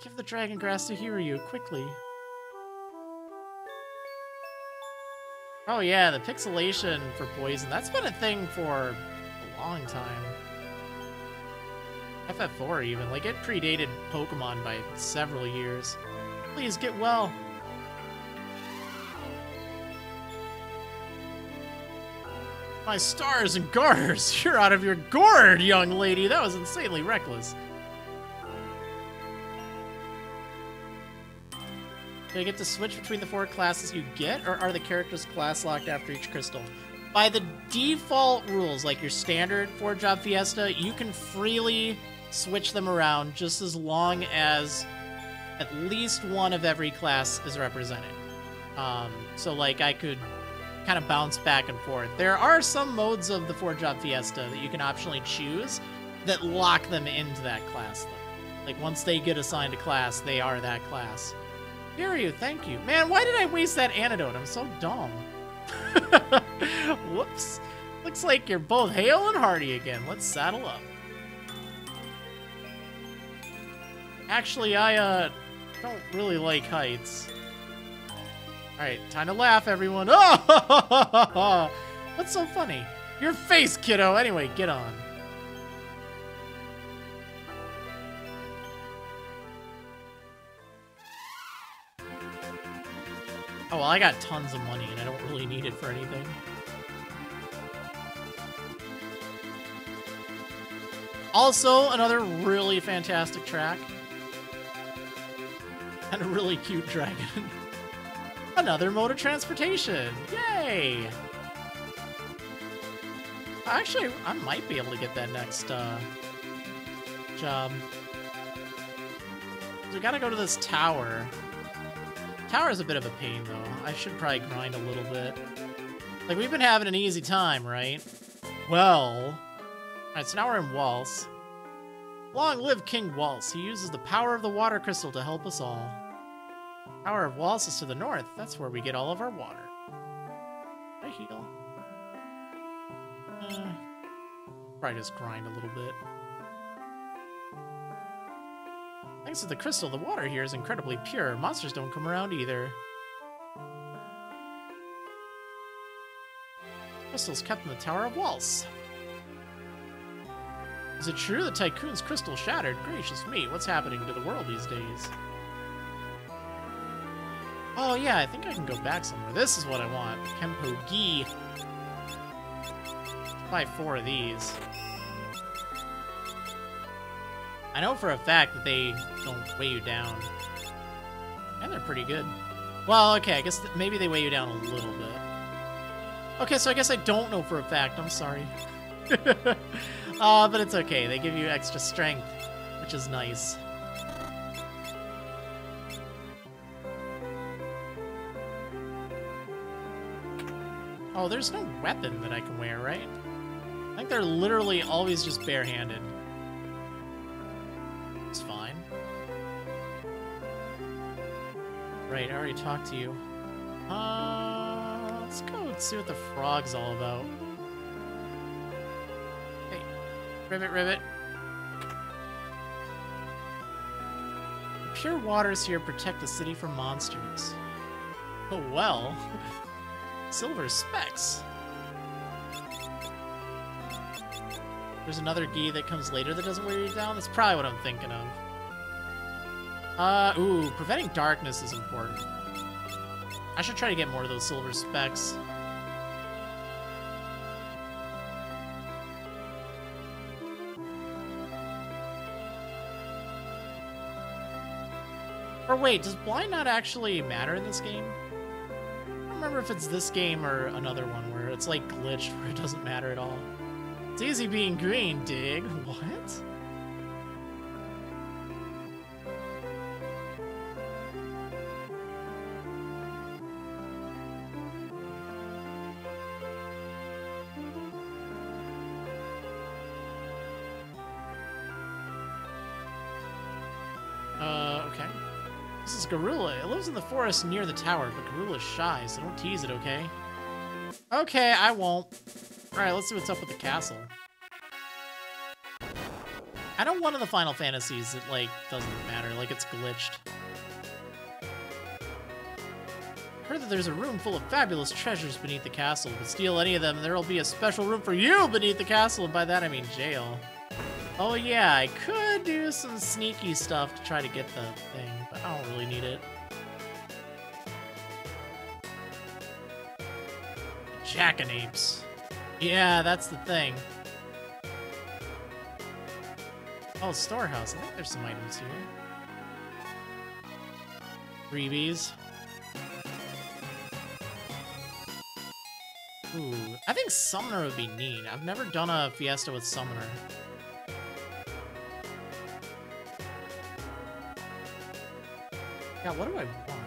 Give the dragon grass to Hiryu, quickly. Oh yeah, the pixelation for poison. That's been a thing for a long time. FF4 even, like it predated Pokemon by several years. Please get well. My stars and garters! You're out of your gourd, young lady! That was insanely reckless. Do I get to switch between the 4 classes you get, or are the characters class locked after each crystal? By the default rules, like your standard for Job Fiesta, you can freely switch them around just as long as at least one of every class is represented. So like I could kind of bounce back and forth. There are some modes of the 4 Job Fiesta that you can optionally choose that lock them into that class. Like once they get assigned a class, they are that class. Kiryu, thank you. Man, why did I waste that antidote? I'm so dumb. Whoops. Looks like you're both hale and hearty again. Let's saddle up. Actually, I don't really like heights. Alright, time to laugh, everyone. Oh! What's so funny? Your face, kiddo. Anyway, get on. Oh, well, I got tons of money, and I don't really need it for anything. Also, another really fantastic track. And a really cute dragon. Another mode of transportation! Yay! Actually, I might be able to get that next, job. We gotta go to this tower. Tower's a bit of a pain, though. I should probably grind a little bit. Like, we've been having an easy time, right? Well... Alright, so now we're in Waltz. Long live King Waltz. He uses the power of the water crystal to help us all. Tower of Waltz is to the north. That's where we get all of our water. I heal. Probably just grind a little bit. Thanks to the crystal, the water here is incredibly pure. Monsters don't come around either. Crystal's kept in the Tower of Waltz. Is it true that Tycoon's crystal shattered? Gracious me, what's happening to the world these days? Oh yeah, I think I can go back somewhere. This is what I want. Kempo Gi. Buy 4 of these. I know for a fact that they don't weigh you down. And they're pretty good. Well, okay, I guess maybe they weigh you down a little bit. Okay, so I guess I don't know for a fact. I'm sorry. But it's okay. They give you extra strength, which is nice. Oh, there's no weapon that I can wear, right? I think they're literally always just barehanded. It's fine. Right, I already talked to you. Let's go and see what the frog's all about. Hey, ribbit, ribbit. The pure waters here protect the city from monsters. Oh well. Silver specks. There's another gi that comes later that doesn't wear you down. That's probably what I'm thinking of. Ooh, preventing darkness is important. I should try to get more of those silver specks. Or wait, does blind not actually matter in this game? I don't remember if it's this game or another one where it's like glitched where it doesn't matter at all. It's easy being green, dig. What? Okay. This is Gorilla. It lives in the forest near the tower, but Gorilla's shy, so don't tease it, okay? Okay, I won't. Alright, let's see what's up with the castle. I know one of the Final Fantasies that, like, doesn't matter. Like, it's glitched. I heard that there's a room full of fabulous treasures beneath the castle. But steal any of them, and there will be a special room for you beneath the castle, and by that I mean jail. Oh yeah, I could do some sneaky stuff to try to get the thing, but I don't really need it. Jackanapes. Yeah, that's the thing. Oh, storehouse. I think there's some items here. Freebies. Ooh, I think Summoner would be neat. I've never done a Fiesta with Summoner. Yeah, what do I want?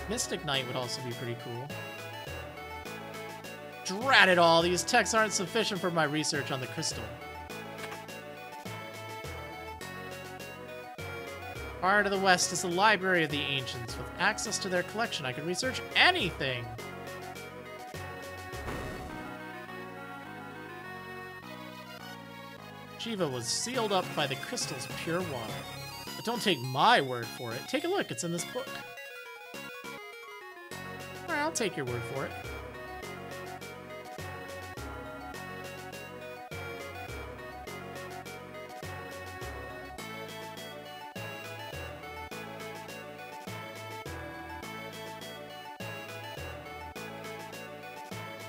Mystic Knight would also be pretty cool. Drat it all, these texts aren't sufficient for my research on the crystal. Far to the west is the Library of the Ancients. With access to their collection, I can research anything! Shiva was sealed up by the crystal's pure water. But don't take my word for it. Take a look, it's in this book. Alright, I'll take your word for it.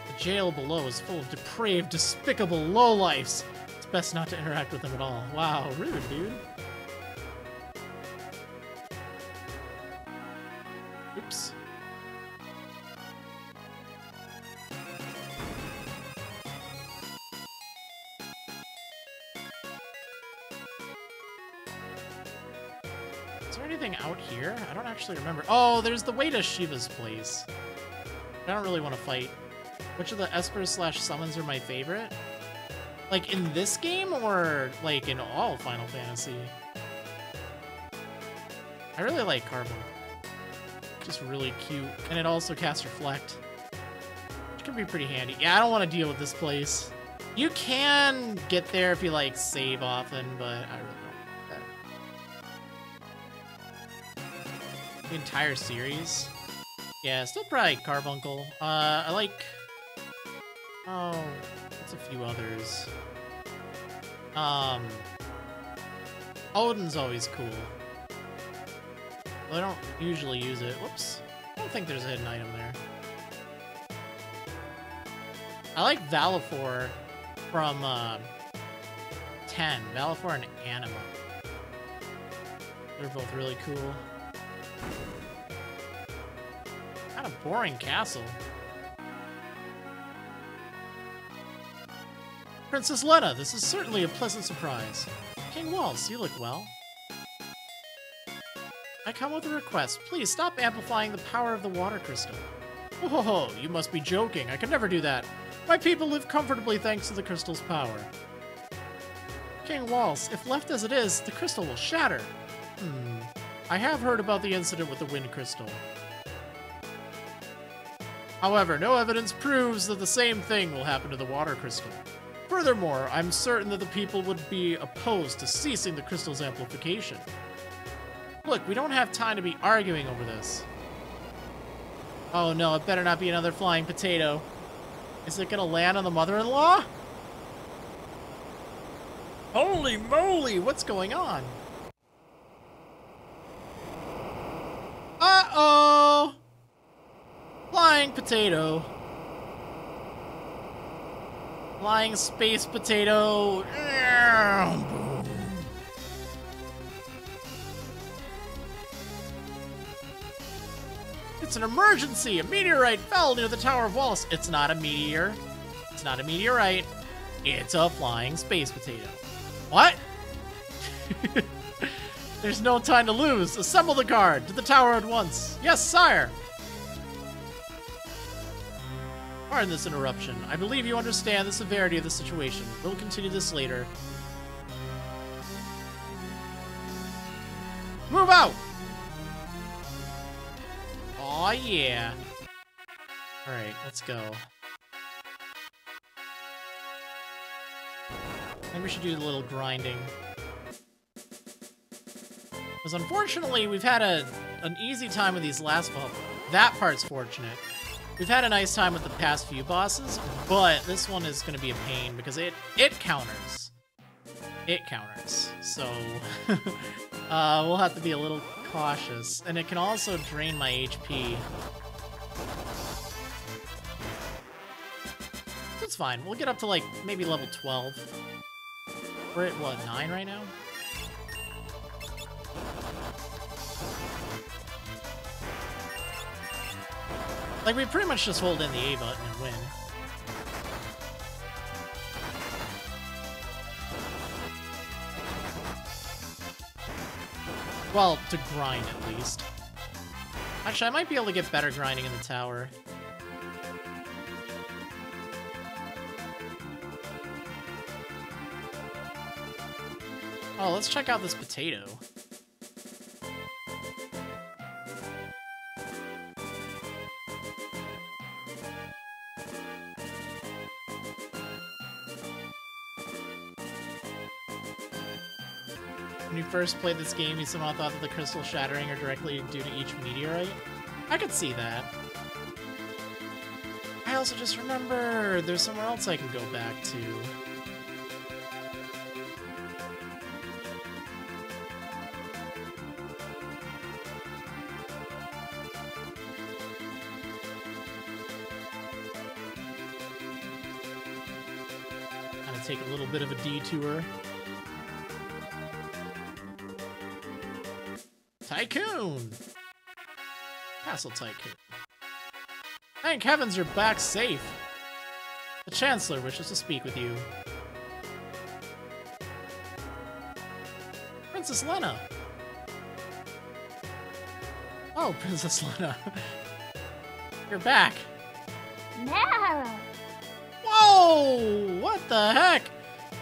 The jail below is full of depraved, despicable lowlifes. It's best not to interact with them at all. Wow, rude, dude. Oops. Is there anything out here? I don't actually remember. Oh, there's the way to Shiva's place. I don't really want to fight. Which of the Espers / summons are my favorite? Like, in this game, or, like, in all Final Fantasy? I really like Carbon. Just really cute. And it also casts Reflect, which can be pretty handy. Yeah, I don't want to deal with this place. You can get there if you, like, save often, but I really don't want that. The entire series? Yeah, still probably Carbuncle. I like... Oh, it's a few others. Odin's always cool. Well, I don't usually use it. Whoops. I don't think there's a hidden item there. I like Valifor from 10. Valifor and Anima. They're both really cool. Kind of boring castle. Princess Lena, this is certainly a pleasant surprise. King Waltz, you look well. I come with a request. Please stop amplifying the power of the water crystal. Oh, you must be joking. I could never do that. My people live comfortably thanks to the crystal's power. King Waltz, if left as it is, the crystal will shatter. I have heard about the incident with the wind crystal. However, no evidence proves that the same thing will happen to the water crystal. Furthermore, I'm certain that the people would be opposed to ceasing the crystal's amplification. Look, we don't have time to be arguing over this. Oh no, it better not be another flying potato. Is it gonna land on the mother-in-law? Holy moly, what's going on? Uh-oh! Flying potato. Flying space potato. Boom. It's an emergency! A meteorite fell near the Tower of Wallace. It's not a meteor. It's not a meteorite. It's a flying space potato. What? There's no time to lose. Assemble the guard. To the tower at once. Yes, sire. Pardon this interruption. I believe you understand the severity of the situation. We'll continue this later. Move out! Aw, yeah. Alright, let's go. I think we should do a little grinding. Because unfortunately, we've had an easy time with these last bubbles. that part's fortunate. We've had a nice time with the past few bosses, but this one is going to be a pain because it counters. It counters. So we'll have to be a little cautious. And it can also drain my HP. That's fine. We'll get up to, like, maybe level 12. We're at, what, 9 right now? Like, we pretty much just hold in the A button and win. Well, to grind, at least. Actually, I might be able to get better grinding in the tower. Oh, let's check out this potato. When you first played this game, you somehow thought that the crystal shattering are directly due to each meteorite? I could see that. I also just remember there's somewhere else I can go back to. Take a little bit of a detour. Tycoon! Castle Tycoon. Thank heavens you're back safe. The Chancellor wishes to speak with you. Princess Lena! Oh, Princess Lena. You're back. No. Whoa! What the heck?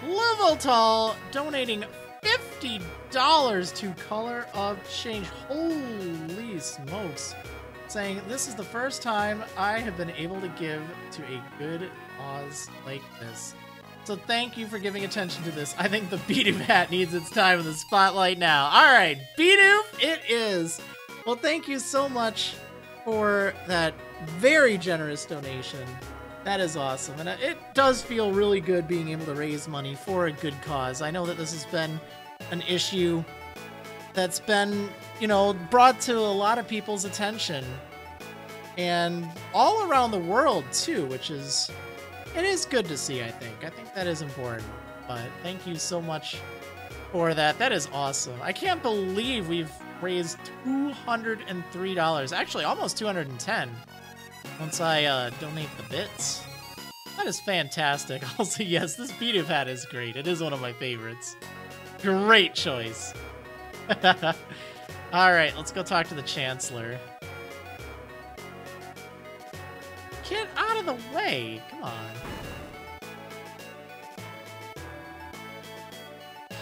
Leveltall donating $50 to Color of Change. Holy smokes. Saying, this is the first time I have been able to give to a good cause like this. So thank you for giving attention to this. I think the Bidoof hat needs its time in the spotlight now. Alright, Bidoof it is. Well, thank you so much for that very generous donation. That is awesome, and it does feel really good being able to raise money for a good cause. I know that this has been an issue that's been, you know, brought to a lot of people's attention, and all around the world, too, which is, it is good to see, I think. I think that is important, but thank you so much for that. That is awesome. I can't believe we've raised $203, actually almost $210. Once I donate the bits. That is fantastic. Also, yes, this Bidoof hat is great. It is one of my favorites. Great choice. Alright, let's go talk to the Chancellor. Get out of the way! Come on.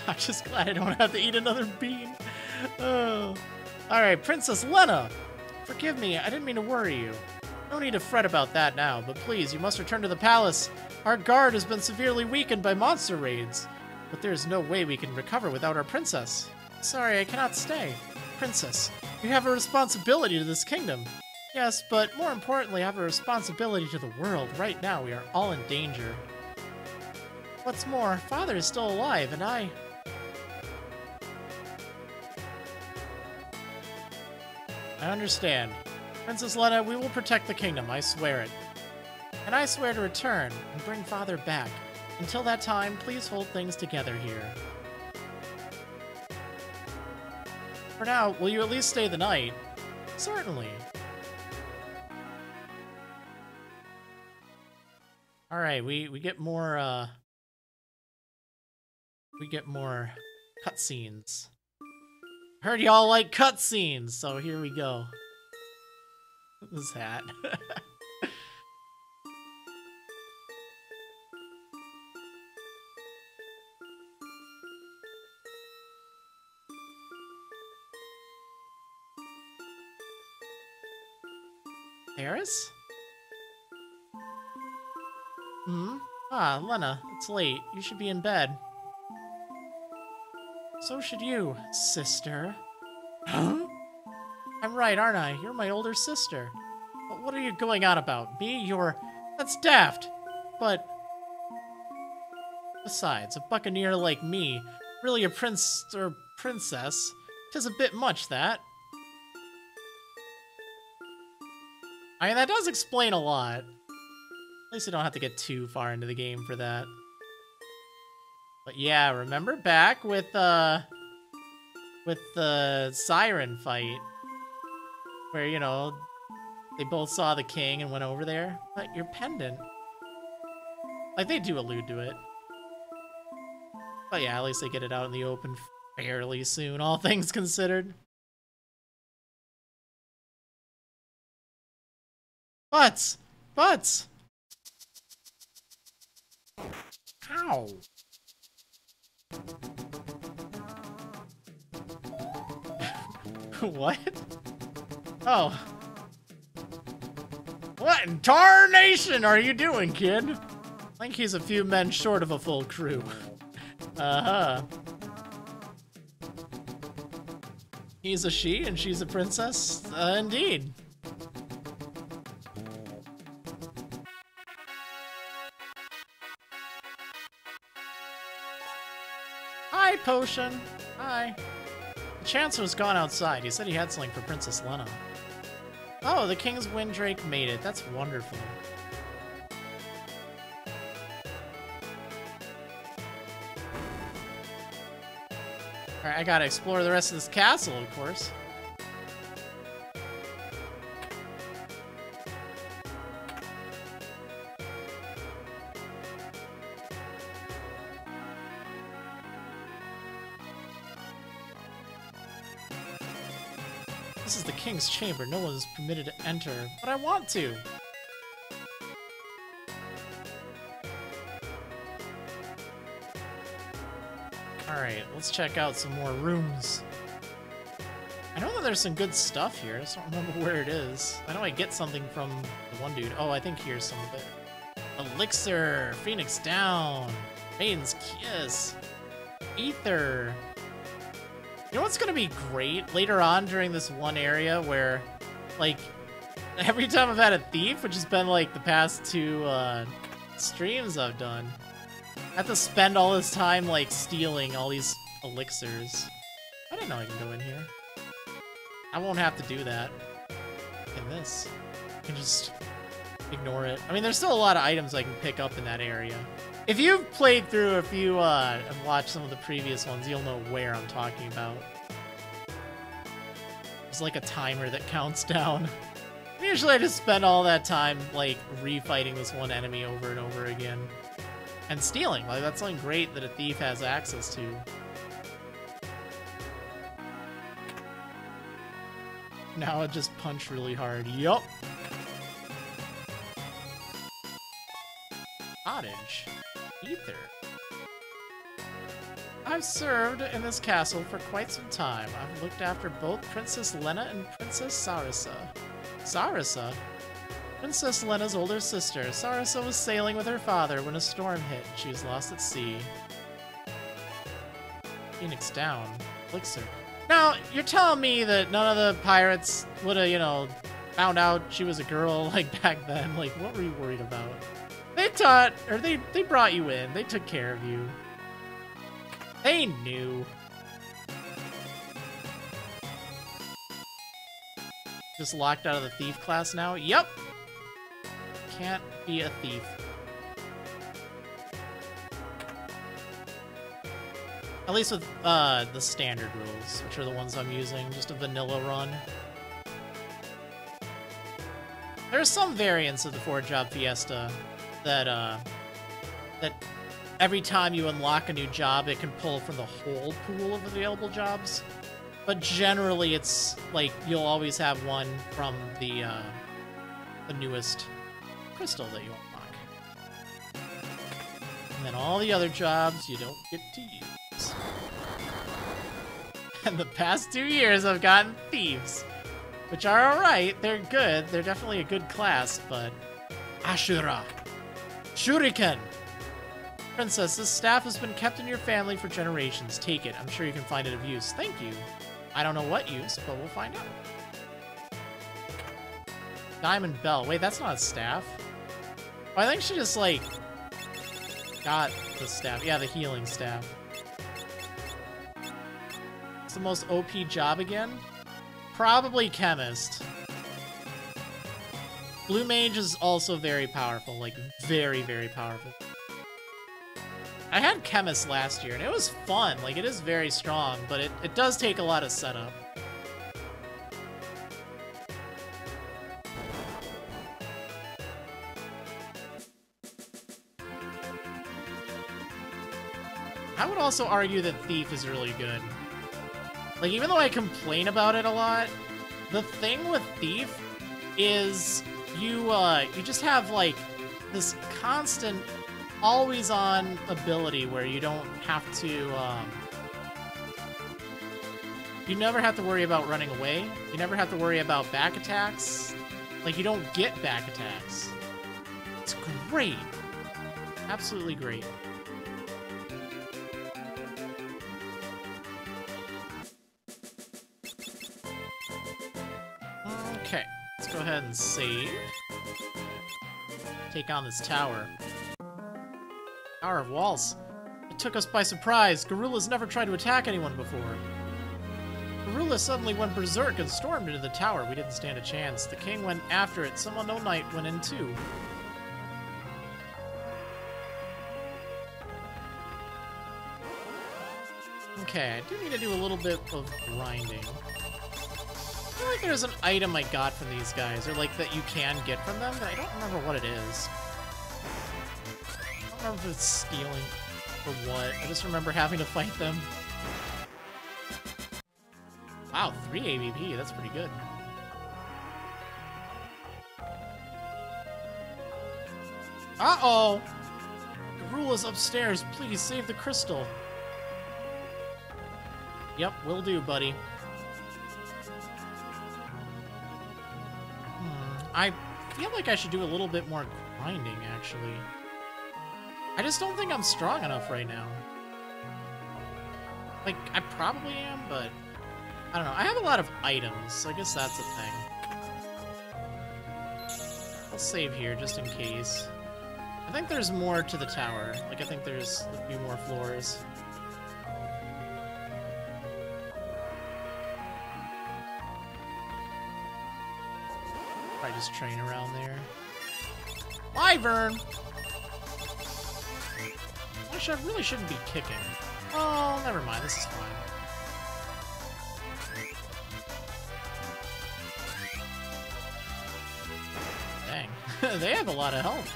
I'm just glad I don't have to eat another bean. Oh. Alright, Princess Lena! Forgive me, I didn't mean to worry you. No need to fret about that now, but please, you must return to the palace. Our guard has been severely weakened by monster raids, but there is no way we can recover without our princess. Sorry, I cannot stay. Princess, you have a responsibility to this kingdom. Yes, but more importantly, I have a responsibility to the world. Right now, we are all in danger. What's more, Father is still alive, and I understand. Princess Lena, we will protect the kingdom, I swear it. And I swear to return and bring Father back. Until that time, please hold things together here. For now, will you at least stay the night? Certainly. Alright, we get more, we get more cutscenes. Heard y'all like cutscenes, so here we go. This hat. Paris? Hmm? Ah, Lena, it's late. You should be in bed. So should you, sister. Huh? I'm I'm right, aren't I? You're my older sister. But what are you going on about? Me? That's daft. But... Besides, a buccaneer like me, really a prince or princess, 'tis a bit much, that. I mean, that does explain a lot. At least you don't have to get too far into the game for that. But yeah, remember back with the siren fight, where, you know, they both saw the king and went over there? But your pendant. Like, they do allude to it. But yeah, at least they get it out in the open fairly soon, all things considered. Butts! Butts! Ow! What? Oh. What in tarnation are you doing, kid? I think he's a few men short of a full crew. Uh-huh. He's a she and she's a princess? Indeed. Hi, Potion. Hi. The Chancellor's gone outside. He said he had something for Princess Lena. Oh, the King's Windrake made it. That's wonderful. Alright, I gotta explore the rest of this castle, of course. This is the King's chamber. No one is permitted to enter, but I want to. Alright, let's check out some more rooms. I know that there's some good stuff here. I just don't remember where it is. I know I get something from the one dude. Oh, I think here's some of it. Elixir, Phoenix Down, Maiden's Kiss, Ether. You know what's gonna be great later on during this one area where, like, every time I've had a thief, which has been like the past two streams I've done, I have to spend all this time like stealing all these elixirs. I didn't know I can go in here. I won't have to do that in this. I can just ignore it. I mean, there's still a lot of items I can pick up in that area. If you've played through a few and watched some of the previous ones, you'll know where I'm talking about. There's like a timer that counts down. Usually I just spend all that time like refighting this one enemy over and over again. And stealing. Like, that's something great that a thief has access to. Now I just punch really hard. Yup. Cottage. Ether. I've served in this castle for quite some time. I've looked after both Princess Lena and Princess Sarasa. Sarasa? Princess Lena's older sister. Sarasa was sailing with her father when a storm hit and she was lost at sea. Phoenix Down. Elixir. Now, you're telling me that none of the pirates would have, you know, found out she was a girl, like, back then? Like, what were you worried about? They brought you in. They took care of you. They knew. Just locked out of the thief class now? Yep. Can't be a thief. At least with the standard rules, which are the ones I'm using, just a vanilla run. There are some variants of the Job Fiesta that every time you unlock a new job, it can pull from the whole pool of available jobs. But generally, it's like you'll always have one from the newest crystal that you unlock. And then all the other jobs you don't get to use. And the past 2 years I've gotten thieves, which are alright, they're good, they're definitely a good class, but... Ashura! Shuriken! Princess, this staff has been kept in your family for generations. Take it. I'm sure you can find it of use. Thank you. I don't know what use, but we'll find out. Diamond Bell. Wait, that's not a staff? Oh, I think she just, like, got the staff. Yeah, the healing staff. It's the most OP job again? Probably Chemist. Blue Mage is also very powerful. Like, very, very powerful. I had Chemist last year, and it was fun. Like, it is very strong, but it does take a lot of setup. I would also argue that Thief is really good. Like, even though I complain about it a lot, the thing with Thief is you just have, like, this constant, always-on ability where you don't have to, you never have to worry about running away. You never have to worry about back attacks. Like, you don't get back attacks. It's great. Absolutely great. Okay, let's go ahead and save. Take on this tower. Tower of Walls. It took us by surprise. Gorillas never tried to attack anyone before. Gorilla suddenly went berserk and stormed into the tower. We didn't stand a chance. The king went after it. Some unknown knight went in too. Okay, I do need to do a little bit of grinding. I feel like there's an item I got from these guys, or like that you can get from them, but I don't remember what it is. I don't remember if it's stealing or what. I just remember having to fight them. Wow, 3 AVP, that's pretty good. Uh-oh! Garula's upstairs, please save the crystal. Yep, will do, buddy. I feel like I should do a little bit more grinding, actually. I just don't think I'm strong enough right now. Like, I probably am, but I don't know. I have a lot of items, so I guess that's a thing. I'll save here, just in case. I think there's more to the tower. Like, I think there's a few more floors. Probably just train around there. Wyvern! Actually, I really shouldn't be kicking. Oh, never mind. This is fine. Dang. They have a lot of health.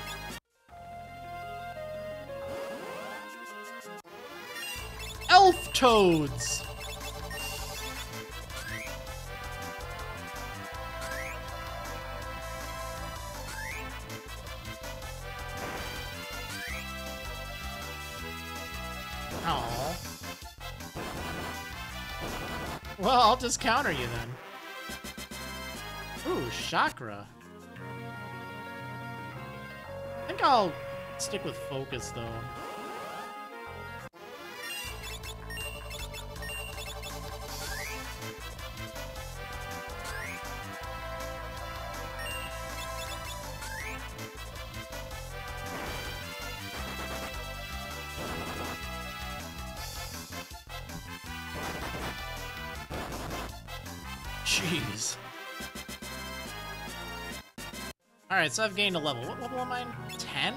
Elf toads! Oh. Well, I'll just counter you then. Ooh, chakra. I think I'll stick with focus, though. Jeez. Alright, so I've gained a level. What level am I in? 10?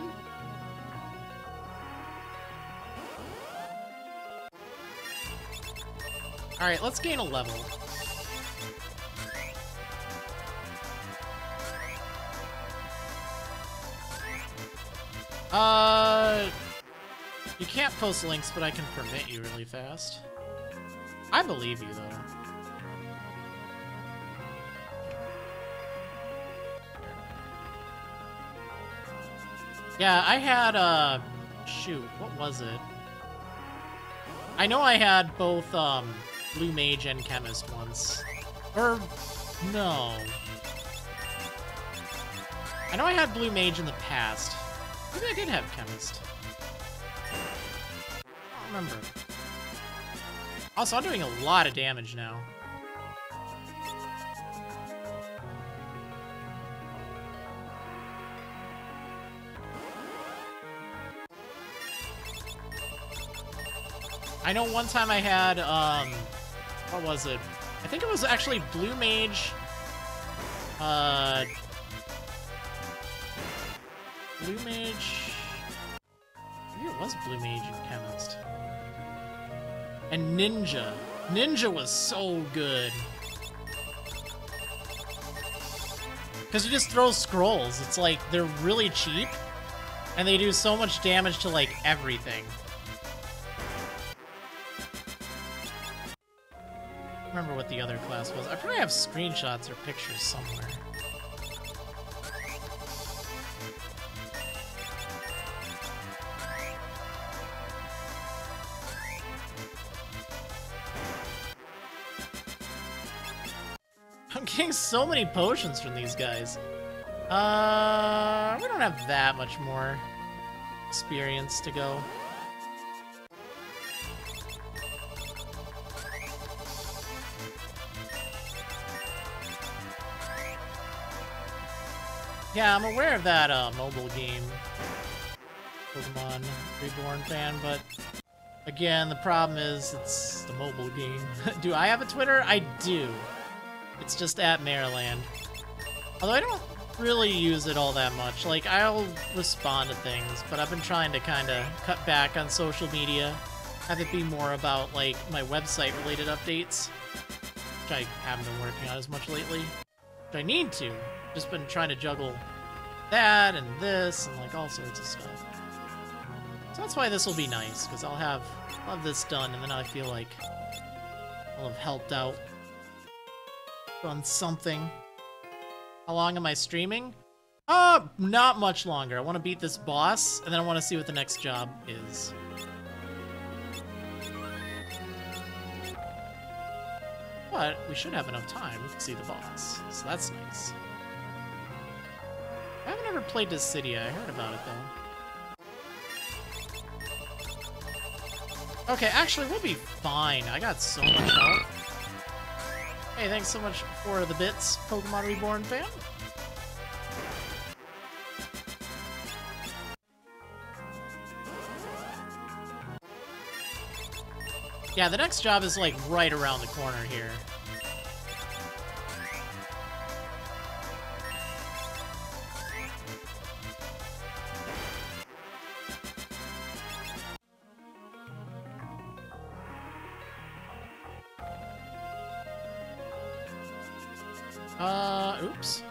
Alright, let's gain a level. You can't post links, but I can permit you really fast. I believe you, though. Yeah, I had, shoot, what was it? I know I had both, Blue Mage and Chemist once. Or, no. I know I had Blue Mage in the past. Maybe I did have Chemist. I don't remember. Also, I'm doing a lot of damage now. I know one time I had, what was it? I think it was actually Blue Mage, Blue Mage, maybe it was Blue Mage and Chemist. And Ninja. Ninja was so good. Because you just throw scrolls. It's like, they're really cheap, and they do so much damage to, like, everything. I don't remember what the other class was. I probably have screenshots or pictures somewhere. I'm getting so many potions from these guys. We don't have that much more experience to go. Yeah, I'm aware of that mobile game, Pokemon Reborn fan, but again, the problem is it's the mobile game. Do I have a Twitter? I do. It's just at Marriland. Although I don't really use it all that much. Like, I'll respond to things, but I've been trying to kind of cut back on social media. Have it be more about, like, my website-related updates, which I haven't been working on as much lately. Which I need to. Just been trying to juggle that and this and, like, all sorts of stuff. So that's why this will be nice, because I'll have this done, and then I feel like I'll have helped out. Done something. How long am I streaming? Not much longer. I want to beat this boss, and then I want to see what the next job is. But we should have enough time to see the boss, so that's nice. I haven't ever played this city yet. I heard about it, though. Okay, actually, we'll be fine. I got so much health. Hey, thanks so much for the bits, Pokemon Reborn fan. Yeah, the next job is, like, right around the corner here. Oops.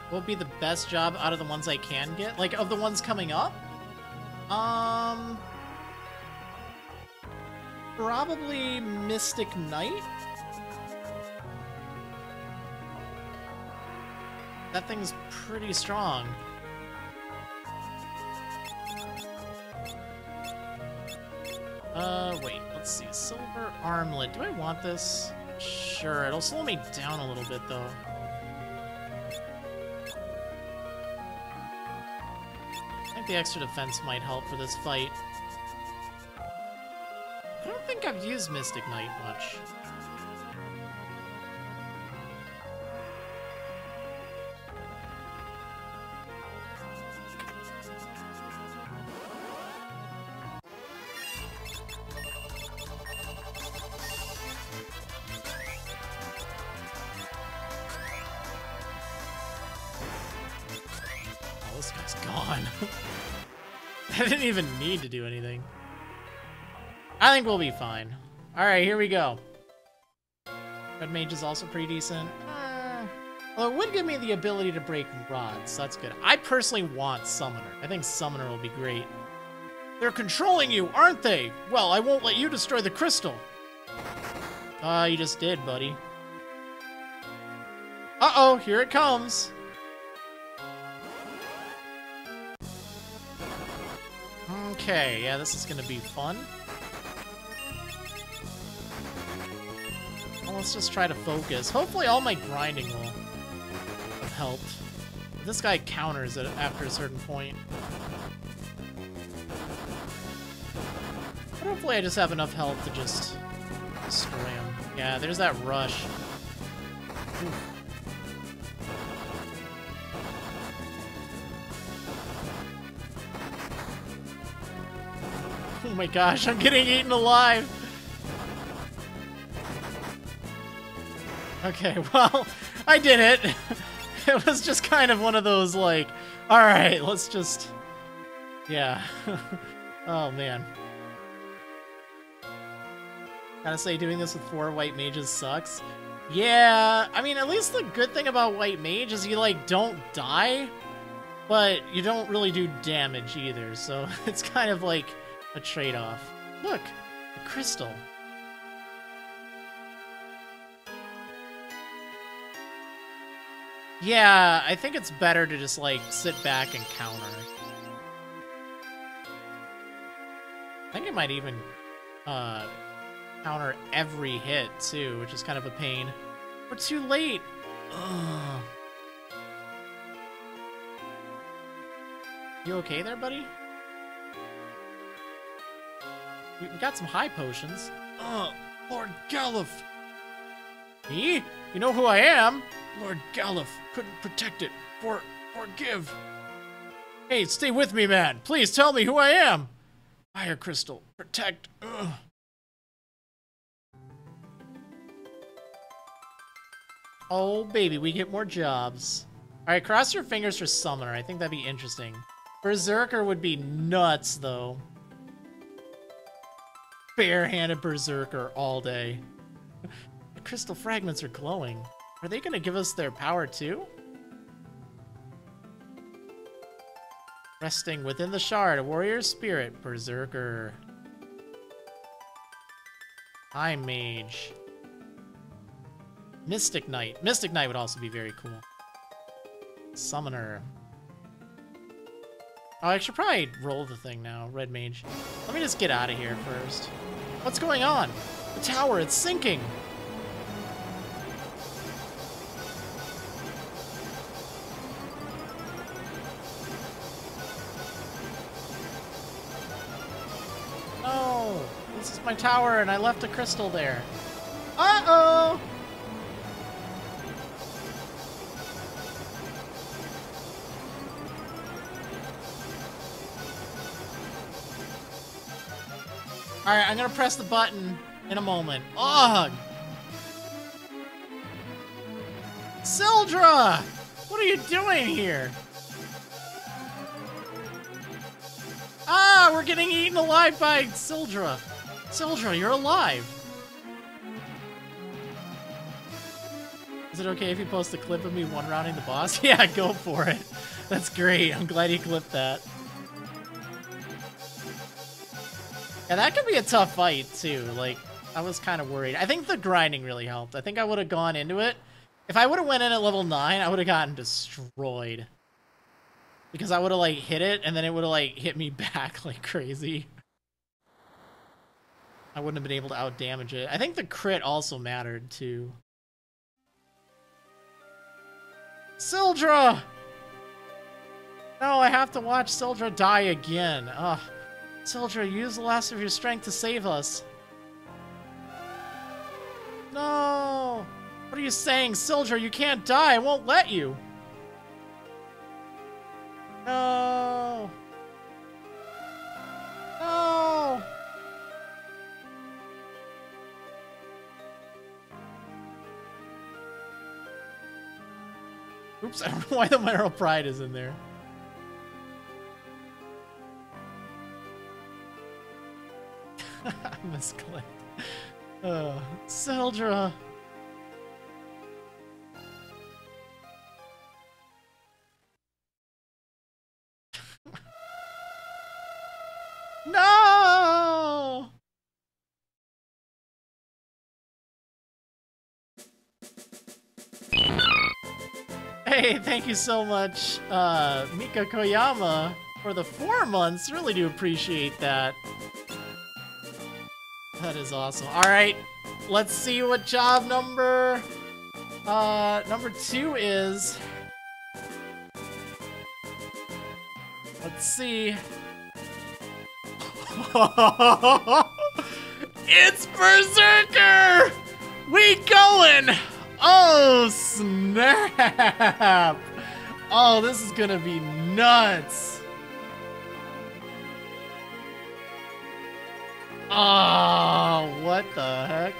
What would be the best job out of the ones I can get? Like, of the ones coming up? Probably Mystic Knight? That thing's pretty strong. Wait, let's see. Silver Armlet. Do I want this? Sure, it'll slow me down a little bit, though. I think the extra defense might help for this fight. I don't think I've used Mystic Knight much. This guy's gone. I didn't even need to do anything. I think we'll be fine. Alright, here we go. Red Mage is also pretty decent. Well, it would give me the ability to break rods, so that's good. I personally want Summoner. I think Summoner will be great. They're controlling you, aren't they? Well, I won't let you destroy the crystal. You just did, buddy. Uh-oh, here it comes. Okay, yeah, this is gonna be fun. Well, let's just try to focus. Hopefully all my grinding will have helped. This guy counters it after a certain point. But hopefully I just have enough health to just destroy him. Yeah, there's that rush. Oof. Oh my gosh, I'm getting eaten alive! Okay, well, I did it! It was just kind of one of those, like, alright, let's just... Yeah. Oh, man. Gotta say, doing this with 4 white mages sucks. Yeah, I mean, at least the good thing about white mage is you, like, don't die, but you don't really do damage either, so it's kind of like a trade-off. Look, a crystal. Yeah, I think it's better to just, like, sit back and counter. I think it might even, counter every hit, too, which is kind of a pain. We're too late! Ugh. You okay there, buddy? We got some high potions. Lord Galuf! Me? You know who I am? Lord Galuf couldn't protect it. Forgive. Hey, stay with me, man. Please tell me who I am. Fire crystal. Protect. Ugh. Oh, baby, we get more jobs. Alright, cross your fingers for Summoner. I think that'd be interesting. Berserker would be nuts, though. Barehanded Berserker all day. The crystal fragments are glowing. Are they gonna give us their power, too? Resting within the shard, a warrior spirit. Berserker. Time Mage. Mystic Knight. Mystic Knight would also be very cool. Summoner. Oh, I should probably roll the thing now. Red Mage. Let me just get out of here first. What's going on? The tower, it's sinking! No! This is my tower and I left a crystal there. Uh-oh! Alright, I'm gonna press the button in a moment. Ugh! Sildra! What are you doing here? Ah, we're getting eaten alive by Sildra. Sildra, you're alive. Is it okay if you post a clip of me one-rounding the boss? Yeah, go for it. That's great. I'm glad you clipped that. Yeah, that could be a tough fight, too. Like, I was kind of worried. I think the grinding really helped. I think I would have gone into it. If I would have went in at level 9, I would have gotten destroyed. Because I would have, like, hit it, and then it would have, like, hit me back like crazy. I wouldn't have been able to out-damage it. I think the crit also mattered, too. Sildra! No, I have to watch Sildra die again. Ugh. Sildra, use the last of your strength to save us. No! What are you saying? Sildra, you can't die. I won't let you. No! No! Oops, I don't know why the Mineral Pride is in there. I misclicked. Sildra. No! Hey, thank you so much, Mika Koyama, for the 4 months. Really do appreciate that. That is awesome. Alright, let's see what job number 2 is. Let's see. It's Berserker! We going! Oh, snap! Oh, this is gonna be nuts! Oh, what the heck?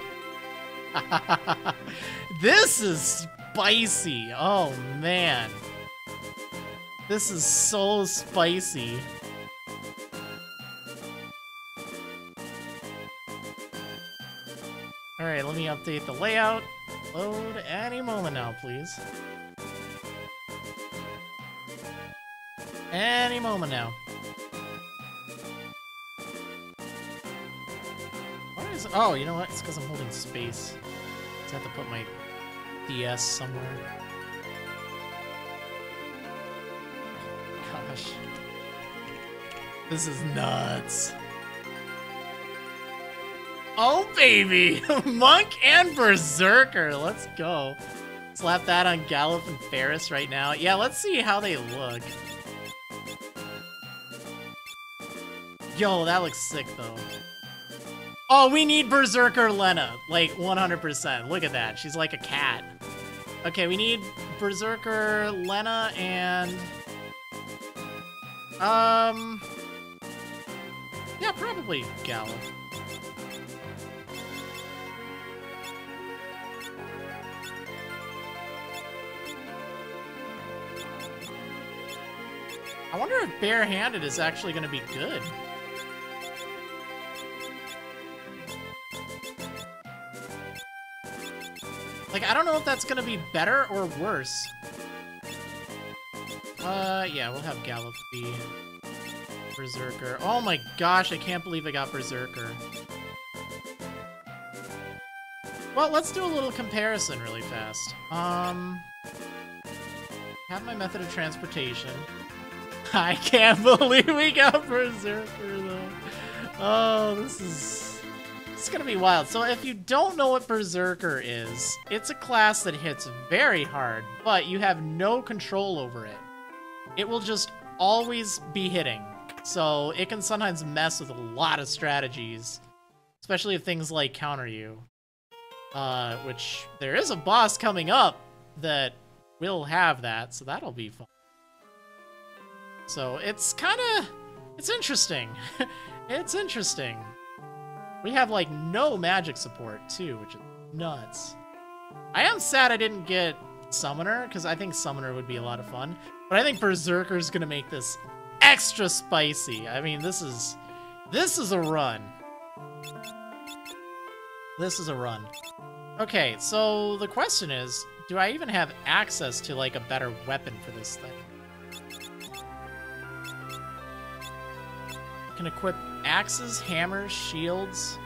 This is spicy. Oh, man. This is so spicy. Alright, let me update the layout. Load any moment now, please. Any moment now. Why is... Oh, you know what? It's because I'm holding space. I just have to put my DS somewhere. Gosh. This is nuts. Oh, baby! Monk and Berserker! Let's go. Slap that on Gallop and Ferris right now. Yeah, let's see how they look. Yo, that looks sick, though. Oh, we need Berserker Lena. Like, 100%. Look at that. She's like a cat. Okay, we need Berserker Lena and... Yeah, probably Gallop. I wonder if barehanded is actually going to be good. Like, I don't know if that's going to be better or worse. Yeah, we'll have Gallop be Berserker. Oh my gosh, I can't believe I got Berserker. Well, let's do a little comparison really fast. Have my method of transportation. I can't believe we got Berserker, though. Oh, this is gonna be wild. So if you don't know what Berserker is, it's a class that hits very hard, but you have no control over it. It will just always be hitting. So it can sometimes mess with a lot of strategies, especially if things like counter you. Which there is a boss coming up that will have that, so that'll be fun. So it's it's interesting. It's interesting. We have like no magic support too, which is nuts. I am sad I didn't get Summoner, because I think Summoner would be a lot of fun. But I think Berserker's gonna make this extra spicy. I mean, this is a run. This is a run. Okay, so the question is, do I even have access to like a better weapon for this thing? Can equip axes, hammers, shields.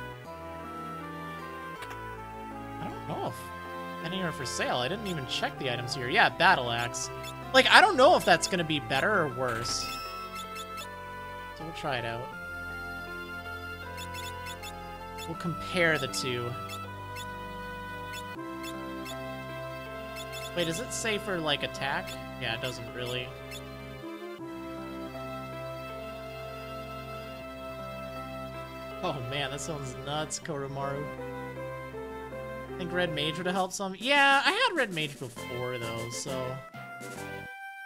I don't know if any are for sale. I didn't even check the items here. Yeah, battle axe. Like, I don't know if that's gonna be better or worse. So we'll try it out. We'll compare the two. Wait, does it say for, like, attack? Yeah, it doesn't really. Oh man, that sounds nuts, Koromaru. I think Red Mage would have helped some. Yeah, I had Red Mage before, though, so...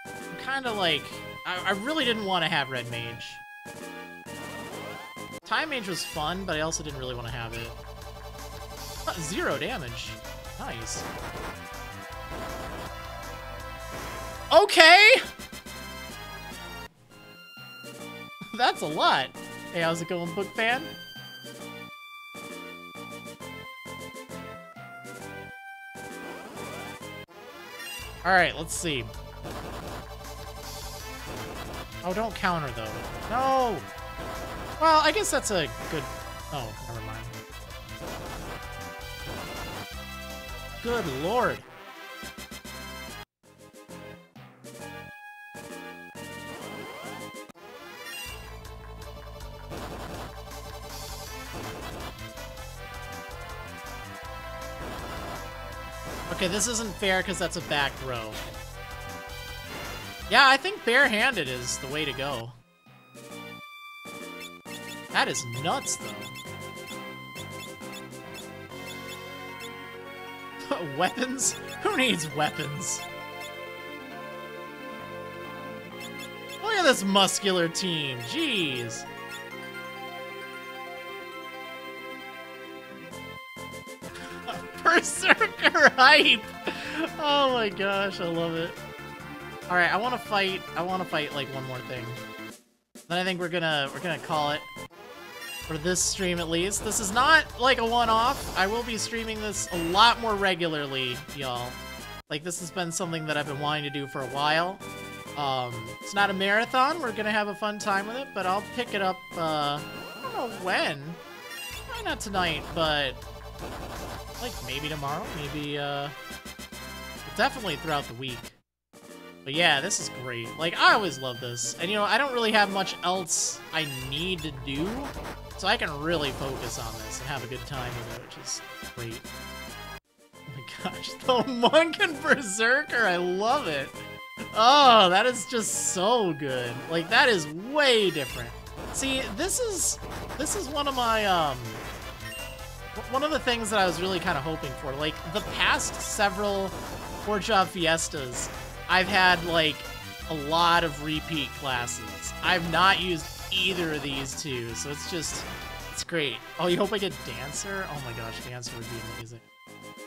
I'm kind of like... I really didn't want to have Red Mage. Time Mage was fun, but I also didn't really want to have it. 0 damage. Nice. Okay! That's a lot. Hey, how's it going, book fan? Alright, let's see. Oh, don't counter, though. No! Well, I guess that's a good... Oh, never mind. Good lord. Okay, this isn't fair because that's a back row. Yeah, I think barehanded is the way to go. That is nuts, though. Weapons? Who needs weapons? Look at this muscular team. Jeez. Berserker hype. Oh my gosh, I love it. All right, I want to fight like one more thing. Then I think we're gonna call it for this stream at least. This is not like a one-off. I will be streaming this a lot more regularly, y'all. Like, this has been something that I've been wanting to do for a while. It's not a marathon. We're gonna have a fun time with it, but I'll pick it up, I don't know when. Probably not tonight, but like maybe tomorrow, maybe, definitely throughout the week. But yeah, this is great. Like, I always love this. And, you know, I don't really have much else I need to do, so I can really focus on this and have a good time with it, which is great. Oh my gosh, the Monk and Berserker, I love it. Oh, that is just so good. Like, that is way different. See, this is one of my, one of the things that I was really kind of hoping for. Like, the past several Job Fiestas, I've had, like, a lot of repeat classes. I've not used either of these two, so it's great. Oh, you hope I get Dancer? Oh my gosh, Dancer would be amazing.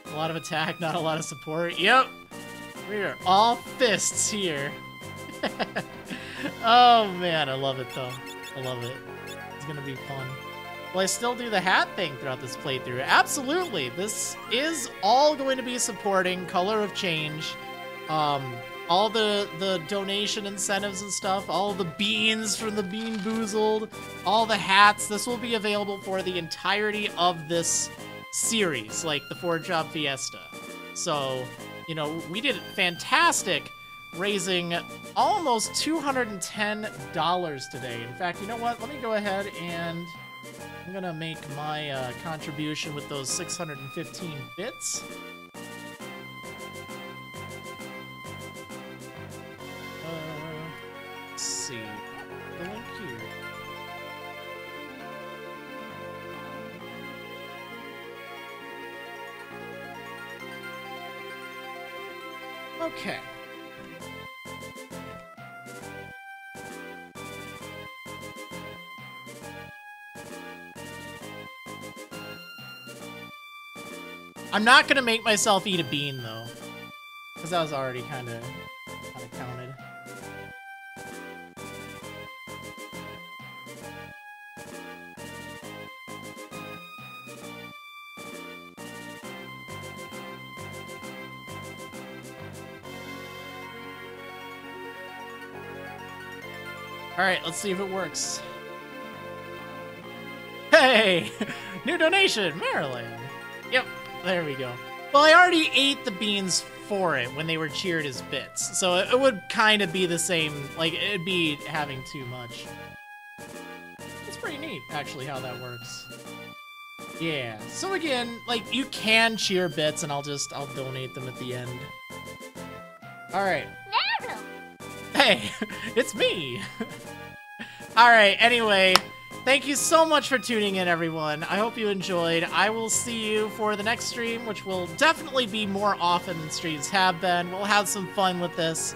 A lot of attack, not a lot of support. Yep, we are all fists here. Oh man, I love it though. I love it. It's gonna be fun. Will I still do the hat thing throughout this playthrough? Absolutely. This is all going to be supporting Color of Change. All the donation incentives and stuff, all the beans from the Bean Boozled, all the hats. This will be available for the entirety of this series, like the Job Fiesta. So, you know, we did fantastic raising almost $210 today. In fact, you know what? Let me go ahead and I'm gonna make my contribution with those 615 bits. Let's see. The link here. Okay. I'm not gonna make myself eat a bean though, because that was already kind of counted. All right, let's see if it works. Hey, new donation, Marriland. Yep. There we go. Well, I already ate the beans for it when they were cheered as bits, so it would kind of be the same, like, it'd be having too much. It's pretty neat, actually, how that works. Yeah, so again, like, you can cheer bits, and I'll donate them at the end. Alright. Hey, it's me! Alright, anyway, thank you so much for tuning in, everyone. I hope you enjoyed. I will see you for the next stream, which will definitely be more often than streams have been. We'll have some fun with this.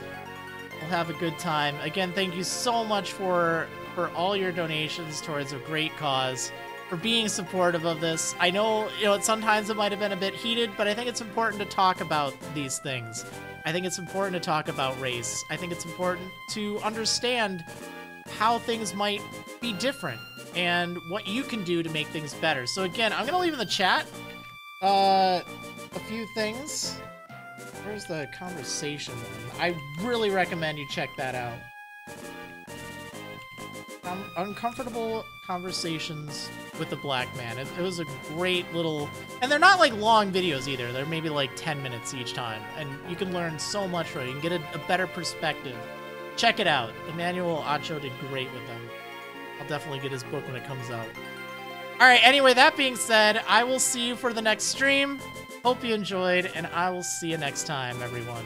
We'll have a good time. Again, thank you so much for all your donations towards a great cause, for being supportive of this. I know, you know, sometimes it might have been a bit heated, but I think it's important to talk about these things. I think it's important to talk about race. I think it's important to understand how things might be different and what you can do to make things better. So again, I'm gonna leave in the chat a few things. Where's the conversation one? I really recommend you check that out. Uncomfortable Conversations with the Black Man. It was a great little... And they're not, like, long videos either. They're maybe, like, 10 minutes each time. And you can learn so much from it. You can get a better perspective. Check it out. Emmanuel Acho did great with them. I'll definitely get his book when it comes out. Alright, anyway, that being said, I will see you for the next stream. Hope you enjoyed, and I will see you next time, everyone.